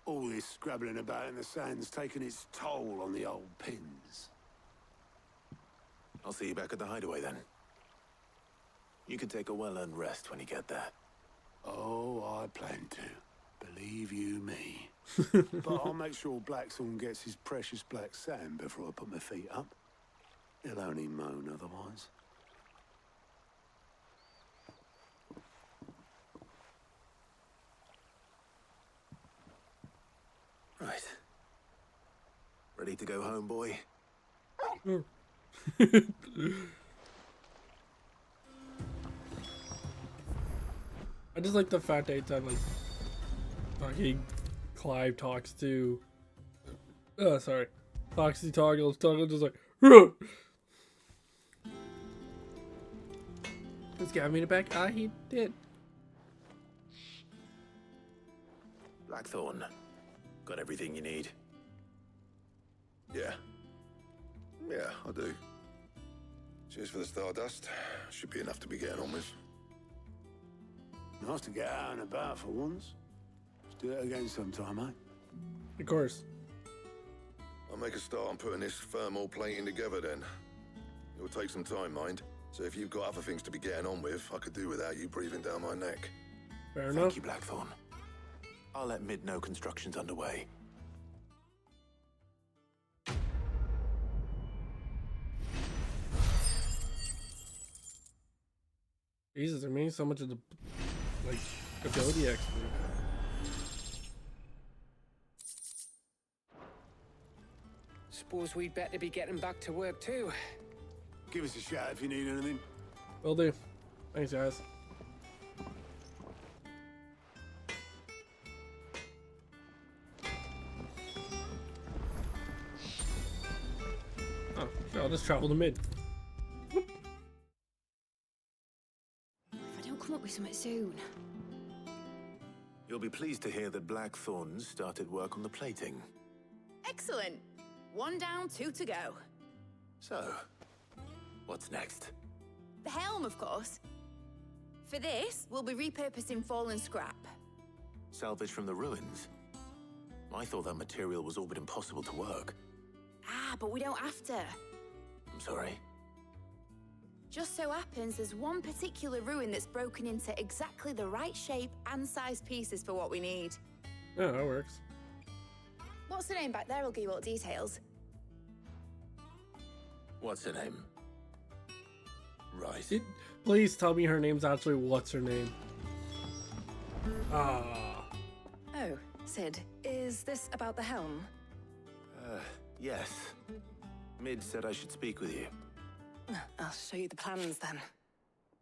All this scrabbling about in the sand's taken its toll on the old pins. I'll see you back at the hideaway then. You can take a well-earned rest when you get there. Oh, I plan to. Believe you me. But I'll make sure Blackthorn gets his precious black sand before I put my feet up. He'll only moan otherwise. Right. Ready to go home, boy? I just like the fact that time like fucking Clive talks to talks to Toggles. Toggles just like This guy made it back. He did. Blackthorn. Got everything you need? Yeah. Yeah, I do. Cheers for the stardust. Should be enough to be getting on with. Nice to get out and about for once. Let's do it again sometime, eh? Of course. I'll make a start on putting this thermal plating together then. It will take some time, mind. So if you've got other things to be getting on with, I could do without you breathing down my neck. Fair enough. Thank you, Blackthorn. I'll let Mid know construction's underway. Jesus, there means so much of the like ability expert. Suppose we'd better be getting back to work too. Give us a shout if you need anything. Will do. Thanks, guys. Oh, sure, I'll just travel to Mid. If I don't come up with something soon. You'll be pleased to hear that Blackthorn's started work on the plating. Excellent. 1 down, 2 to go. So, What's next? The helm, of course. For this, we'll be repurposing fallen scrap. Salvage from the ruins? I thought that material was all but impossible to work. Ah, but we don't have to. I'm sorry. Just so happens there's one particular ruin that's broken into exactly the right shape and size pieces for what we need. Yeah, that works. What's the name back there? I'll give you all the details. What's her name? Right. Please tell me her name's actually what's her name. Ah. Oh, Sid, is this about the helm? Yes. Mid said I should speak with you. I'll show you the plans then.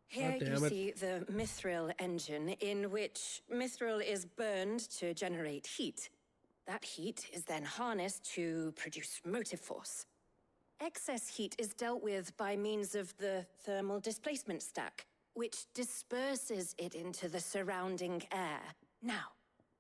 Here Oh, you damn it. see the mithril engine, in which mithril is burned to generate heat. That heat is then harnessed to produce motive force. Excess heat is dealt with by means of the thermal displacement stack, which disperses it into the surrounding air. Now,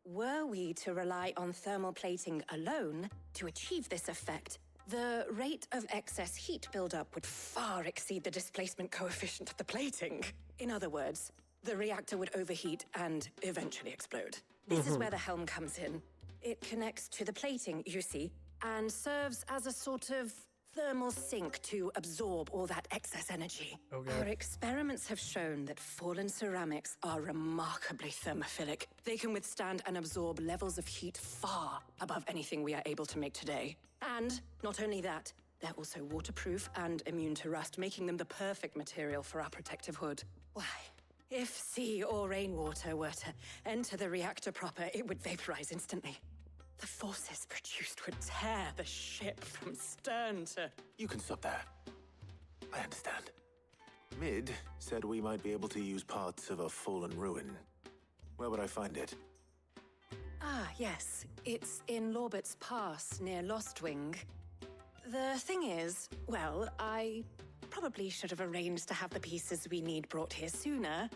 were we to rely on thermal plating alone to achieve this effect, the rate of excess heat buildup would far exceed the displacement coefficient of the plating. In other words, the reactor would overheat and eventually explode. This is where the helm comes in. It connects to the plating, you see, and serves as a sort of thermal sink to absorb all that excess energy. Okay. Our experiments have shown that fallen ceramics are remarkably thermophilic. They can withstand and absorb levels of heat far above anything we are able to make today. And not only that, they're also waterproof and immune to rust, making them the perfect material for our protective hood. Why, if sea or rainwater were to enter the reactor proper, it would vaporize instantly. The forces produced would tear the ship from stern to... You can stop there. I understand. Mid said we might be able to use parts of a fallen ruin. Where would I find it? Ah, yes. It's in Lorbert's Pass, near Lostwing. The thing is, well, I probably should have arranged to have the pieces we need brought here sooner.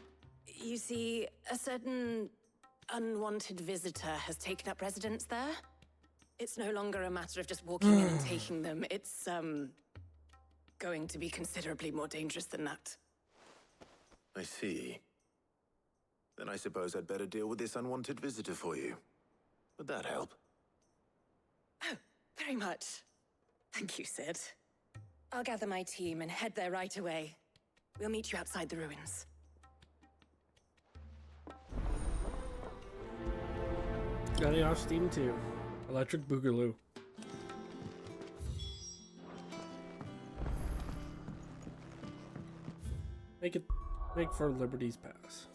You see, a certain unwanted visitor has taken up residence there. It's no longer a matter of just walking in and taking them. It's, going to be considerably more dangerous than that. I see. Then I suppose I'd better deal with this unwanted visitor for you. Would that help? Oh, very much. Thank you, Sid. I'll gather my team and head there right away. We'll meet you outside the ruins. Got it off Steam too. Electric Boogaloo. Make for Liberty's Pass.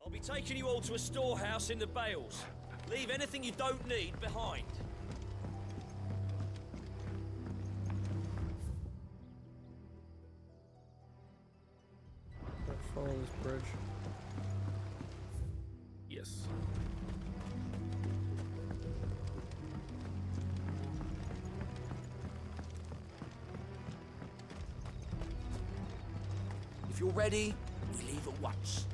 I'll be taking you all to a storehouse in the Bales. Leave anything you don't need behind. Let's follow this bridge. Yes. If you're ready, we leave at once.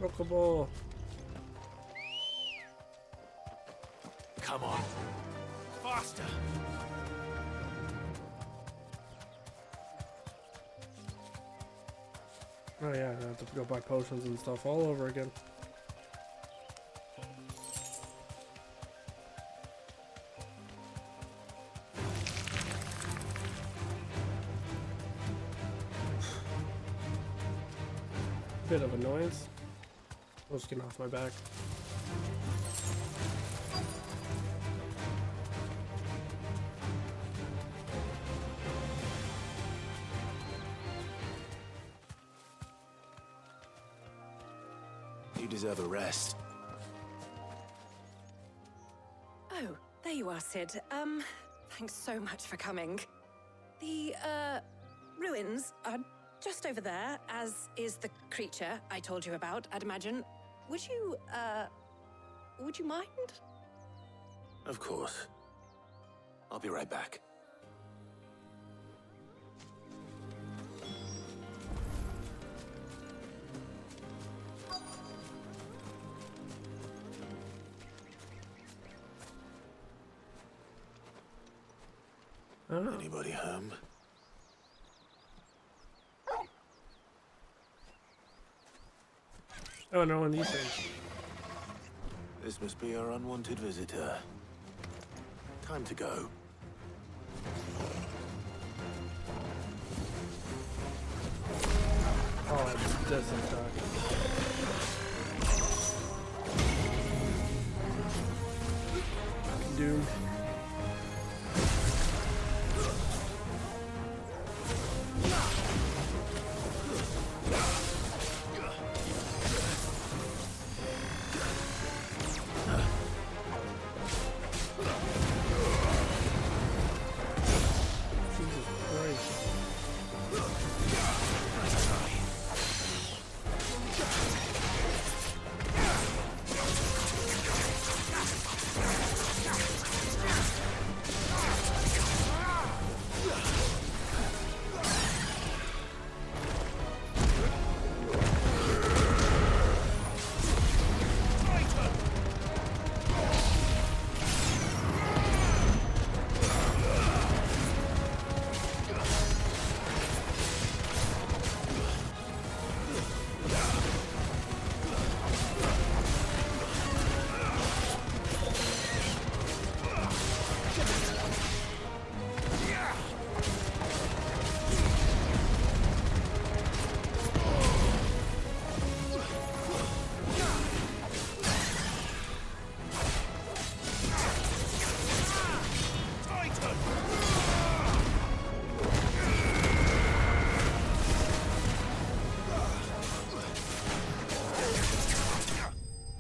Rockable. Come on. Faster! Oh yeah, I have to go buy potions and stuff all over again. Bit of annoyance. Let's get off my back. You deserve a rest. Oh, there you are, Sid. Thanks so much for coming. The, ruins are just over there, as is the creature I told you about, I'd imagine. Would you mind? Of course. I'll be right back. Anybody home? Oh, no one these days. This must be our unwanted visitor. Time to go. Oh, it doesn't talk. Doom.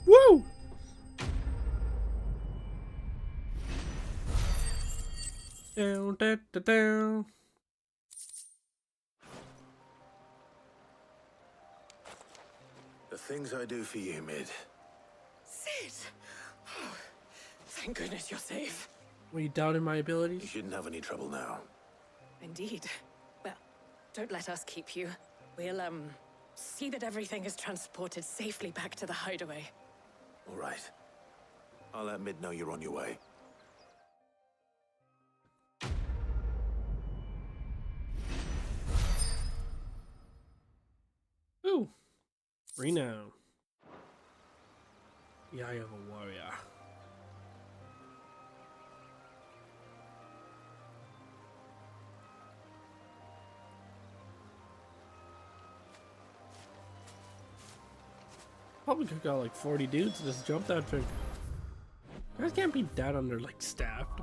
Woo! Down, down, down, down. The things I do for you, Mid. Sid! Oh, thank goodness you're safe. Were you doubting my abilities? You shouldn't have any trouble now. Indeed. Well, don't let us keep you. We'll, see that everything is transported safely back to the hideaway. All right. I'll let Mid know you're on your way. Ooh. Renown. The Eye of a Warrior. Probably could got like 40 dudes to just jump that thing. You guys can't be that under like staffed.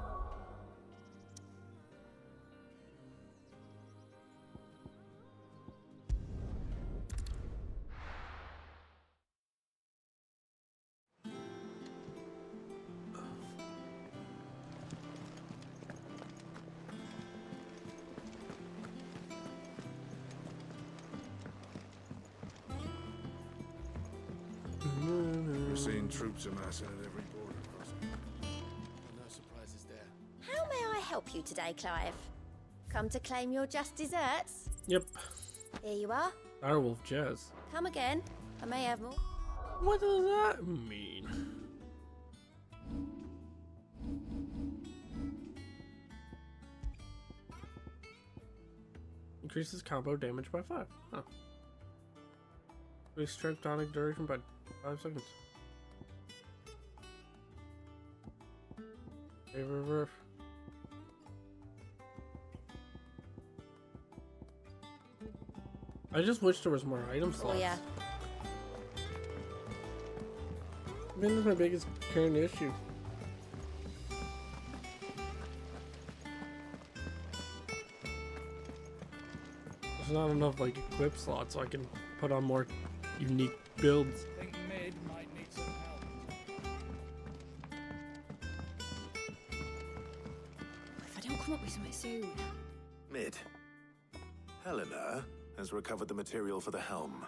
We're seeing troops amassing at every border crossing. No surprises there. How may I help you today, Clive? Come to claim your just desserts? Yep. Here you are. Direwolf Jazz. Come again. I may have more. What does that mean? Increases combo damage by 5. Huh. Increase strength tonic duration by 5 seconds. Favor. I just wish there was more item slots. Oh yeah. I mean, that's my biggest current issue. There's not enough like equip slots so I can put on more unique builds. I think Mid might need some help. come up with something soon. Mid. Helena has recovered the material for the helm.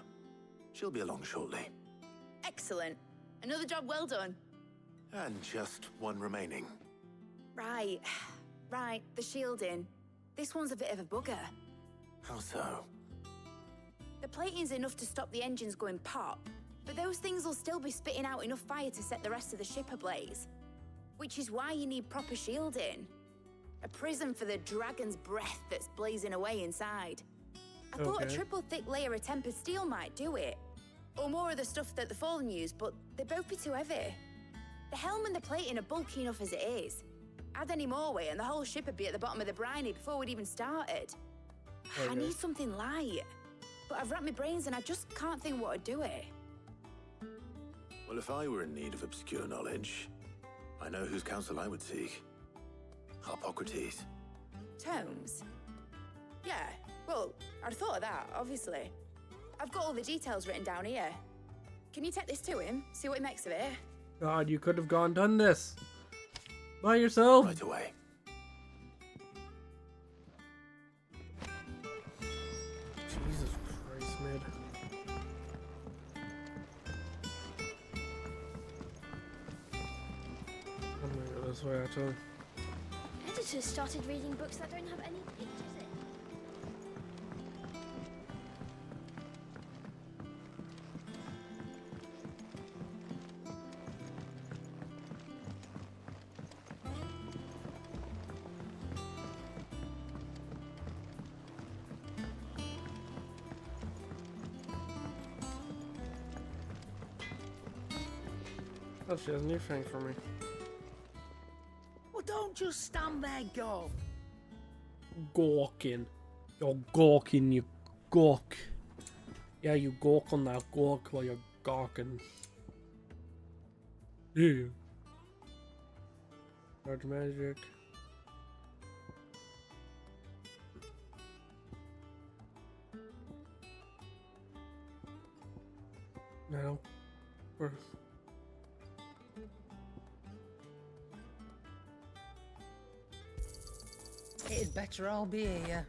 She'll be along shortly. Excellent. Another job well done. And just one remaining. Right. Right, the shielding. This one's a bit of a bugger. How so? The plating's enough to stop the engines going pop, but those things will still be spitting out enough fire to set the rest of the ship ablaze. Which is why you need proper shielding. A prison for the dragon's breath that's blazing away inside. I thought a triple thick layer of tempered steel might do it. Or more of the stuff that the Fallen use, but they'd both be too heavy. The helm and the plating are bulky enough as it is. Add any more weight and the whole ship would be at the bottom of the briny before we'd even started. I need something light. But I've racked my brains and I just can't think what would do it. Well, if I were in need of obscure knowledge, I know whose counsel I would seek. Hippocrates. Tomes? Yeah, well, I'd thought of that, obviously. I've got all the details written down here. Can you take this to him, see what he makes of it? God, you could have gone done this by yourself. Right away. Jesus Christ, Mid. I'm gonna go this way, actually. Editors started reading books that don't have any pictures in. Oh, she has new thing for me. Well, don't just stand there, go. Gawking. You're gawking, you gawk. Yeah, you gawk on that gawk while you're gawking. Yeah. Large magic. No. Where? It'd better all be here.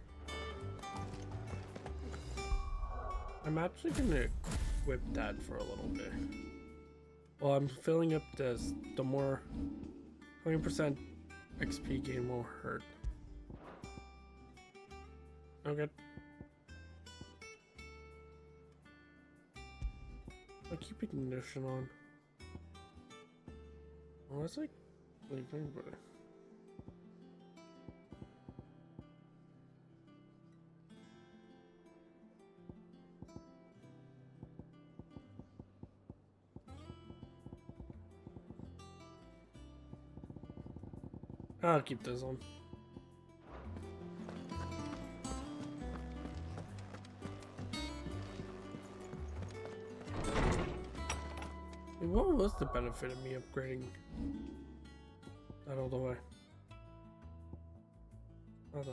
I'm actually gonna equip that for a little bit. Well, I'm filling up this. The more 20% XP gain will hurt. Okay. I'll keep ignition on. Well, that's like sleeping, but. I'll keep this on. What was the benefit of me upgrading that all the way? Not that.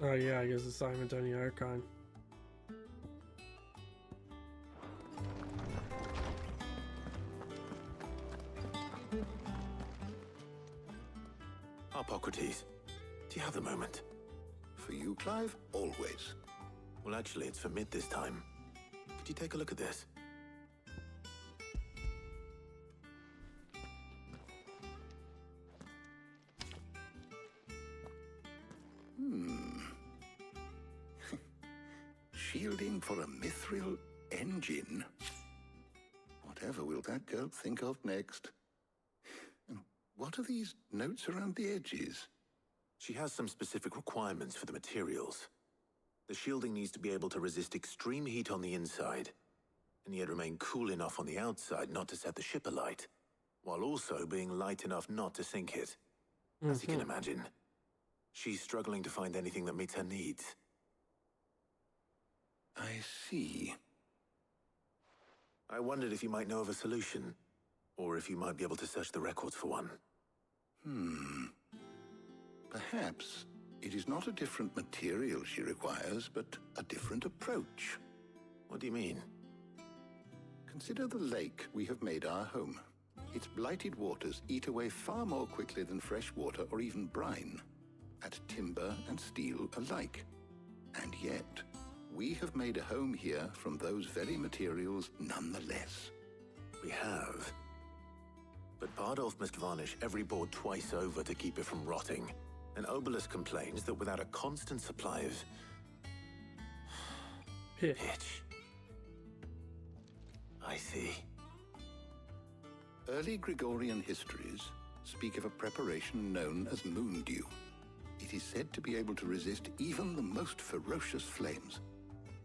Oh yeah, I guess assignment on the Archon. Hippocrates, do you have the moment? For you, Clive? Always. Well, actually, it's for Mid this time. Could you take a look at this? Shielding for a mithril engine. Whatever will that girl think of next? What are these notes around the edges? She has some specific requirements for the materials. The shielding needs to be able to resist extreme heat on the inside, and yet remain cool enough on the outside not to set the ship alight, while also being light enough not to sink it. As you can imagine, she's struggling to find anything that meets her needs. I see. I wondered if you might know of a solution, or if you might be able to search the records for one. Perhaps it is not a different material she requires, but a different approach. What do you mean? Consider the lake we have made our home. Its blighted waters eat away far more quickly than fresh water or even brine, at timber and steel alike. And yet, we have made a home here from those very materials nonetheless. We have. But Bardolph must varnish every board twice over to keep it from rotting. And Obelus complains that without a constant supply of pitch. I see. Early Gregorian histories speak of a preparation known as moon dew. It is said to be able to resist even the most ferocious flames.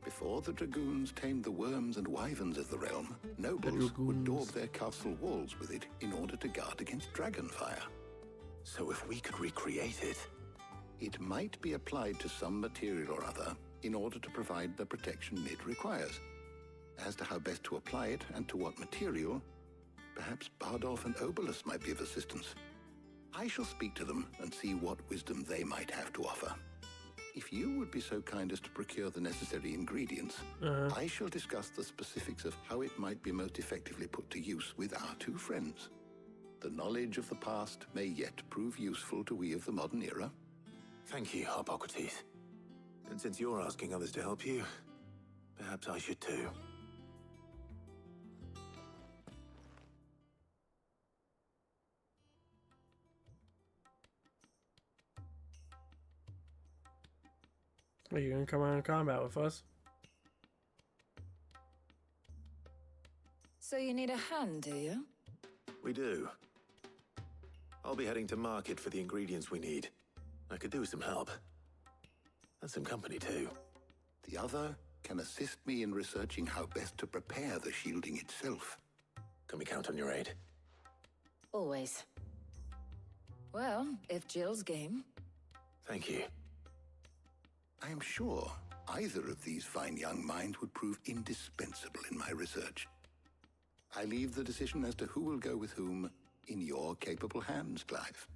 Before the dragoons tamed the worms and wyverns of the realm, nobles would daub their castle walls with it in order to guard against dragon fire. So if we could recreate it... It might be applied to some material or other in order to provide the protection Mid requires. As to how best to apply it and to what material, perhaps Bardolph and Obelus might be of assistance. I shall speak to them and see what wisdom they might have to offer. If you would be so kind as to procure the necessary ingredients, I shall discuss the specifics of how it might be most effectively put to use with our two friends. The knowledge of the past may yet prove useful to we of the modern era. Thank you, Hippocrates. And since you're asking others to help you, perhaps I should too. Are you gonna come out in combat with us? So you need a hand, do you? We do. I'll be heading to market for the ingredients we need. I could do with some help. And some company too. The other can assist me in researching how best to prepare the shielding itself. Can we count on your aid? Always. Well, if Jill's game. Thank you. I am sure either of these fine young minds would prove indispensable in my research. I leave the decision as to who will go with whom in your capable hands, Clive.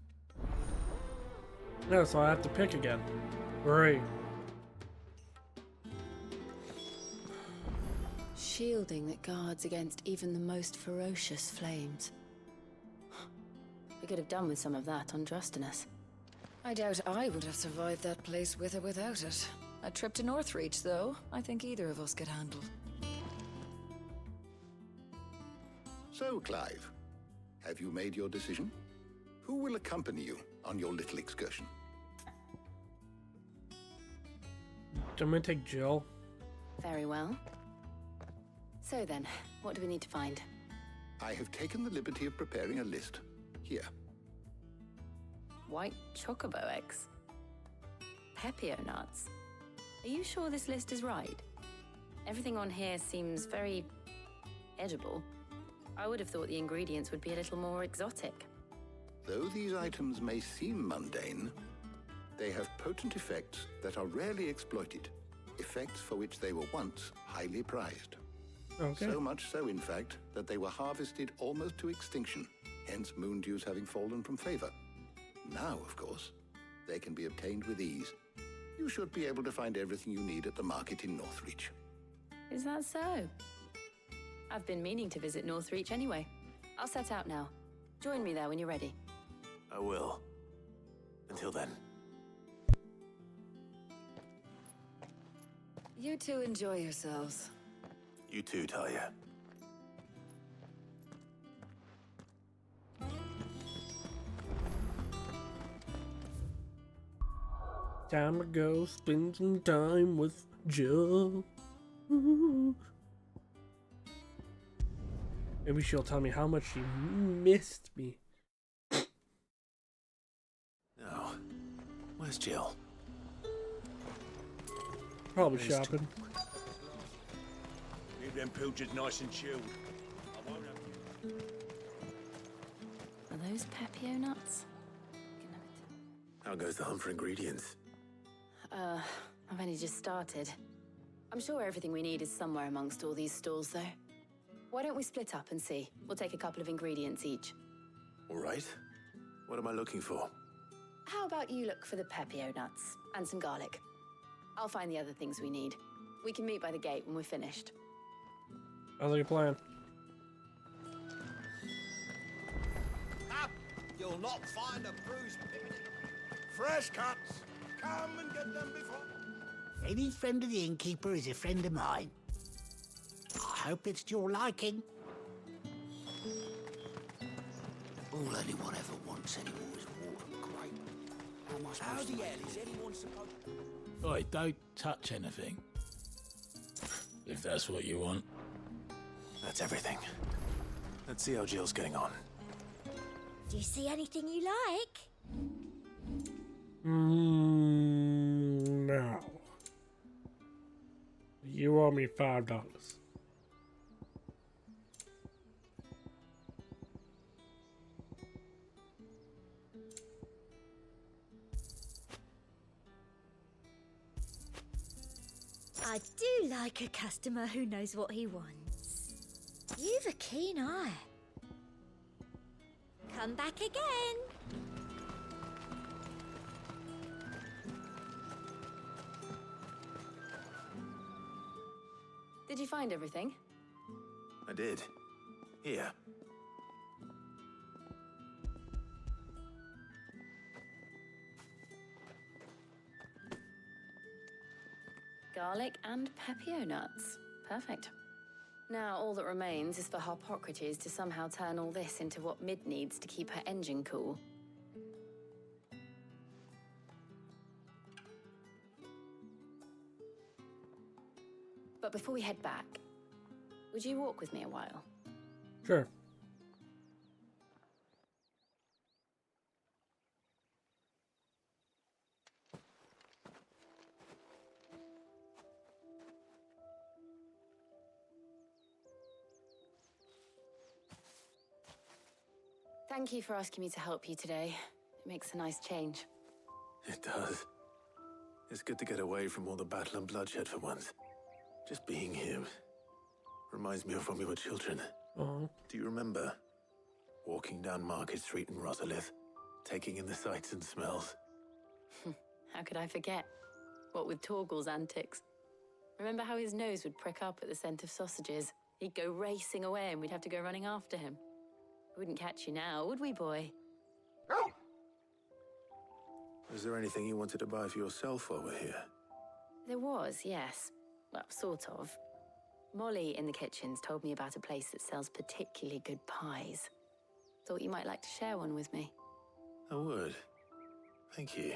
No, so I have to pick again. Great. Shielding that guards against even the most ferocious flames. We could have done with some of that on Drustinus. I doubt I would have survived that place with or without it. A trip to Northreach, though, I think either of us could handle. So, Clive, have you made your decision? Who will accompany you on your little excursion? I'm gonna take Jill. Very well. So then, what do we need to find? I have taken the liberty of preparing a list. Here. White chocobo eggs. Pepio nuts. Are you sure this list is right? Everything on here seems very edible. I would have thought the ingredients would be a little more exotic. Though these items may seem mundane, they have potent effects that are rarely exploited, effects for which they were once highly prized. Okay. So much so, in fact, that they were harvested almost to extinction, hence moon dews having fallen from favor. Now, of course, they can be obtained with ease. You should be able to find everything you need at the market in Northreach. Is that so? I've been meaning to visit Northreach anyway. I'll set out now. Join me there when you're ready. I will. Until then. You two enjoy yourselves. You too, Talia. Time to go spend some time with Jill. Ooh. Maybe she'll tell me how much she missed me. No. Where's Jill? Probably shopping. Leave them pilchards nice and chilled. I won't have Are those Pepio nuts? How goes the hunt for ingredients? I've only just started. I'm sure everything we need is somewhere amongst all these stalls, though. Why don't we split up and see? We'll take a couple of ingredients each. All right. What am I looking for? How about you look for the Pepio nuts and some garlic? I'll find the other things we need. We can meet by the gate when we're finished. Sounds like a plan. Up! You'll not find a bruised pippin. Fresh cuts. Come and get them before. Any friend of the innkeeper is a friend of mine. I hope it's to your liking. All anyone ever wants anymore is water and grape. How am I supposed How to the make hell this? is anyone supposed... Oi, don't touch anything. If that's what you want. That's everything. Let's see how Jill's getting on. Do you see anything you like? No. You owe me $5. I do like a customer who knows what he wants. You've a keen eye. Come back again. Did you find everything? I did. Here. Garlic and pepio nuts. Perfect. Now all that remains is for Harpocrates to somehow turn all this into what Mid needs to keep her engine cool. But before we head back, would you walk with me a while? Sure. Thank you for asking me to help you today. It makes a nice change. It does. It's good to get away from all the battle and bloodshed for once. Just being here reminds me of when we were children. Oh. Do you remember walking down Market Street in Rosalith, taking in the sights and smells? How could I forget? What with Torgal's antics. Remember how his nose would prick up at the scent of sausages? He'd go racing away and we'd have to go running after him. We wouldn't catch you now, would we, boy? Is there anything you wanted to buy for yourself while we're here? There was, yes. Well, sort of. Molly in the kitchens told me about a place that sells particularly good pies. Thought you might like to share one with me. I would. Thank you.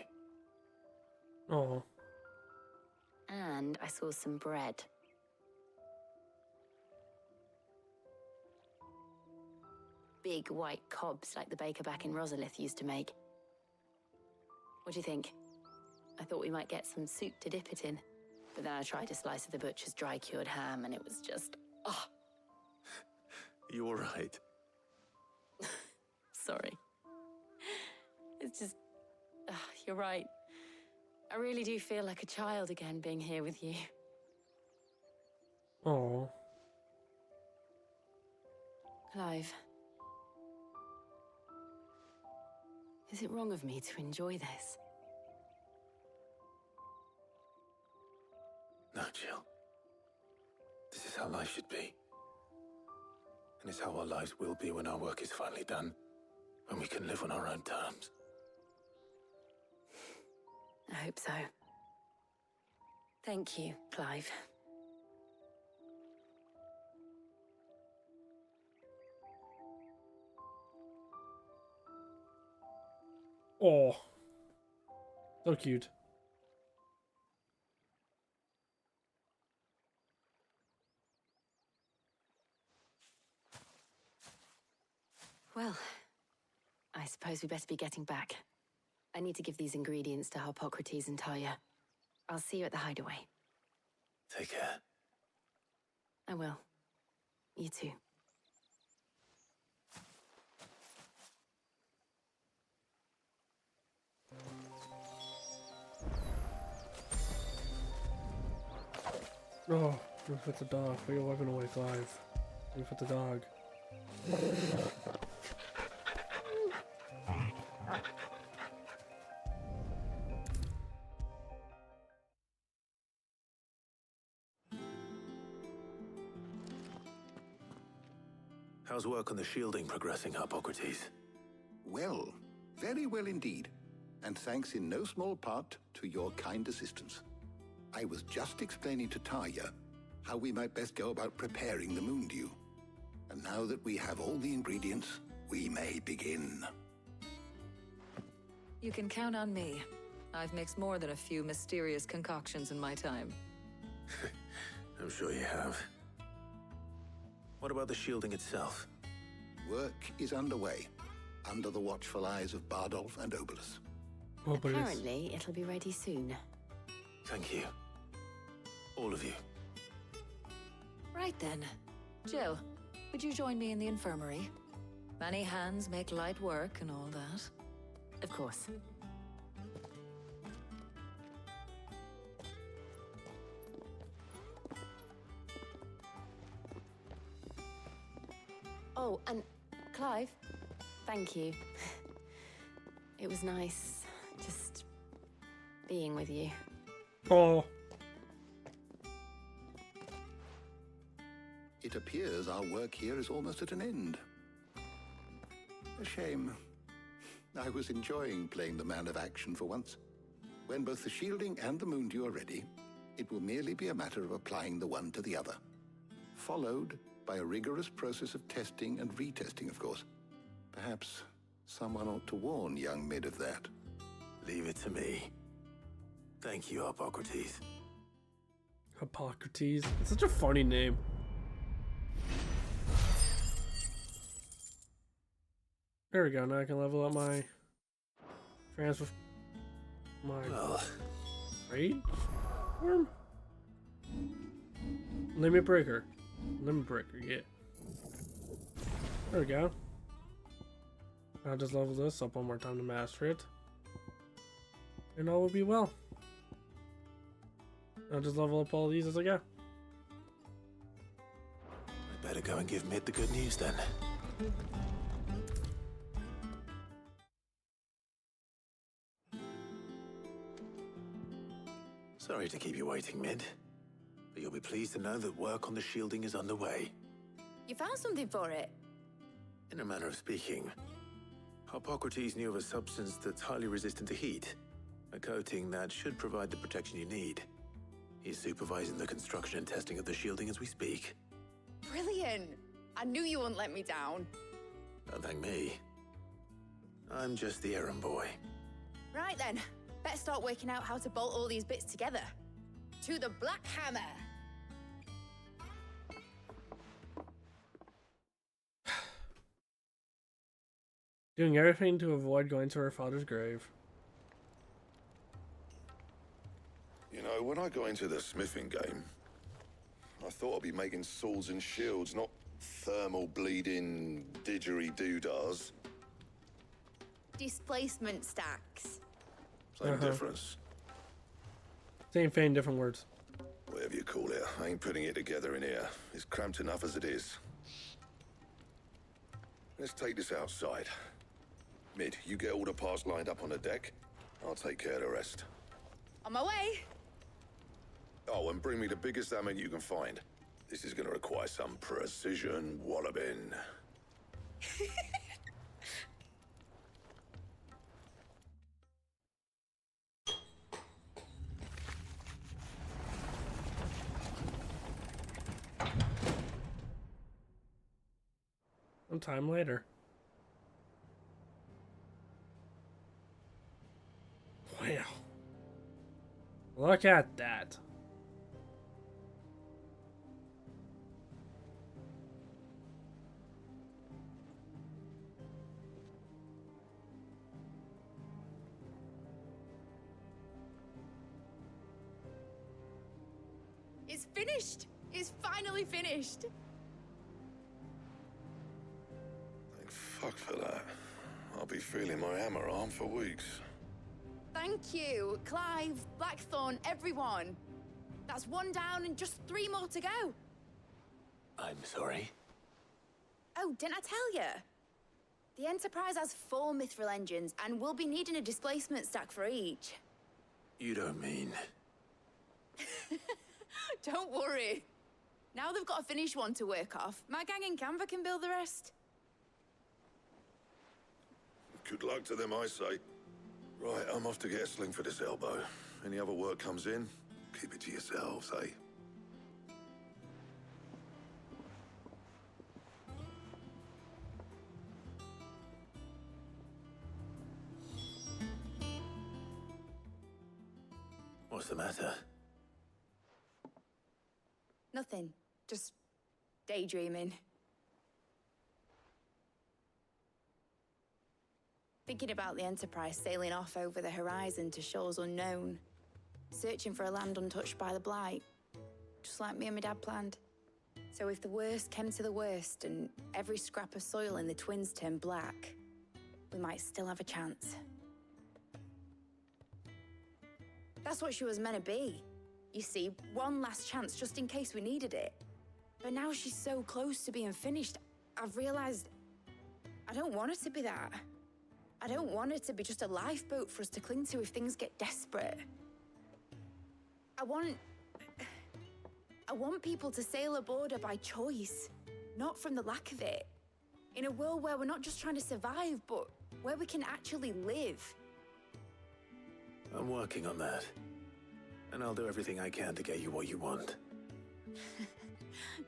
Oh. And I saw some bread. Big white cobs like the baker back in Rosalith used to make. What do you think? I thought we might get some soup to dip it in. But then I tried a slice of the butcher's dry-cured ham and it was just... oh, You all right? sorry. It's just... you're right. I really do feel like a child again being here with you. Oh. Clive. Is it wrong of me to enjoy this? No, Jill. This is how life should be. And it's how our lives will be when our work is finally done. When we can live on our own terms. I hope so. Thank you, Clive. Oh. So cute. Well, I suppose we better be getting back. I need to give these ingredients to Harpocrates and Talia. I'll see you at the hideaway. Take care. I will. You too. Oh, move with the dog. Put your weapon away, Clive. Move with the dog. How's work on the shielding progressing, Hippocrates? Well, very well indeed. And thanks in no small part to your kind assistance. I was just explaining to Tarja how we might best go about preparing the moon dew. And now that we have all the ingredients, we may begin. You can count on me. I've mixed more than a few mysterious concoctions in my time. I'm sure you have. What about the shielding itself? Work is underway, under the watchful eyes of Bardolph and Obolus. Apparently, it'll be ready soon. Thank you. All of you. Right then. Jill, would you join me in the infirmary? Many hands make light work and all that. Of course. Oh, and Clive, thank you. It was nice just being with you. Oh. It appears our work here is almost at an end. A shame. I was enjoying playing the man of action for once. When both the shielding and the moon dew are ready, it will merely be a matter of applying the one to the other. Followed by a rigorous process of testing and retesting, of course. Perhaps someone ought to warn young Mid of that. Leave it to me. Thank you, Hippocrates. Hippocrates. It's such a funny name. There we go. Now I can level up my transfer. My raid form. Limit breaker. Limit breaker. Yeah. There we go. I'll just level this up one more time to master it, and all will be well. I'll just level up all these as I go. I better go and give Mid the good news then. Sorry to keep you waiting, Mid, but you'll be pleased to know that work on the shielding is underway. You found something for it? In a manner of speaking, Hippocrates knew of a substance that's highly resistant to heat, a coating that should provide the protection you need. He's supervising the construction and testing of the shielding as we speak. Brilliant! I knew you wouldn't let me down. Don't thank me. I'm just the errand boy. Right then, better start working out how to bolt all these bits together. To the Black Hammer! Doing everything to avoid going to her father's grave. You know, when I got into the smithing game, I thought I'd be making swords and shields, not thermal bleeding didgeridoo-dahs. Displacement stacks. Same difference. Same thing, different words. Whatever you call it, I ain't putting it together in here. It's cramped enough as it is. Let's take this outside. Mid, you get all the parts lined up on the deck. I'll take care of the rest. On my way! Oh, and bring me the biggest hammer you can find. This is gonna require some precision walloping. Sometime later. Wow. Look at that. It's finished! It's finally finished! Thank fuck for that. I'll be feeling my hammer arm for weeks. Thank you, Clive, Blackthorn, everyone. That's one down and just 3 more to go. I'm sorry. Oh, didn't I tell you? The Enterprise has 4 mithril engines, and we'll be needing a displacement stack for each. You don't mean... Don't worry. Now they've got a finished one to work off. My gang in Canva can build the rest. Good luck to them, I say. Right, I'm off to get a sling for this elbow. Any other work comes in, keep it to yourselves, eh? What's the matter? Nothing. Just daydreaming. Thinking about the Enterprise sailing off over the horizon to shores unknown. Searching for a land untouched by the Blight. Just like me and my dad planned. So if the worst came to the worst and every scrap of soil in the Twins turned black, we might still have a chance. That's what she was meant to be. You see, one last chance just in case we needed it. But now she's so close to being finished, I've realized I don't want it to be that. I don't want it to be just a lifeboat for us to cling to if things get desperate. I want people to sail aboard her by choice, not from the lack of it. In a world where we're not just trying to survive, but where we can actually live. I'm working on that. And I'll do everything I can to get you what you want.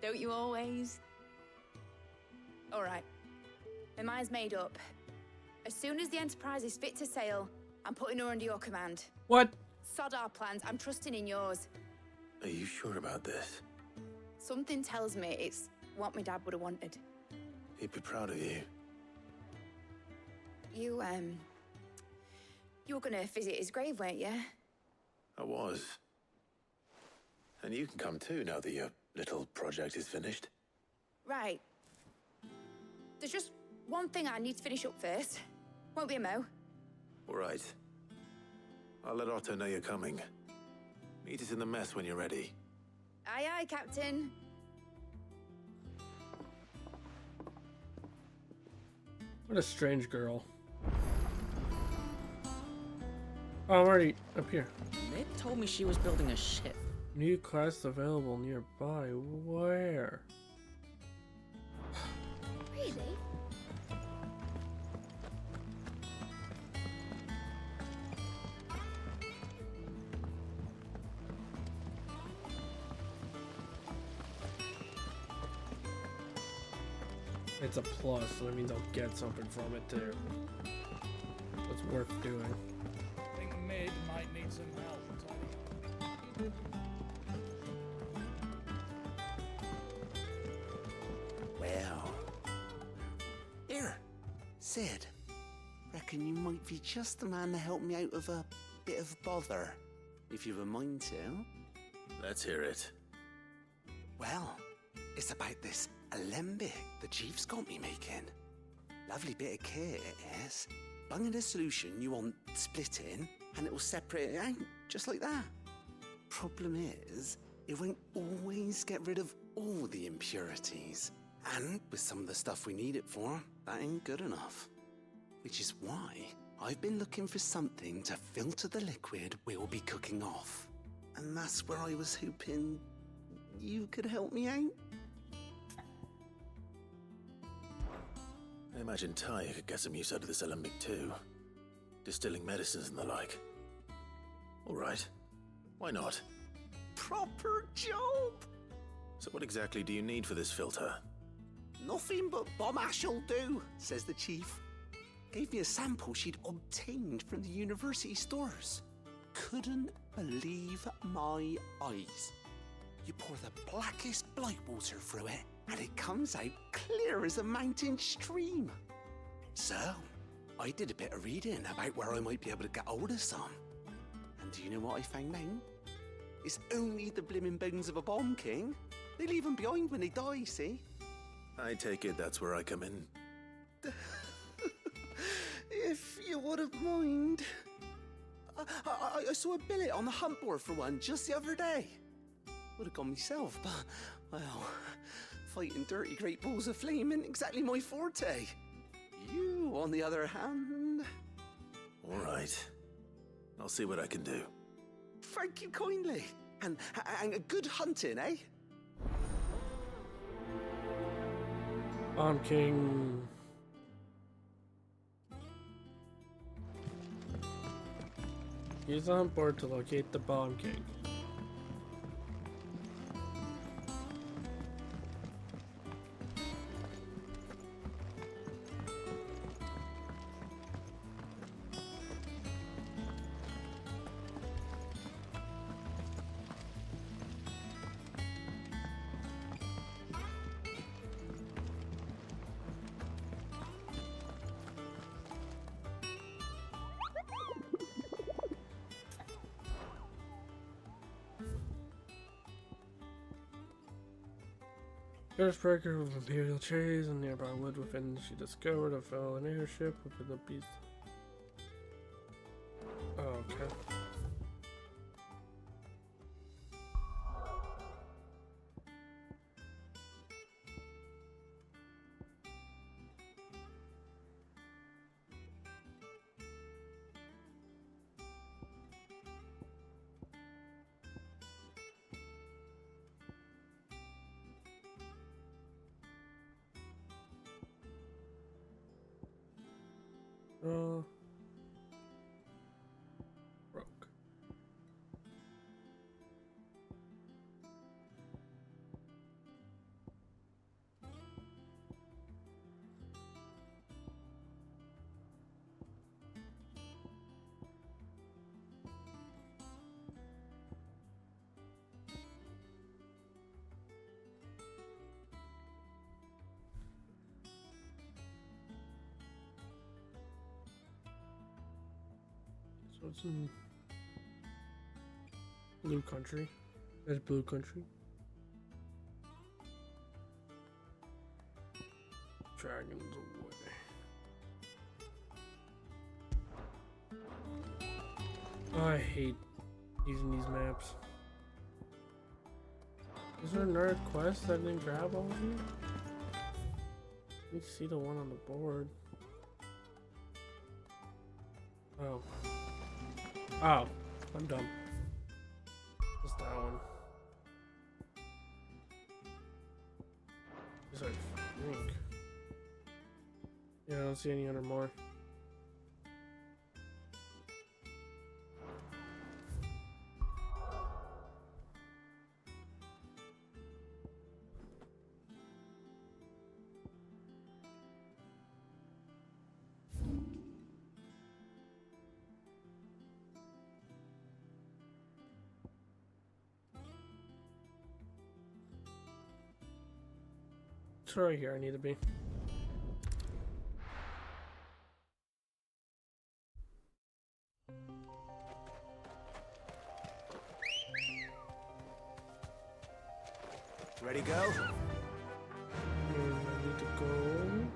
Don't you always? All right. My mind's made up. As soon as the Enterprise is fit to sail, I'm putting her under your command. What? Sod our plans. I'm trusting in yours. Are you sure about this? Something tells me it's what my dad would have wanted. He'd be proud of you. You were gonna visit his grave, weren't you? I was. And you can come too now that your little project is finished. Right. There's just one thing I need to finish up first. Won't be a mo. All right. I'll let Otto know you're coming. Meet us in the mess when you're ready. Aye, aye, Captain. What a strange girl. Oh, I'm already up here. They told me she was building a ship. New class available nearby. Where? Really? It's a plus, so that means I'll get something from it too. It's worth doing. I think Mid might need some help. Well. Here, Sid. Reckon you might be just the man to help me out of a bit of bother, if you've a mind to. Let's hear it. Well, it's about this alembic the chief's got me making. Lovely bit of kit it is. Bung in a solution you want splitting, and it will separate it out, just like that. Problem is, it won't always get rid of all the impurities. And with some of the stuff we need it for, that ain't good enough. Which is why I've been looking for something to filter the liquid we'll be cooking off. And that's where I was hoping you could help me out. I imagine Ty could get some use out of this alembic too. Distilling medicines and the like. All right. Why not? Proper job! So what exactly do you need for this filter? Nothing but bomb ash'll do, says the chief. Gave me a sample she'd obtained from the university stores. Couldn't believe my eyes. You pour the blackest blight water through it, and it comes out clear as a mountain stream. So, I did a bit of reading about where I might be able to get hold of some. And do you know what I found out? It's only the blimmin' bones of a bomb king. They leave them behind when they die, see? I take it that's where I come in. If you wouldn't mind. I saw a billet on the hunt board for one just the other day. Would have gone myself, but, well, fighting dirty great balls of flame isn't exactly my forte. You, on the other hand... All right. I'll see what I can do. Thank you kindly. And good hunting, eh? Bomb King. Use on board to locate the Bomb King. There's breaker of Imperial trees and nearby wood within. She discovered a fallen airship within the beast. Oh, okay. Broke. So it's in Blue Country. That's Blue Country. Dragons away. I hate using these maps. Is there another quest that I didn't grab all of you? Let me see the one on the board. Oh. Oh, I'm dumb. Just that one. Just I think. Yeah, I don't see any other more. It's right here I need to be. Ready, go? I need to go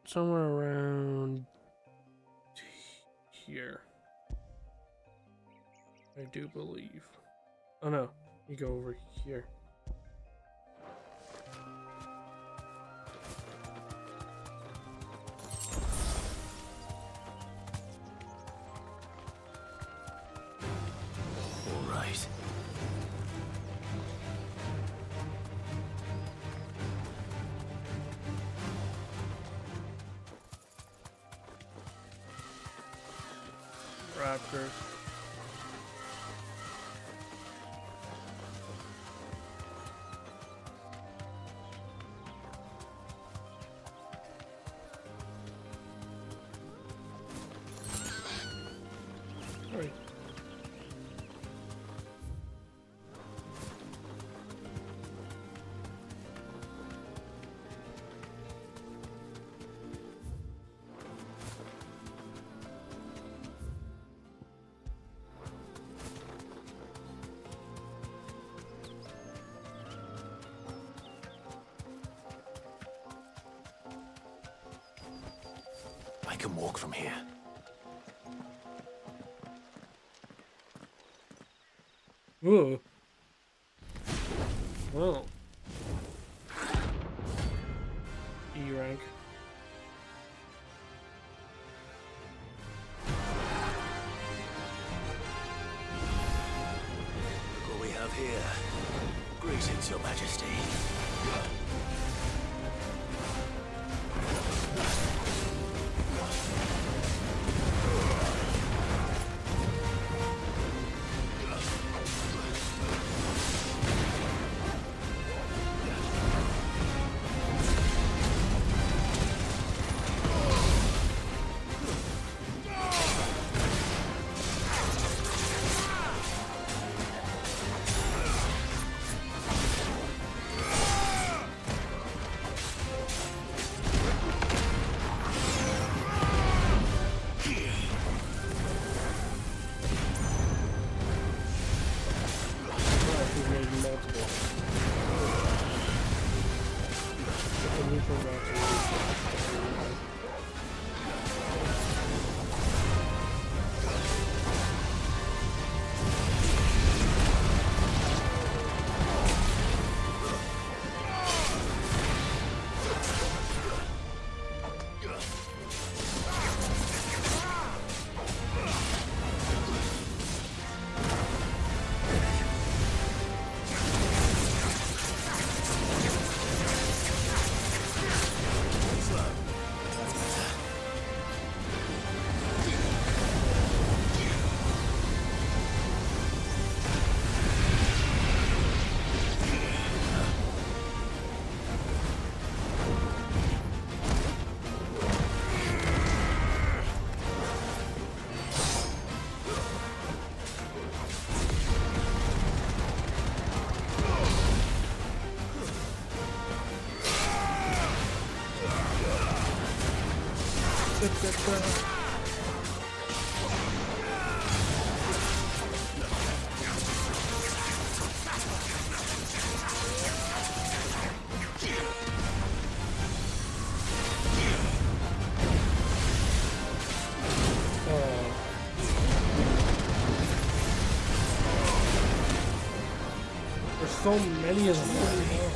somewhere around here. I do believe. Oh no, you go over here. All right. Raptors. Right. I can walk from here. Ooh. Well. E rank. What we have here. Greetings, Your Majesty. There's so many of them.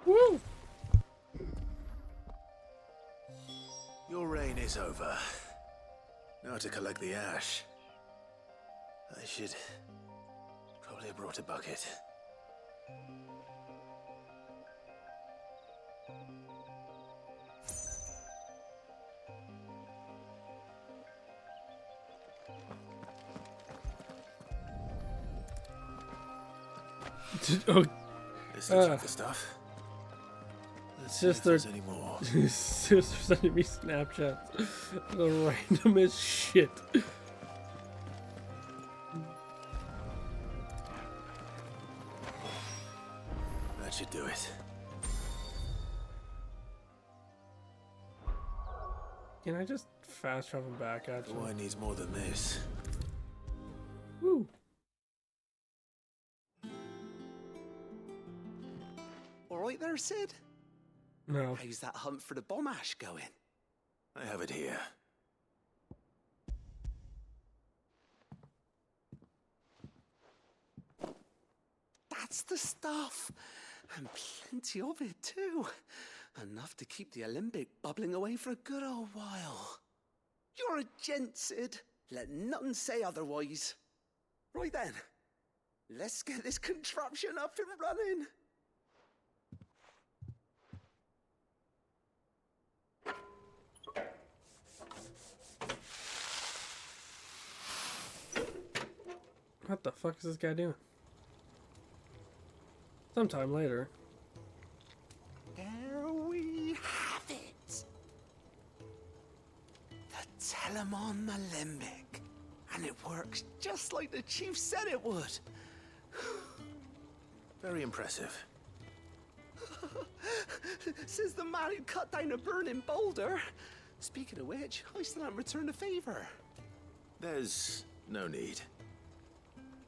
Woo! Your reign is over. Now to collect the ash. I should probably have brought a bucket. Oh, This looks like the stuff. Let's see if sister, there's any more. sister sending me Snapchats. The randomest shit. That should do it. Can I just fast travel back actually? Why needs more than this? Woo! All right there, Sid? No. How's that hunt for the bomb ash going? I have it here. That's the stuff. And plenty of it, too. Enough to keep the Alembic bubbling away for a good old while. You're a gent, Sid. Let nothing say otherwise. Right then, let's get this contraption up and running. What the fuck is this guy doing? Sometime later. There we have it. The Telemon Alembic. And it works just like the chief said it would. Very impressive. Says the man who cut down a burning boulder. Speaking of which, I still haven't returned the favor. There's no need.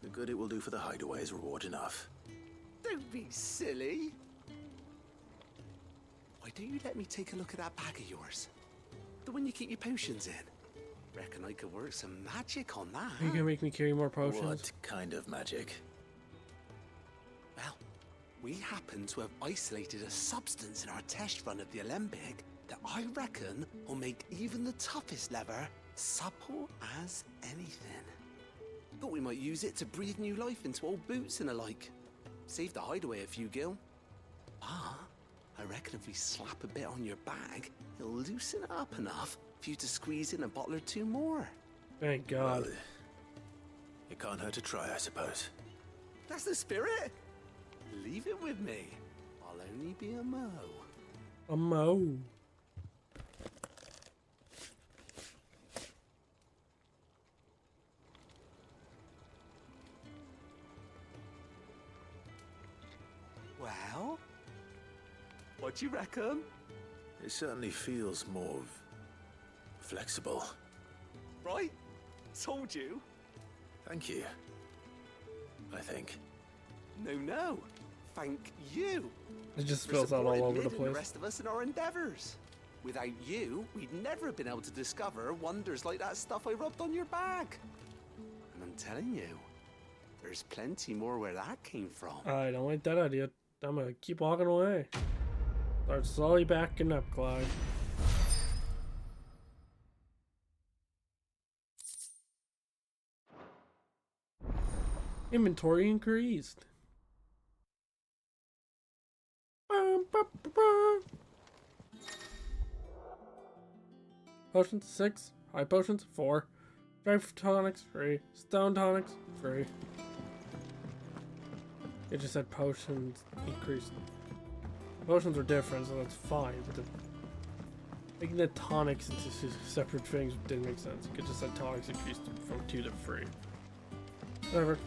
The good it will do for the hideaway is reward enough. Don't be silly. Why don't you let me take a look at that bag of yours? The one you keep your potions in. Reckon I could work some magic on that. Are you gonna make me carry more potions? What kind of magic? Well, we happen to have isolated a substance in our test run of the Alembic that I reckon will make even the toughest leather supple as anything. Thought we might use it to breathe new life into old boots and the like. Save the hideaway a few gil. Ah, I reckon if we slap a bit on your bag, it'll loosen it up enough for you to squeeze in a bottle or two more. Thank God. Well, it can't hurt to try, I suppose. That's the spirit. Leave it with me. I'll only be a mo. A mo. Well, what do you reckon? It certainly feels more flexible. Right? Told you. Thank you. I think. No. Thank you. It just for spills out all supporting over the Mid and place. the rest of us in our endeavors. Without you, we'd never have been able to discover wonders like that stuff I rubbed on your bag. And I'm telling you, there's plenty more where that came from. I don't like that idea. I'm gonna keep walking away. Start slowly backing up, Clyde. Inventory increased. Potions 6, high potions 4, strength tonics free, stone tonics free. It just said potions increased. Potions are different, so that's fine. But making the tonics into separate things didn't make sense. You could just said tonics increased from 2 to 3. Whatever.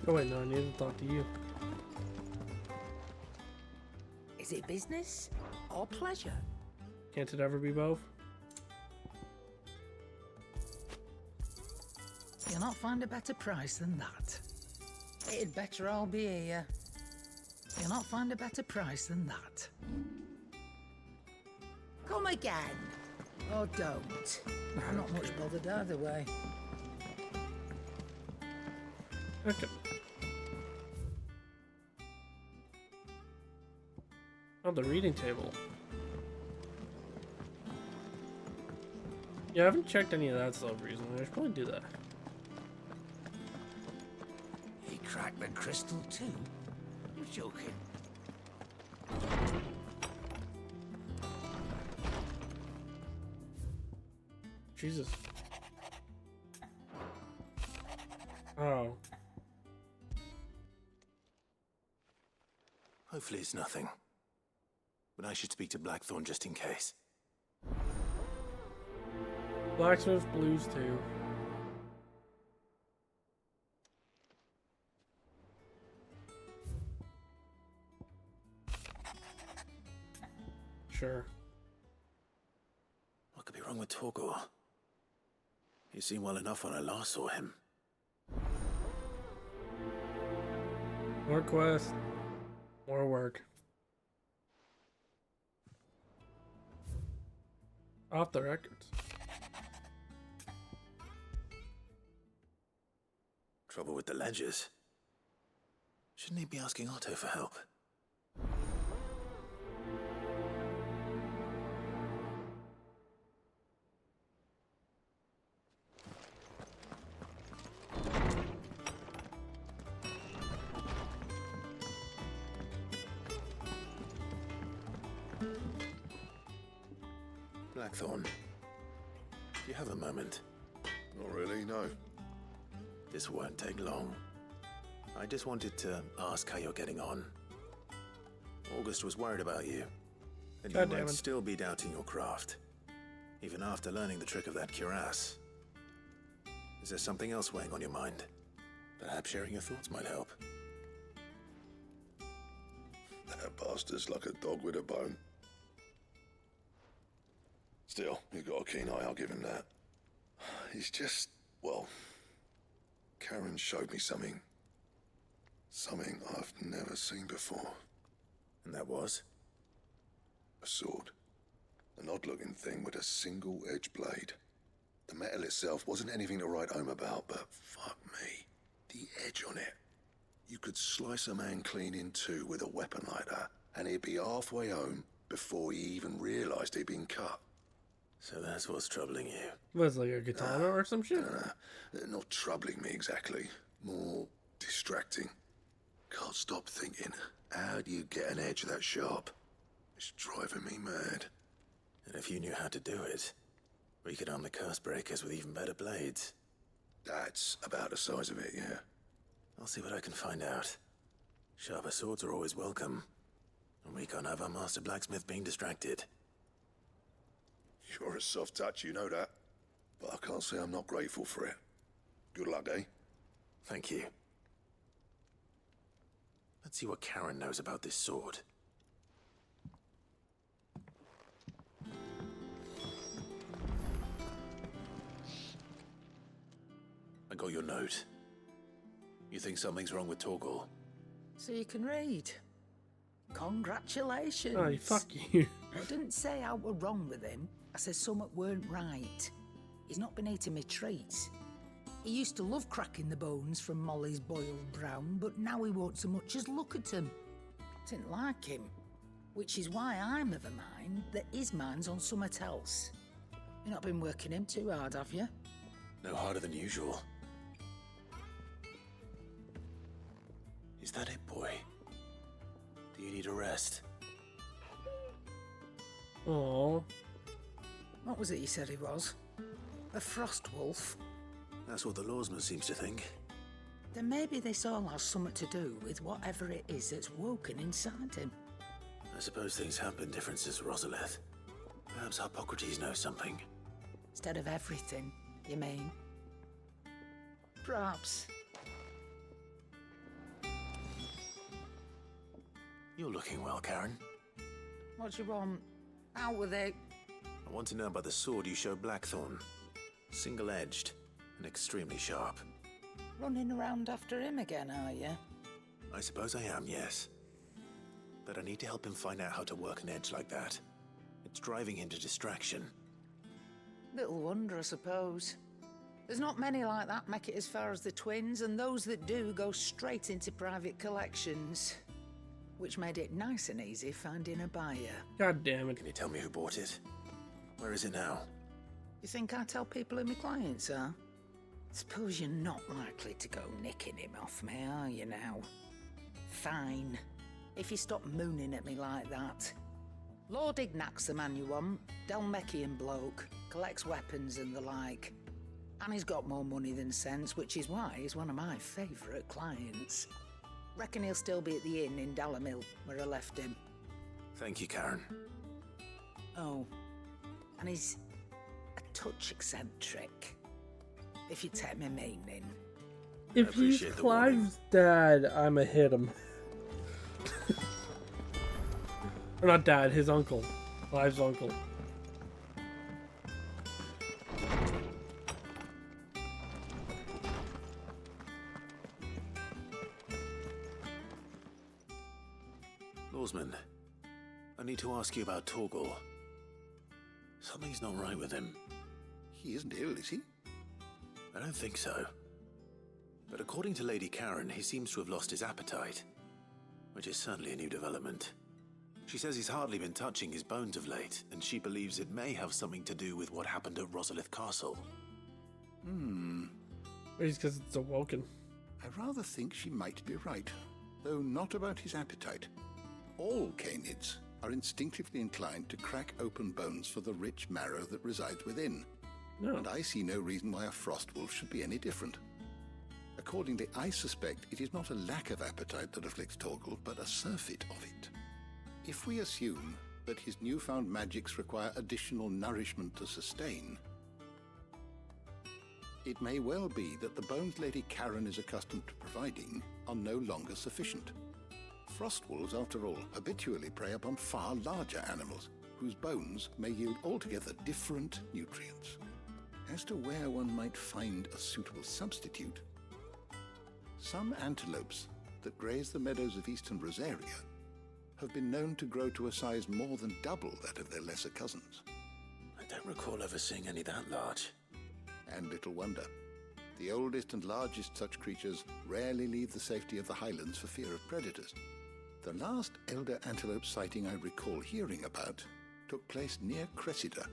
Oh wait, no, I need to talk to you. Is it business or pleasure? Can't it ever be both? You'll not find a better price than that. It'd better all be here. You'll not find a better price than that. Come again. Or don't. I'm not much bothered either way. Okay. Oh, the reading table. Yeah, I haven't checked any of that stuff recently. I should probably do that. He cracked the crystal too? You're joking. Jesus. Oh. Hopefully it's nothing. But I should speak to Blackthorn just in case. Blacksmith Blues 2. Sure. What could be wrong with Torgor? He seemed well enough when I last saw him. More quests. More work. Off the records. Trouble with the ledgers. Shouldn't he be asking Otto for help? Blackthorn. You have a moment? Not really, no. This won't take long. I just wanted to ask how you're getting on. August was worried about you. And you might still be doubting your craft. Even after learning the trick of that cuirass. Is there something else weighing on your mind? Perhaps sharing your thoughts might help. That bastard's like a dog with a bone. Still, he's got a keen eye, I'll give him that. He's just, well, Karen showed me something. Something I've never seen before. And that was? A sword. An odd-looking thing with a single-edged blade. The metal itself wasn't anything to write home about, but fuck me, the edge on it. You could slice a man clean in two with a weapon like that, and he'd be halfway home before he even realised he'd been cut. So that's what's troubling you. Was it like a katana or some shit? Not troubling me exactly. More distracting. Can't stop thinking, how do you get an edge that sharp? It's driving me mad. And if you knew how to do it, we could arm the curse breakers with even better blades. That's about the size of it, yeah. I'll see what I can find out. Sharper swords are always welcome. And we can't have our master blacksmith being distracted. You're a soft touch, you know that. But I can't say I'm not grateful for it. Good luck, eh? Thank you. Let's see what Karen knows about this sword. I got your note. You think something's wrong with Torgal? So you can read. Congratulations. Oh, fuck you. I didn't say I were wrong with him. I said something weren't right. He's not been eating me treats. He used to love cracking the bones from Molly's boiled brown, but now he won't so much as look at him. Didn't like him. Which is why I'm of a mind that his mind's on something else. You've not been working him too hard, have you? No harder than usual. Is that it, boy? Do you need a rest? Oh. What was it you said he was? A frost wolf? That's what the lawsman seems to think. Then maybe this all has something to do with whatever it is that's woken inside him. I suppose things have been different since Rosalith. Perhaps Hippocrates knows something. Instead of everything, you mean? Perhaps. You're looking well, Karen. What do you want? Out with it. I want to know about the sword you showed Blackthorn. Single-edged and extremely sharp. Running around after him again, are you? I suppose I am, yes. But I need to help him find out how to work an edge like that. It's driving him to distraction. Little wonder, I suppose. There's not many like that make it as far as the twins, and those that do go straight into private collections. Which made it nice and easy finding a buyer. God damn it. Can you tell me who bought it? Where is it now? You think I tell people who my clients are? Suppose you're not likely to go nicking him off me, are you now? Fine. If you stop mooning at me like that. Lord Ignac's the man you want. Dalmekian bloke. Collects weapons and the like. And he's got more money than sense, which is why he's one of my favourite clients. Reckon he'll still be at the inn in Dalamil, where I left him. Thank you, Karen. Oh, and he's a touch eccentric, if you take my meaning. If he's Clive's dad, I'ma hit him. Or not dad, his uncle. Clive's uncle. Lawsman, I need to ask you about Torgal. Something's not right with him. He isn't ill, is he? I don't think so. But according to Lady Karen, he seems to have lost his appetite. Which is certainly a new development. She says he's hardly been touching his bones of late, and she believes it may have something to do with what happened at Rosalith Castle. Maybe it's because it's awoken. I rather think she might be right, though not about his appetite. All canids are instinctively inclined to crack open bones for the rich marrow that resides within. No. And I see no reason why a frost wolf should be any different. Accordingly, I suspect it is not a lack of appetite that afflicts Torgal, but a surfeit of it. If we assume that his newfound magics require additional nourishment to sustain, it may well be that the bones Lady Karen is accustomed to providing are no longer sufficient. Frost wolves, after all, habitually prey upon far larger animals, whose bones may yield altogether different nutrients. As to where one might find a suitable substitute, some antelopes that graze the meadows of eastern Rosaria have been known to grow to a size more than double that of their lesser cousins. I don't recall ever seeing any that large. And little wonder. The oldest and largest such creatures rarely leave the safety of the highlands for fear of predators. The last elder antelope sighting I recall hearing about took place near Cressida,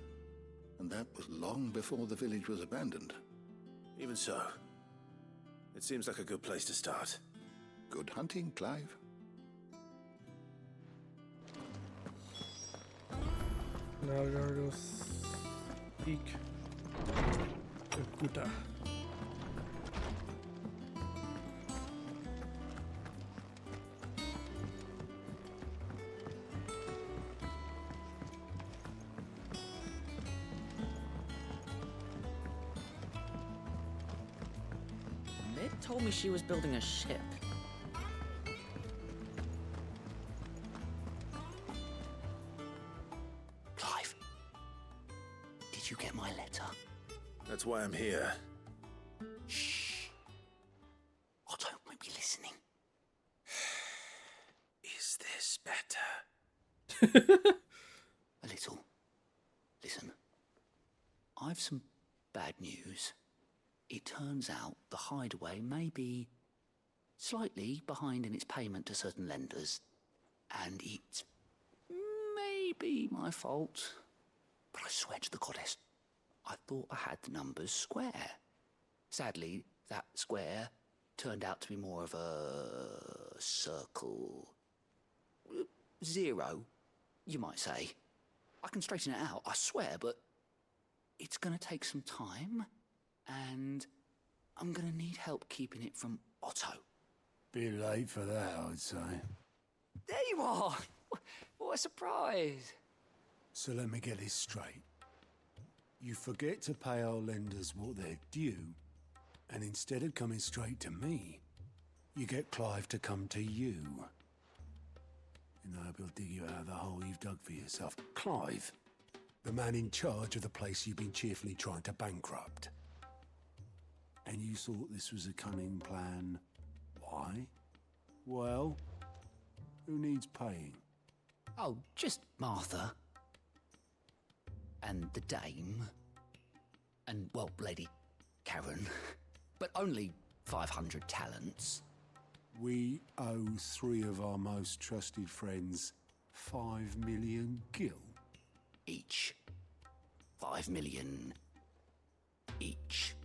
and that was long before the village was abandoned. Even so, it seems like a good place to start. Good hunting, Clive. Now we gotta go speak to Kuta. Mid told me she was building a ship. Clive, did you get my letter? That's why I'm here. Shh. Otto might be listening. Is this better? A little. Listen, I've some bad news. It turns out the hideaway may be slightly behind in its payment to certain lenders, and it may be my fault. But I swear to the goddess, I thought I had the numbers square. Sadly, that square turned out to be more of a circle. 0, you might say. I can straighten it out, I swear, but it's going to take some time, and I'm going to need help keeping it from Otto. Bit late for that, I'd say. There you are! What a surprise! So let me get this straight. You forget to pay our lenders what they're due, and instead of coming straight to me, you get Clive to come to you. And I hope he'll dig you out of the hole you've dug for yourself. Clive, the man in charge of the place you've been cheerfully trying to bankrupt. And you thought this was a cunning plan. Why? Well, who needs paying? Oh, just Martha. And the dame. And, well, Lady Karen. But only 500 talents. We owe 3 of our most trusted friends 5 million gil. Each. 5 million each.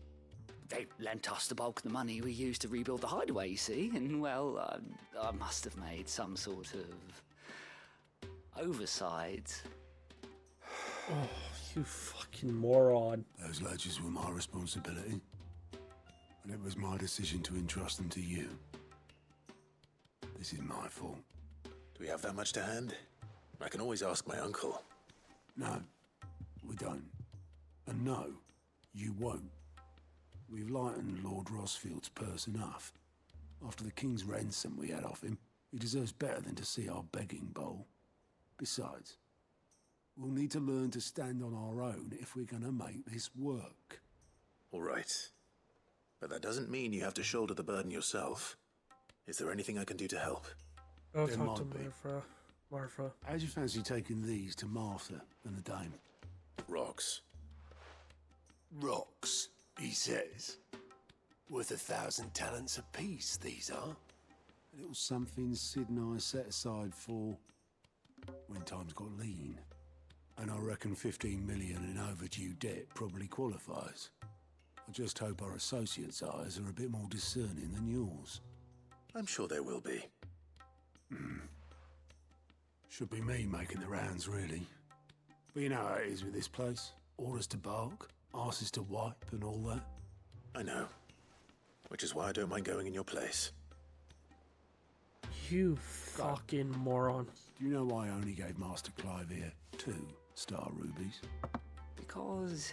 They lent us the bulk of the money we used to rebuild the hideaway, you see, and, well, I must have made some sort of oversight. Oh, you fucking moron. Those ledgers were my responsibility, and it was my decision to entrust them to you. This is my fault. Do we have that much to hand? I can always ask my uncle. No, we don't. And no, you won't. We've lightened Lord Rosfield's purse enough. After the king's ransom we had off him, he deserves better than to see our begging bowl. Besides, we'll need to learn to stand on our own if we're gonna make this work. All right. But that doesn't mean you have to shoulder the burden yourself. Is there anything I can do to help? I'll There talk to might be. Martha. How'd you fancy taking these to Martha and the dame? Rocks. Rocks, he says. Worth 1,000 talents apiece, these are. A little something Sid and I set aside for when times got lean. And I reckon 15 million in overdue debt probably qualifies. I just hope our associates' eyes are a bit more discerning than yours. I'm sure there will be. Should be me making the rounds, really. But you know how it is with this place. Orders to bark, Asses to wipe and all that. I know. Which is why I don't mind going in your place. You fucking moron. Do you know why I only gave Master Clive here 2 star rubies? Because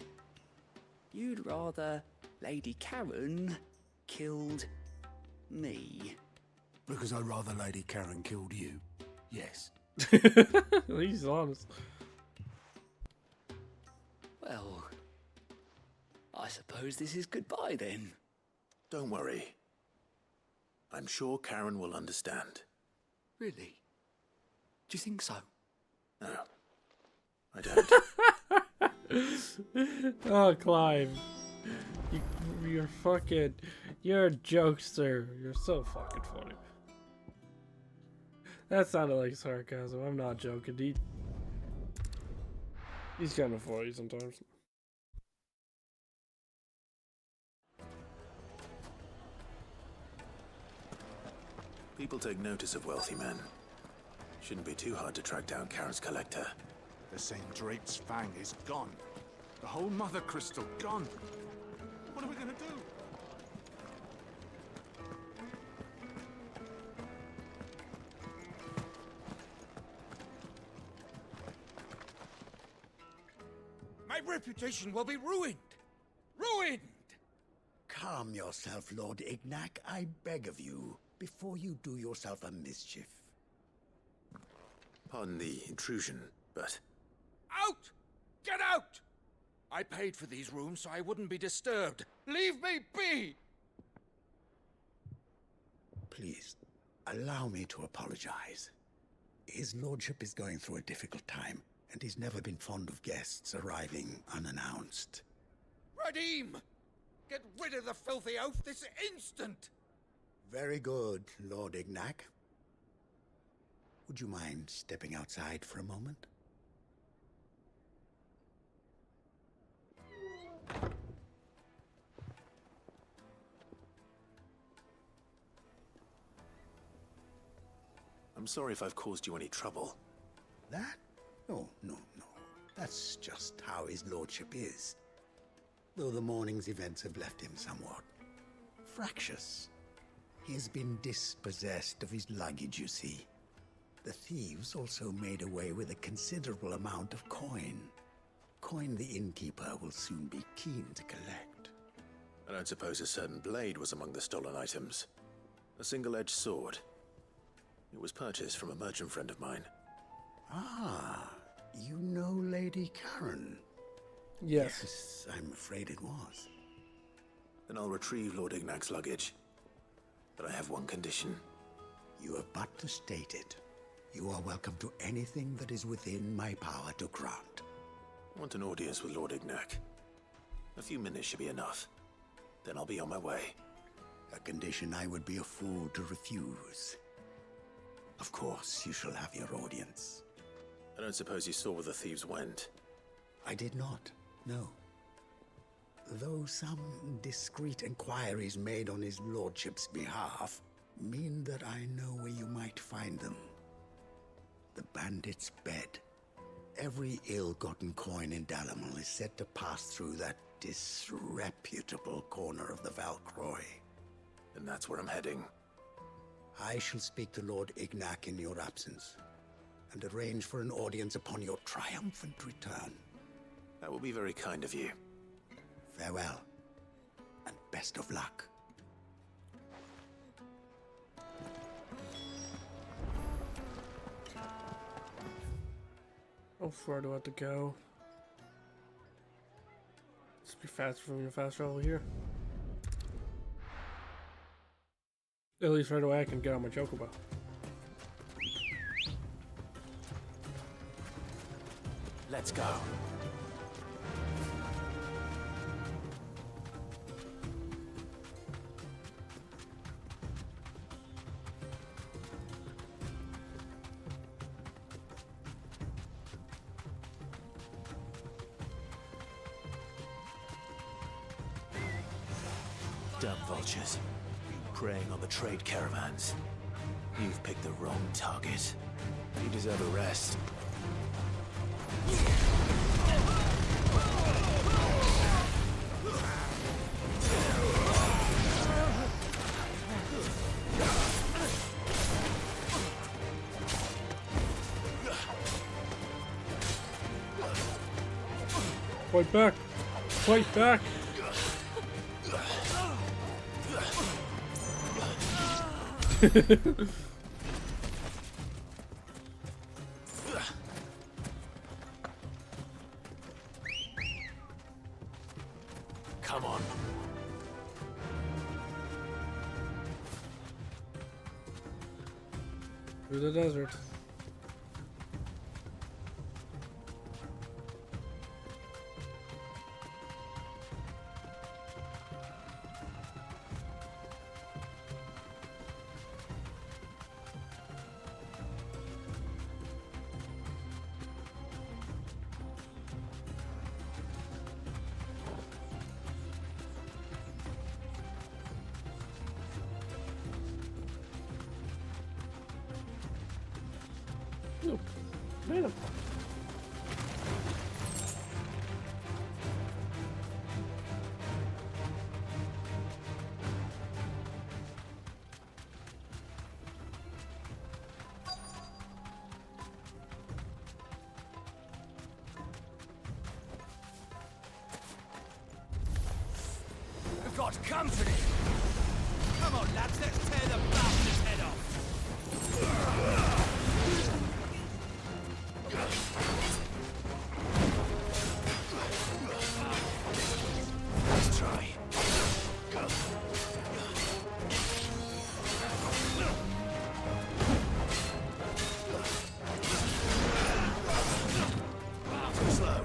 you'd rather Lady Karen killed me. Because I'd rather Lady Karen killed you. Yes. He's honest. Well, I suppose this is goodbye then. Don't worry. I'm sure Karen will understand. Really? Do you think so? No. I don't. Oh, Clive. You're a jokester. You're so fucking funny. That sounded like sarcasm. I'm not joking. He's kind of funny sometimes. People take notice of wealthy men. Shouldn't be too hard to track down Karen's collector. The St. Drake's Fang is gone. The whole Mother Crystal gone. What are we gonna do? My reputation will be ruined! Ruined! Calm yourself, Lord Ignac, I beg of you, before you do yourself a mischief. Pardon the intrusion, but... Out! Get out! I paid for these rooms so I wouldn't be disturbed. Leave me be! Please, allow me to apologize. His lordship is going through a difficult time, and he's never been fond of guests arriving unannounced. Radim! Get rid of the filthy oaf this instant! Very good, Lord Ignac. Would you mind stepping outside for a moment? I'm sorry if I've caused you any trouble. That? Oh, no. That's just how his lordship is. Though the morning's events have left him somewhat fractious. He has been dispossessed of his luggage, you see. The thieves also made away with a considerable amount of coin. Coin the innkeeper will soon be keen to collect. I don't suppose a certain blade was among the stolen items. A single-edged sword. It was purchased from a merchant friend of mine. Ah, you know Lady Karen? Yes. I'm afraid it was. Then I'll retrieve Lord Ignac's luggage. But I have one condition. You have but to state it. You are welcome to anything that is within my power to grant. I want an audience with Lord Ignac. A few minutes should be enough. Then I'll be on my way. A condition I would be a fool to refuse. Of course, you shall have your audience. I don't suppose you saw where the thieves went? I did not, no. Though some discreet inquiries made on his lordship's behalf mean that I know where you might find them. The bandit's bed. Every ill-gotten coin in Dalamil is said to pass through that disreputable corner of the Valcroy. And that's where I'm heading. I shall speak to Lord Ignac in your absence, and arrange for an audience upon your triumphant return. That will be very kind of you. Farewell, and best of luck. How far do I have to go? Just be faster for me to fast travel here. At least right away I can get on my chocobo. Let's go. Dumb vultures. Preying on the trade caravans. You've picked the wrong target. You deserve a rest. Fight back! Fight back! Come on. Through the desert. Look, man. We've got company! Come on, lads, let's tear the bastard's head off! Let's try. Too slow.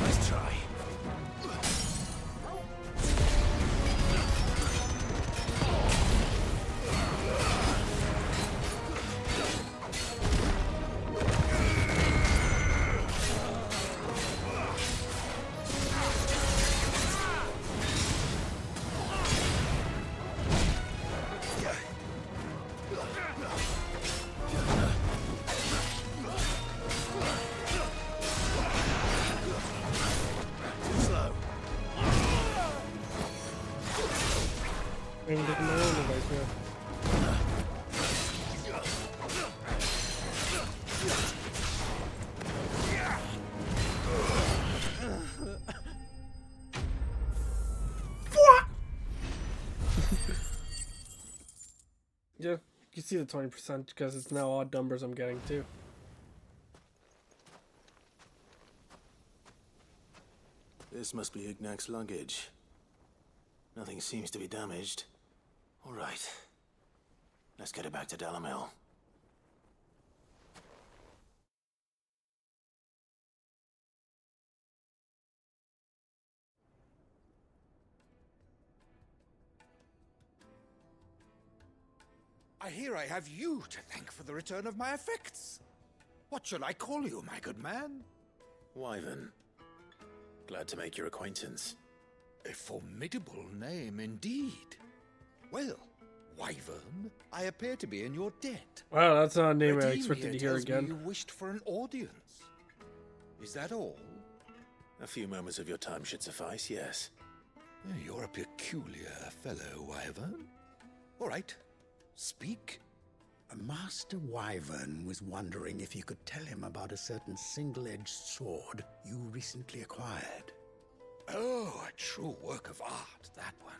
Let's try. Too slow. I'm taking my own advice now. Yeah, you can see the 20% because it's now odd numbers I'm getting too. This must be Ignac's luggage. Nothing seems to be damaged. All right. Let's get it back to Dalamel. I hear I have you to thank for the return of my effects. What shall I call you, my good man? Wyvern. Glad to make your acquaintance. A formidable name indeed. Well, Wyvern, I appear to be in your debt. Wow, that's not a name I Redeem expected here to hear tells me again. You wished for an audience. Is that all? A few moments of your time should suffice, yes. You're a peculiar fellow, Wyvern. All right, speak. Master Wyvern was wondering if you could tell him about a certain single-edged sword you recently acquired. Oh, a true work of art, that one.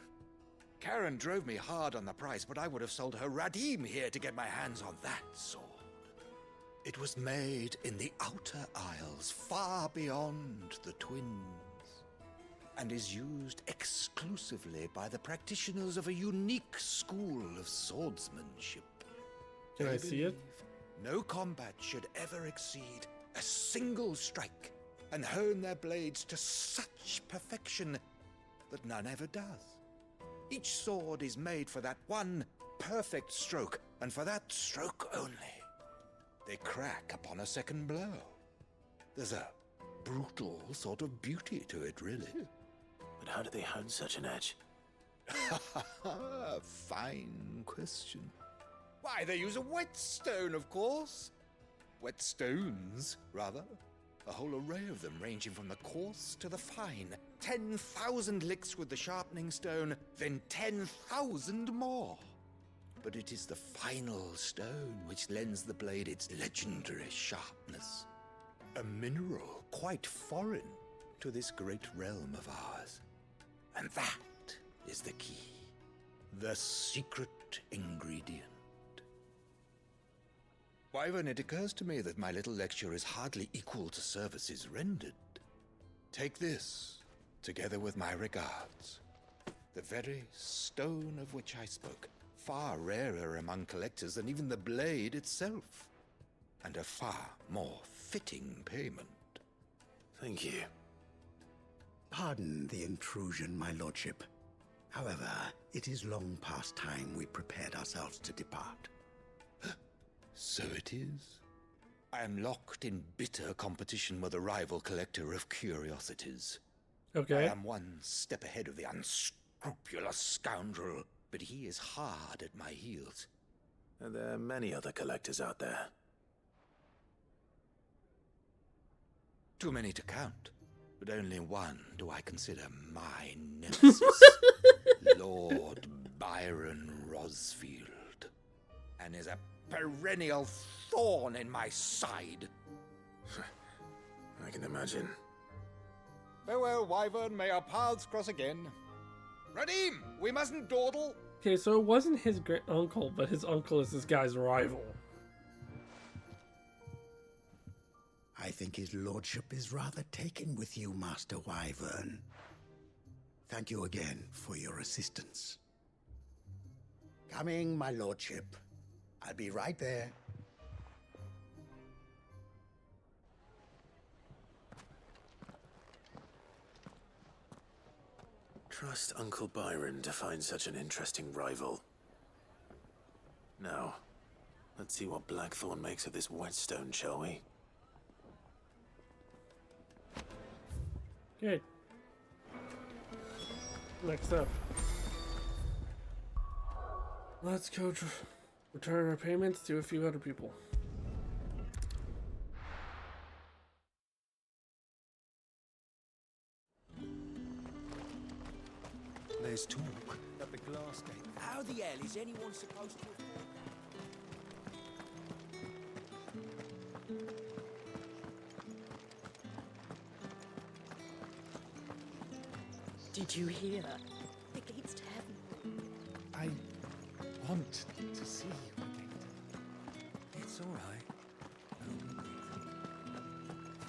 Karen drove me hard on the price, but I would have sold her Radim here to get my hands on that sword. It was made in the Outer Isles, far beyond the Twins, and is used exclusively by the practitioners of a unique school of swordsmanship. Can I see it? No combat should ever exceed a single strike, and hone their blades to such perfection that none ever does. Each sword is made for that one perfect stroke, and for that stroke only. They crack upon a second blow. There's a brutal sort of beauty to it, really. But how do they hone such an edge? Fine question. Why, they use a whetstone, of course. Whetstones, rather. A whole array of them, ranging from the coarse to the fine. 10,000 licks with the sharpening stone, then 10,000 more. But it is the final stone which lends the blade its legendary sharpness. A mineral quite foreign to this great realm of ours. And that is the key. The secret ingredient. Wyvern, it occurs to me that my little lecture is hardly equal to services rendered. Take this, together with my regards. The very stone of which I spoke, far rarer among collectors than even the blade itself, and a far more fitting payment. Thank you. Pardon the intrusion, my lordship. However, it is long past time we prepared ourselves to depart. So it is. I am locked in bitter competition with a rival collector of curiosities. Okay. I am one step ahead of the unscrupulous scoundrel, but he is hard at my heels. Are there many other collectors out there? Too many to count, but only one do I consider my nemesis. Lord Byron Rosfield. And is a perennial thorn in my side. I can imagine. Farewell, Wyvern. May our paths cross again. Radim, we mustn't dawdle. Okay, so it wasn't his great uncle, but his uncle is this guy's rival. I think his lordship is rather taken with you, Master Wyvern. Thank you again for your assistance. Coming, my lordship. I'll be right there. Trust Uncle Byron to find such an interesting rival. Now, let's see what Blackthorn makes of this whetstone, shall we? Good. Next up. Let's go return our payments to a few other people. There's talk at the glass gate. How the hell is anyone supposed to... Did you hear? The gates to heaven. I want to see you again. It's all right.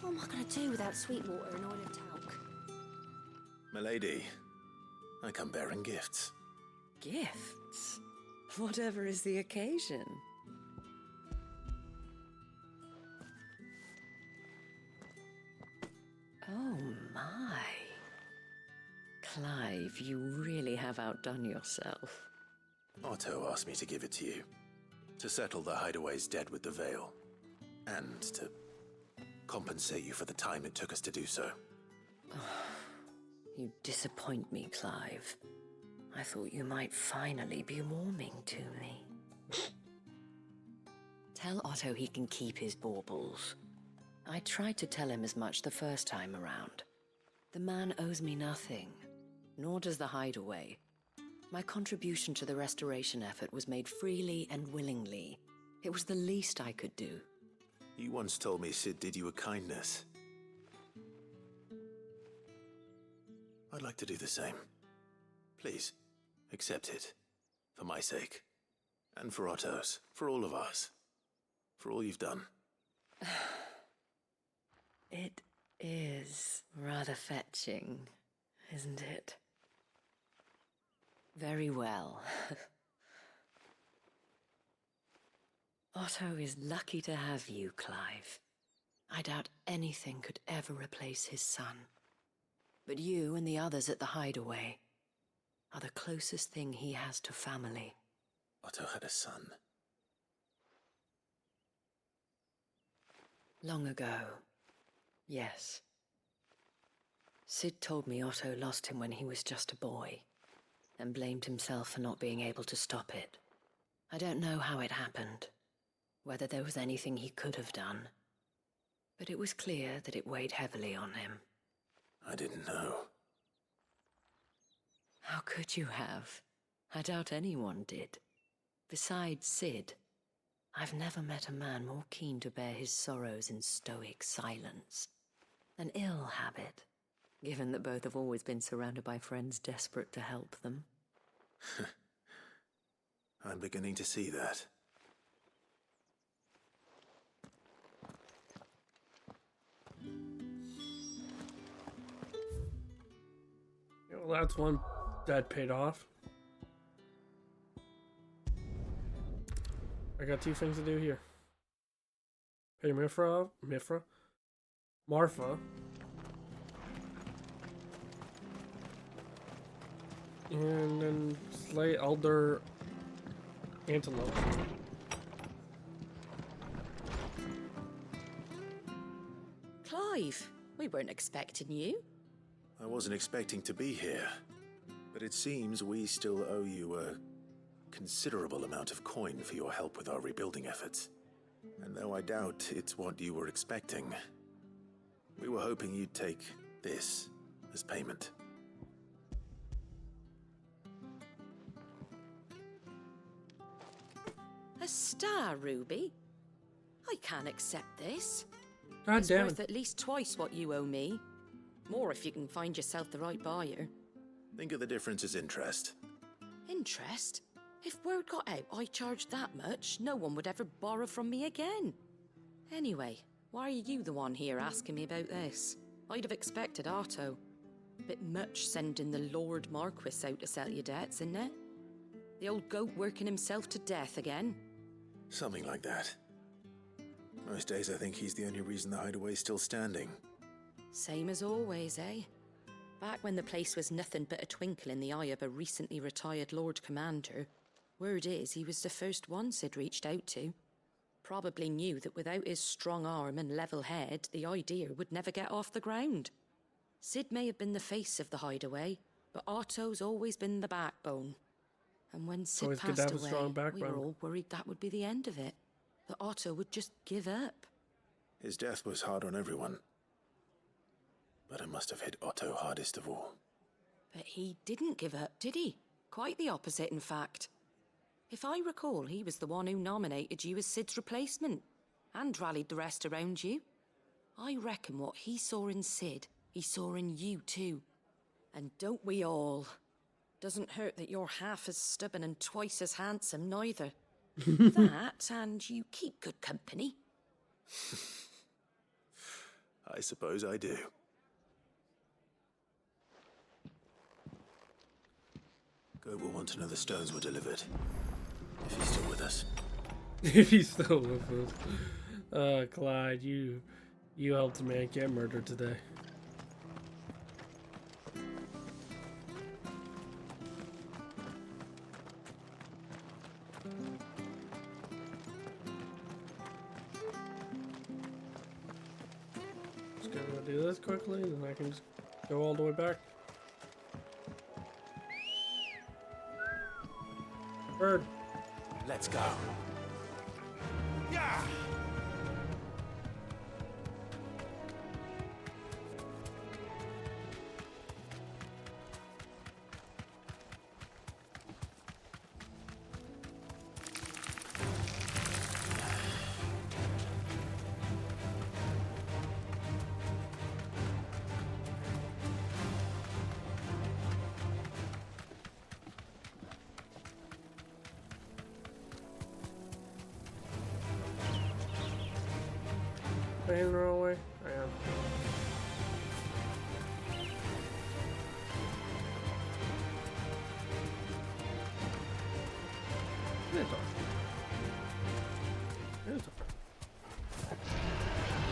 What am I going to do without Sweetwater and oil and talc? Milady, I come bearing gifts. Gifts? Whatever is the occasion. Oh my. Clive, you really have outdone yourself. Otto asked me to give it to you. To settle the Hideaway's debt with the Veil. And to compensate you for the time it took us to do so. You disappoint me, Clive. I thought you might finally be warming to me. Tell Otto he can keep his baubles. I tried to tell him as much the first time around. The man owes me nothing, nor does the Hideaway. My contribution to the restoration effort was made freely and willingly. It was the least I could do. You once told me Sid did you a kindness. I'd like to do the same. Please, accept it. For my sake. And for Otto's. For all of us. For all you've done. It is rather fetching, isn't it? Very well. Otto is lucky to have you, Clive. I doubt anything could ever replace his son. But you and the others at the hideaway are the closest thing he has to family. Otto had a son. Long ago, yes. Sid told me Otto lost him when he was just a boy, and blamed himself for not being able to stop it. I don't know how it happened, whether there was anything he could have done, but it was clear that it weighed heavily on him. I didn't know. How could you have? I doubt anyone did. Besides Sid, I've never met a man more keen to bear his sorrows in stoic silence. An ill habit, given that both have always been surrounded by friends desperate to help them. I'm beginning to see that. Yeah, well, that's one that paid off. I got two things to do here. Pay Marfa. And then slay Elder Antelope. Clive, we weren't expecting you. I wasn't expecting to be here, but it seems we still owe you a considerable amount of coin for your help with our rebuilding efforts. And though I doubt it's what you were expecting, we were hoping you'd take this as payment. A star ruby? I can't accept this. God it's damn worth it. at least twice what you owe me. More if you can find yourself the right buyer. Think of the difference as interest. Interest? If word got out I charged that much, no one would ever borrow from me again. Anyway, why are you the one here asking me about this? I'd have expected Otto. Bit much sending the Lord Marquis out to sell your debts, isn't it? The old goat working himself to death again? Something like that. Most days I think he's the only reason the hideaway's still standing. Same as always, eh? Back when the place was nothing but a twinkle in the eye of a recently retired Lord Commander, word is he was the first one Sid reached out to. Probably knew that without his strong arm and level head, the idea would never get off the ground. Sid may have been the face of the hideaway, but Otto's always been the backbone. And when Sid Always good to passed have a strong away, we backbone. were all worried that would be the end of it. That Otto would just give up. His death was hard on everyone. But it must have hit Otto hardest of all. But he didn't give up, did he? Quite the opposite, in fact. If I recall, he was the one who nominated you as Sid's replacement, and rallied the rest around you. I reckon what he saw in Sid, he saw in you too. And don't we all? Doesn't hurt that you're half as stubborn and twice as handsome, neither. That, and you keep good company. I suppose I do. Goat will want to know the stones were delivered. If he's still with us. If he's still with us. Clyde, you helped a man get murdered today. Just gonna do this quickly, then I can just go all the way back. Bird. Let's go. Yeah. Am I heading the wrong way? I am.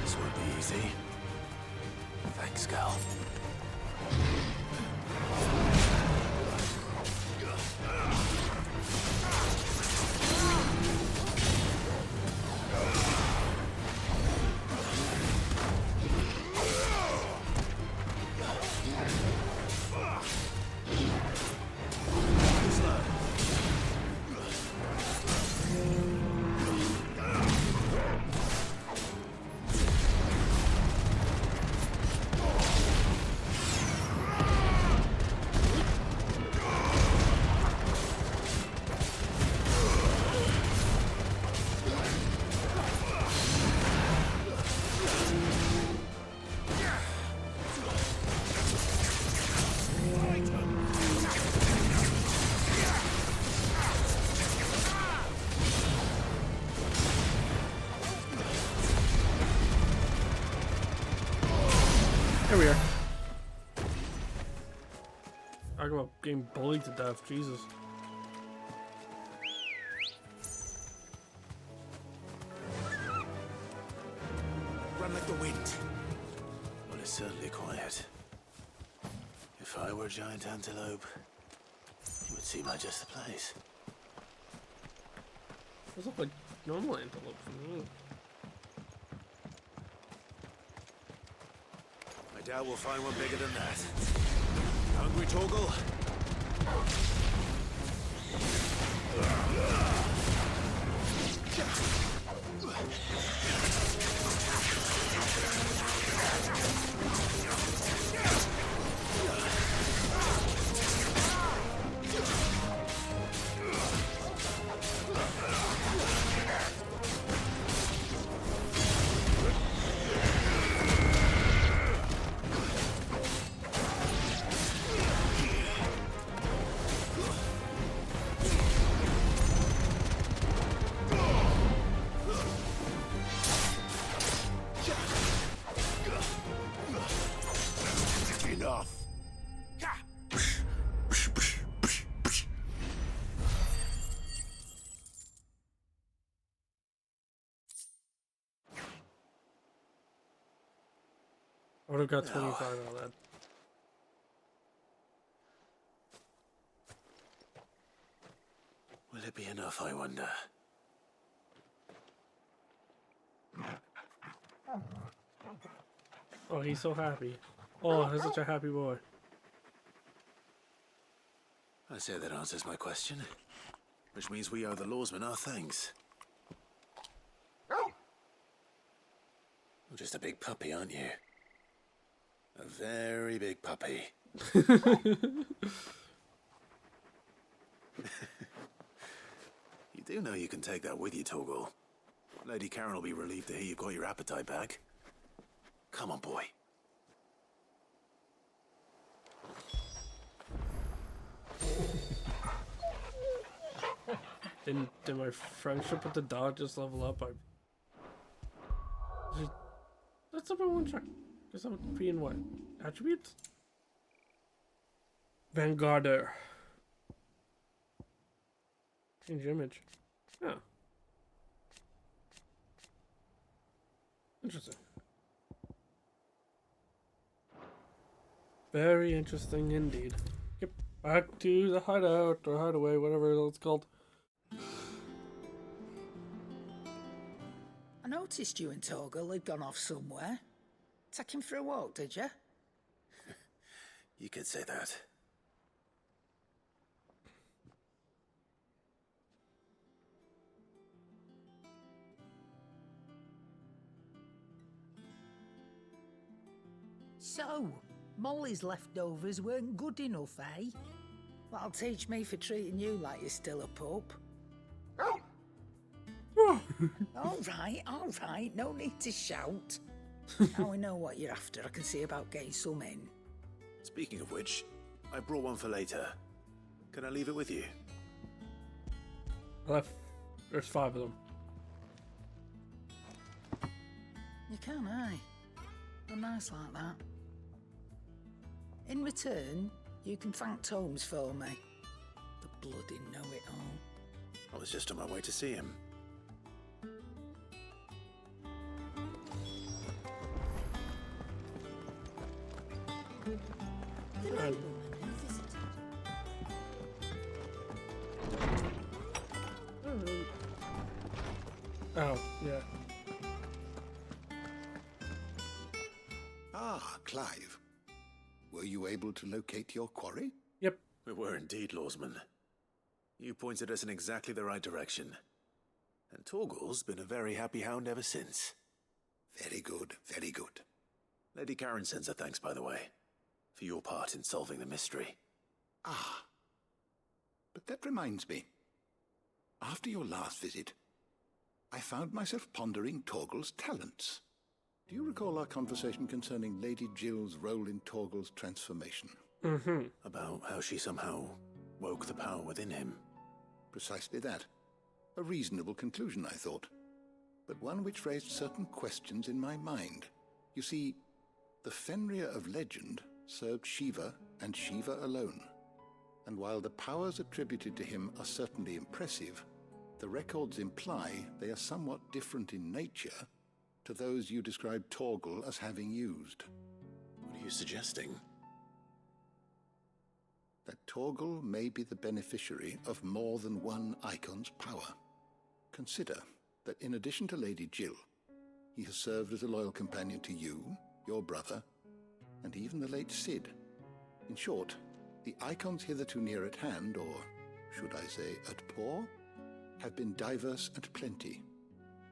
This will be Talking about getting bullied to death, Jesus. Run like the wind. Well, it's certainly quiet. If I were a giant antelope, it would seem like just the place. Those look like normal antelopes to me. I doubt we'll find one bigger than that. Hungry, Torgal? Enough. I would have got 25 out of that. Will it be enough, I wonder? Oh, he's so happy. Oh, he's such a happy boy. I say that answers my question. Which means we owe the lawsman our thanks. You're just a big puppy, aren't you? A very big puppy. You do know you can take that with you, Torgal. Lady Karen will be relieved to hear you've got your appetite back. Come on, boy. Did my friendship with the dog just level up? That's number one check. Guess I'm being what? Attributes? Vanguarder. Change image. Yeah. Interesting. Very interesting indeed. Get back to the hideout or hideaway, whatever it's called. I noticed you and Torgal had gone off somewhere. Take him for a walk, did you? You could say that. So, Molly's leftovers weren't good enough, eh? That'll teach me for treating you like you're still a pup. all right, no need to shout. Now we know what you're after, I can see about getting some in. Speaking of which, I brought one for later. Can I leave it with you? There's 5 of them. You can, eh? They're nice like that. In return, you can thank Tomes for me. The bloody know-it-all. I was just on my way to see him. The nobleman who visited. Oh, yeah. Ah, Clive. Were you able to locate your quarry? Yep. We were indeed, lawsman. You pointed us in exactly the right direction. And Torgal's been a very happy hound ever since. Very good, very good. Lady Karen sends her thanks, by the way, for your part in solving the mystery. Ah. But that reminds me. After your last visit, I found myself pondering Torgal's talents. Do you recall our conversation concerning Lady Jill's role in Torgal's transformation? Mm-hmm. About how she somehow woke the power within him. Precisely that. A reasonable conclusion, I thought. But one which raised certain questions in my mind. You see, the Fenrir of legend served Shiva and Shiva alone. And while the powers attributed to him are certainly impressive, the records imply they are somewhat different in nature to those you described Torgal as having used. What are you suggesting? That Torgal may be the beneficiary of more than one Icon's power. Consider that in addition to Lady Jill, he has served as a loyal companion to you, your brother, and even the late Cid. In short, the Icons hitherto near at hand, or should I say at paw, have been diverse and plenty,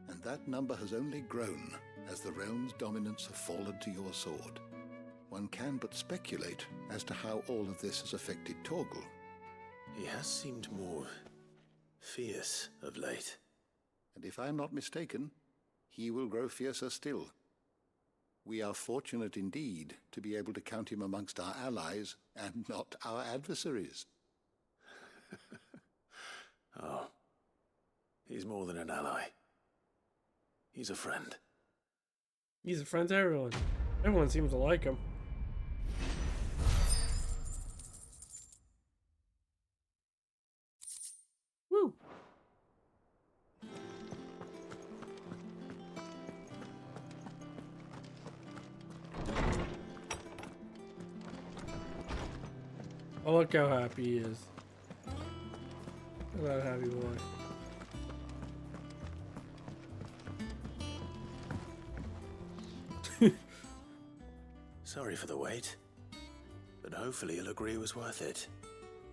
and that number has only grown as the realm's dominance have fallen to your sword. One can but speculate as to how all of this has affected Torgal. He has seemed more fierce of late. And if I am not mistaken, he will grow fiercer still. We are fortunate indeed to be able to count him amongst our allies and not our adversaries. Oh, he's more than an ally. He's a friend. He's a friend to everyone. Everyone seems to like him. Woo! Oh, look how happy he is. Look at that happy boy. Sorry for the wait, but hopefully you'll agree it was worth it.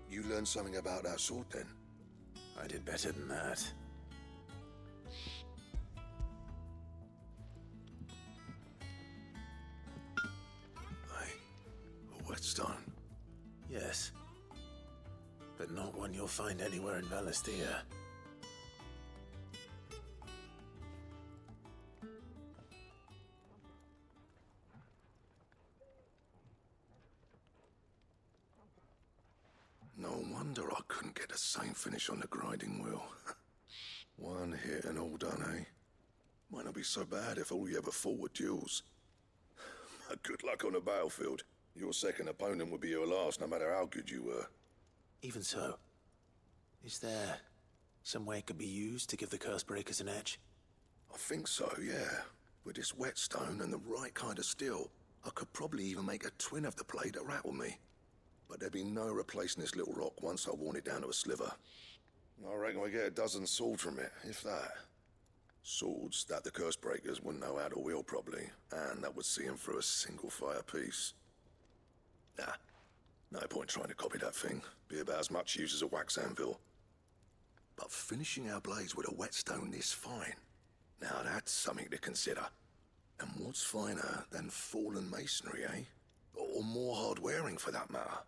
You learned something about that sword then? I did better than that. A whetstone? Yes, but not one you'll find anywhere in Valisthea. No wonder I couldn't get the same finish on the grinding wheel. One hit and all done, eh? Might not be so bad if all you ever fought were duels. Good luck on the battlefield. Your second opponent would be your last, no matter how good you were. Even so, is there some way it could be used to give the curse breakers an edge? I think so, yeah. With this whetstone and the right kind of steel, I could probably even make a twin of the blade that rattled me. But there'd be no replacing this little rock once I worn it down to a sliver. I reckon we get a dozen swords from it, if that. Swords that the curse breakers wouldn't know how to wield properly, and that would see them through a single fire piece. Nah, no point trying to copy that thing. Be about as much use as a wax anvil. But finishing our blades with a whetstone this fine, now that's something to consider. And what's finer than fallen masonry, eh? Or more hard-wearing, for that matter.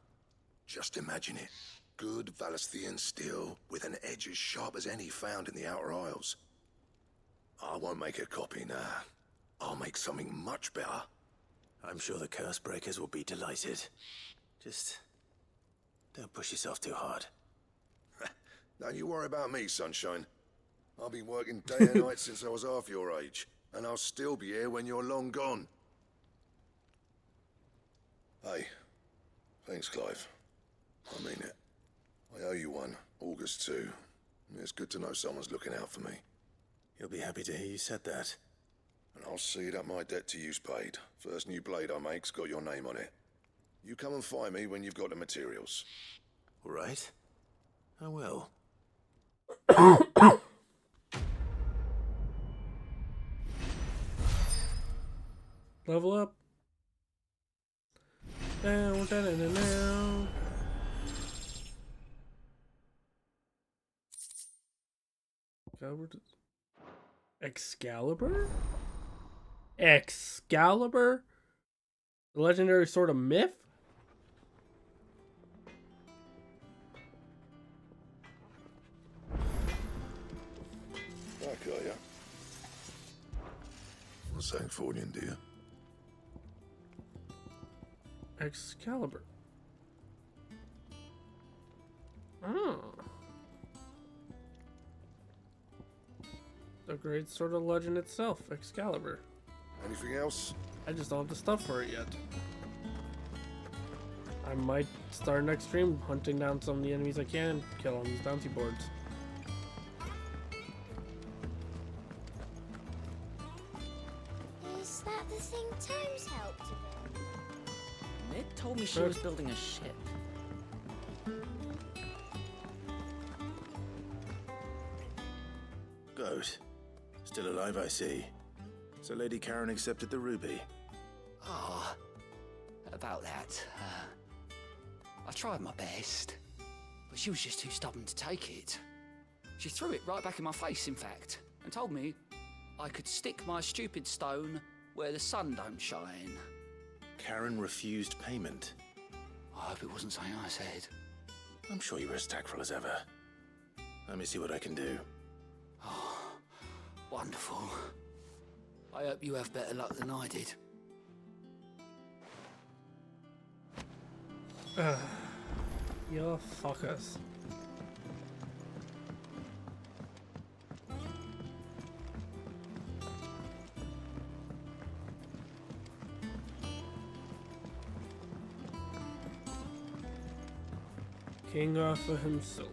Just imagine it. Good Valisthean steel with an edge as sharp as any found in the Outer Isles. I won't make a copy, nah. I'll make something much better. I'm sure the curse breakers will be delighted. Just don't push yourself too hard. Don't you worry about me, sunshine. I've been working day and night since I was half your age, and I'll still be here when you're long gone. Hey, thanks, Clive. I mean it. I owe you one, August too. It's good to know someone's looking out for me. You'll be happy to hear you said that. And I'll see that my debt to you's paid. First new blade I make's got your name on it. You come and find me when you've got the materials. All right. I will. Level up. Down, down, down, down. Excalibur? Excalibur? The legendary sword of myth? Back, are ya? What's that for you, dear? Excalibur. Oh. The great sword of legend itself, Excalibur. Anything else? I just don't have the stuff for it yet. I might start next stream, hunting down some of the enemies I can, kill on these bouncy boards. Is that the thing Tomes helped with? Ned told me she was building a ship. Goat. Still alive, I see. So Lady Karen accepted the ruby. Ah, about that. I tried my best, but she was just too stubborn to take it. She threw it right back in my face, in fact, and told me I could stick my stupid stone where the sun don't shine. Karen refused payment. I hope it wasn't something I said. I'm sure you were as tactful as ever. Let me see what I can do. Oh, wonderful. I hope you have better luck than I did. You fuckers. King Arthur himself.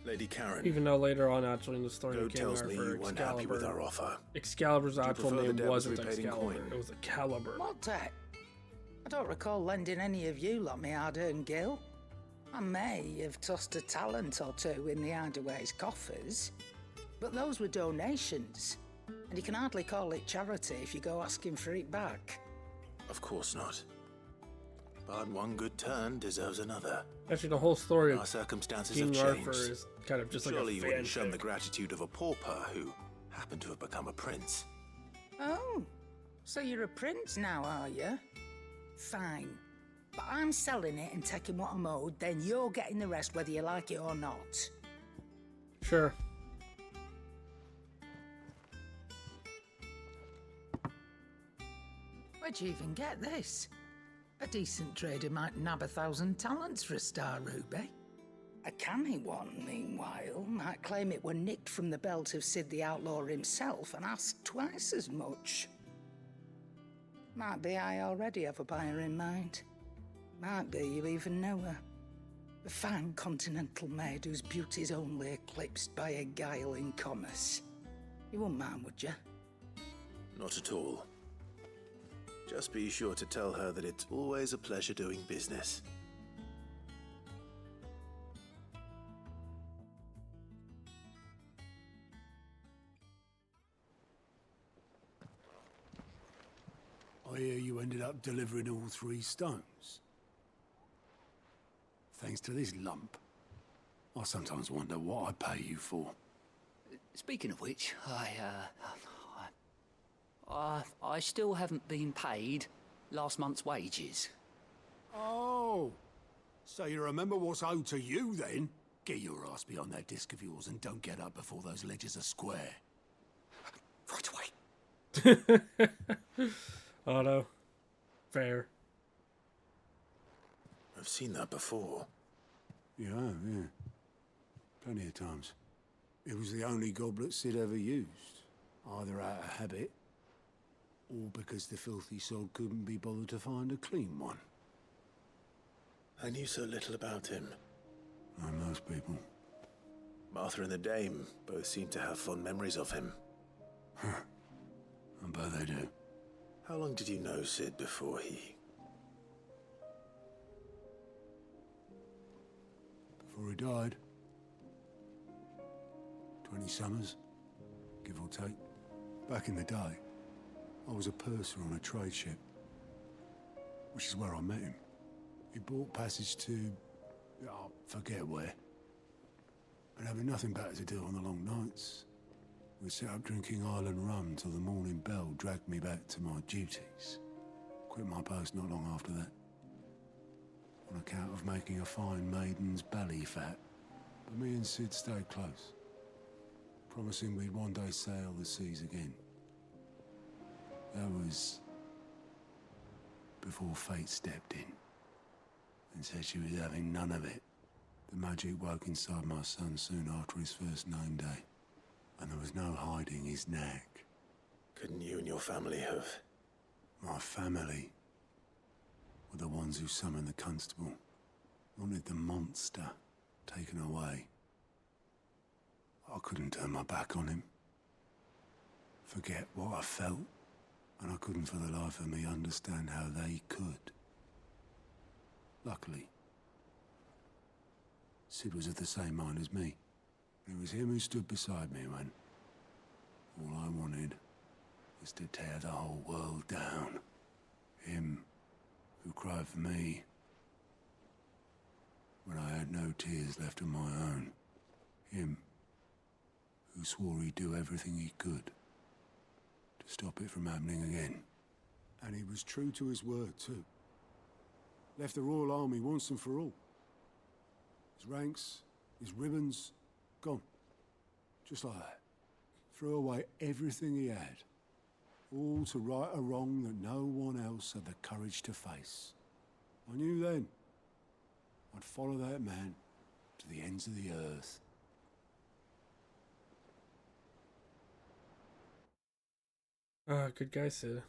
Lady Karen. Even though later on, actually in the story, Goat King tells Arthur, me you weren't happy with our offer. Excalibur's actual prefer the name debt was wasn't repaid in Excalibur. coin? It was Excalibur. What debt? I don't recall lending any of you lot me hard-earned gil. I may have tossed a talent or two in the Hideaway's coffers, but those were donations, and you can hardly call it charity if you go asking for it back. Of course not. But one good turn deserves another. Actually, the whole story Our of circumstances King have Arthur changed. is kind of just Surely like a you wouldn't shun fanfic. the gratitude of a pauper who happened to have become a prince. Oh, so you're a prince now, are you? Fine. But I'm selling it and taking what I'm owed, then you're getting the rest whether you like it or not. Sure. Where'd you even get this? A decent trader might nab 1,000 talents for a star ruby. A canny one, meanwhile, might claim it were nicked from the belt of Sid the Outlaw himself and ask twice as much. Might be I already have a buyer in mind. Might be you even know her. A fine continental maid whose beauty's only eclipsed by a guile in commerce. You wouldn't mind, would you? Not at all. Just be sure to tell her that it's always a pleasure doing business. I hear you ended up delivering all 3 stones. Thanks to this lump. I sometimes wonder what I pay you for. Speaking of which, I still haven't been paid last month's wages. Oh, so you remember what's owed to you then? Get your ass behind that disc of yours and don't get up before those ledgers are square. Right away. Oh no. Fair. I've seen that before. Yeah, yeah. Plenty of times. It was the only goblet Sid ever used. Either out of habit, or because the filthy sod couldn't be bothered to find a clean one. I knew so little about him. Like most people. Martha and the Dame both seem to have fond memories of him. I bet they do. How long did you know Sid before he... Before he died. 20 summers, give or take. Back in the day, I was a purser on a trade ship, which is where I met him. He bought passage to... oh, forget where. And having nothing better to do on the long nights, we'd sit up drinking island rum till the morning bell dragged me back to my duties. Quit my post not long after that. On account of making a fine maiden's belly fat. But me and Sid stayed close, promising we'd one day sail the seas again. That was before fate stepped in and said she was having none of it. The magic woke inside my son soon after his first name day, and there was no hiding his knack. Couldn't you and your family have My family were the ones who summoned the constable. Wanted the monster taken away. I couldn't turn my back on him. Forget what I felt, and I couldn't for the life of me understand how they could. Luckily, Sid was of the same mind as me. It was him who stood beside me when all I wanted was to tear the whole world down. Him who cried for me when I had no tears left of my own. Him who swore he'd do everything he could to stop it from happening again. And he was true to his word, too. Left the Royal Army once and for all. His ranks, his ribbons, gone. Just like that. Threw away everything he had. All to right a wrong that no one else had the courage to face. I knew then I'd follow that man to the ends of the earth. Good guy, Sid.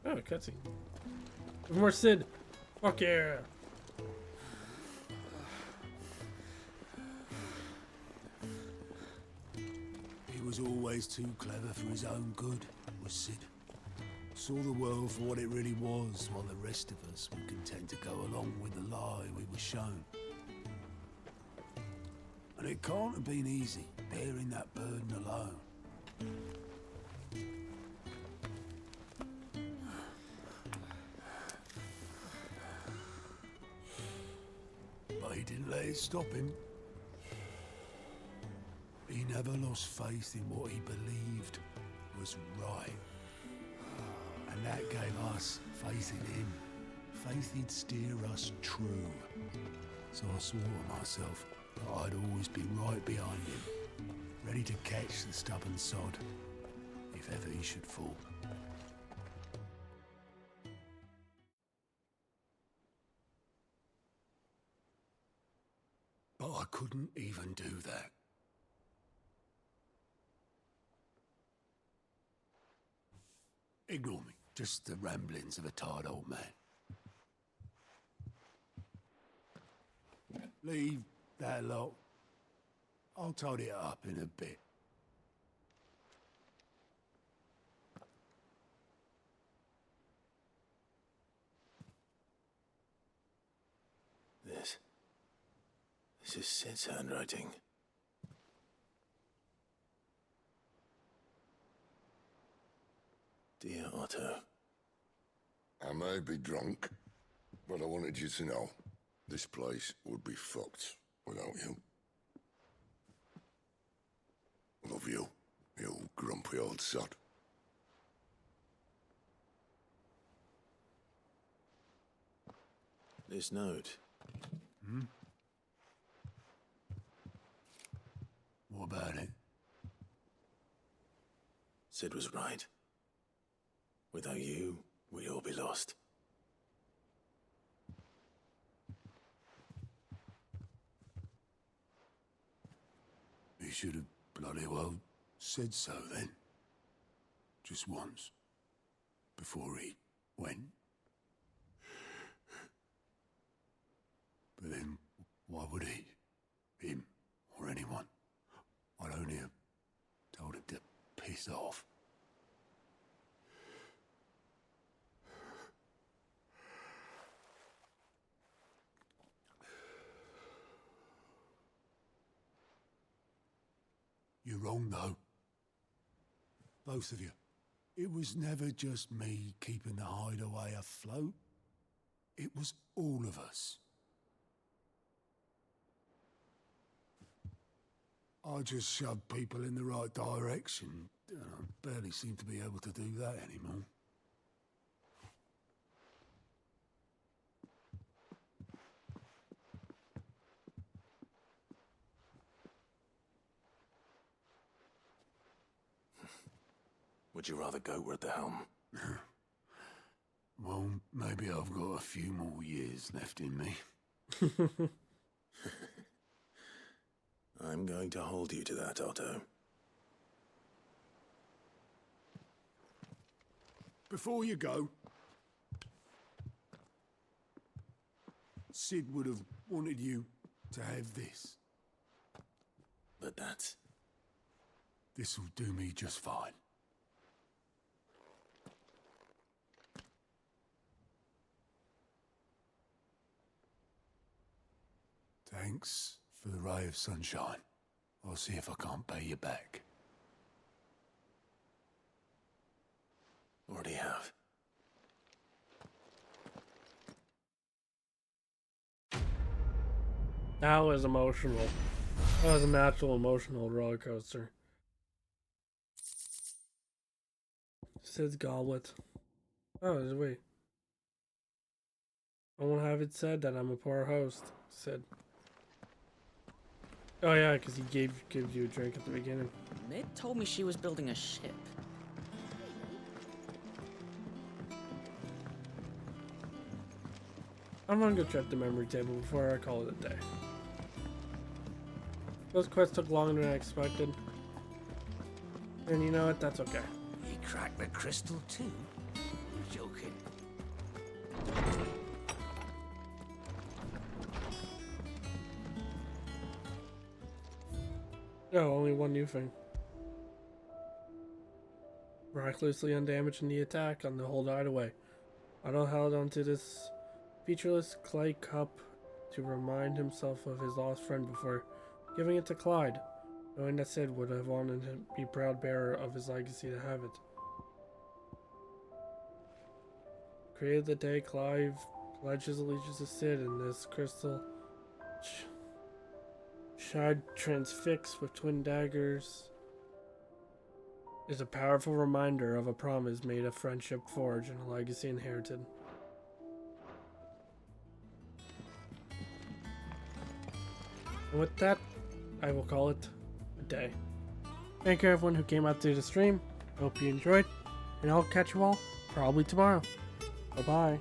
Oh, cutscene. More Sid. Fuck yeah. He was always too clever for his own good, was Sid. Saw the world for what it really was, while the rest of us were content to go along with the lie we were shown. And it can't have been easy, bearing that burden alone. But he didn't let it stop him. He never lost faith in what he believed was right. And that gave us faith in him. Faith he'd steer us true. So I swore to myself that I'd always be right behind him, ready to catch the stubborn sod, if ever he should fall. But I couldn't even do that. Ignore me. Just the ramblings of a tired old man. Leave that lot. I'll tidy it up in a bit. This is Sid's handwriting. Dear Otto. I may be drunk, but I wanted you to know this place would be fucked without you. Love you, you grumpy old sod. This note. What about it? Sid was right. Without you, we'd all be lost. He should have bloody well said so then. Just once. Before he went. But then, why would he? Him, or anyone? I'd only have told him to piss off. You're wrong, though. Both of you. It was never just me keeping the hideaway afloat. It was all of us. I just shoved people in the right direction. I barely seem to be able to do that anymore. Would you rather go at the helm? Well, maybe I've got a few more years left in me. I'm going to hold you to that, Otto. before you go. Sid would have wanted you to have this. But that's... This'll do me just fine. Thanks for the ray of sunshine. I'll see if I can't pay you back. Already have. That was emotional. That was an actual emotional roller coaster. Sid's goblet. Oh, wait. I won't have it said that I'm a poor host, Sid. Oh yeah, because he gives you a drink at the beginning. Ned told me she was building a ship. I'm gonna go check the memory table before I call it a day. Those quests took longer than I expected. And you know what? That's okay. He cracked the crystal too? You're joking. No, only one new thing. Miraculously undamaged in the attack on the whole died away. Otto held onto this featureless clay cup to remind himself of his lost friend before giving it to Clyde, knowing that Sid would have wanted to be proud bearer of his legacy to have it. Created the day Clive pledged his allegiance to Sid, and this crystal shard transfixed with twin daggers is a powerful reminder of a promise made, a friendship forged, and a legacy inherited. And with that, I will call it a day. Thank you everyone who came out to the stream. I hope you enjoyed, and I'll catch you all probably tomorrow. Bye-bye.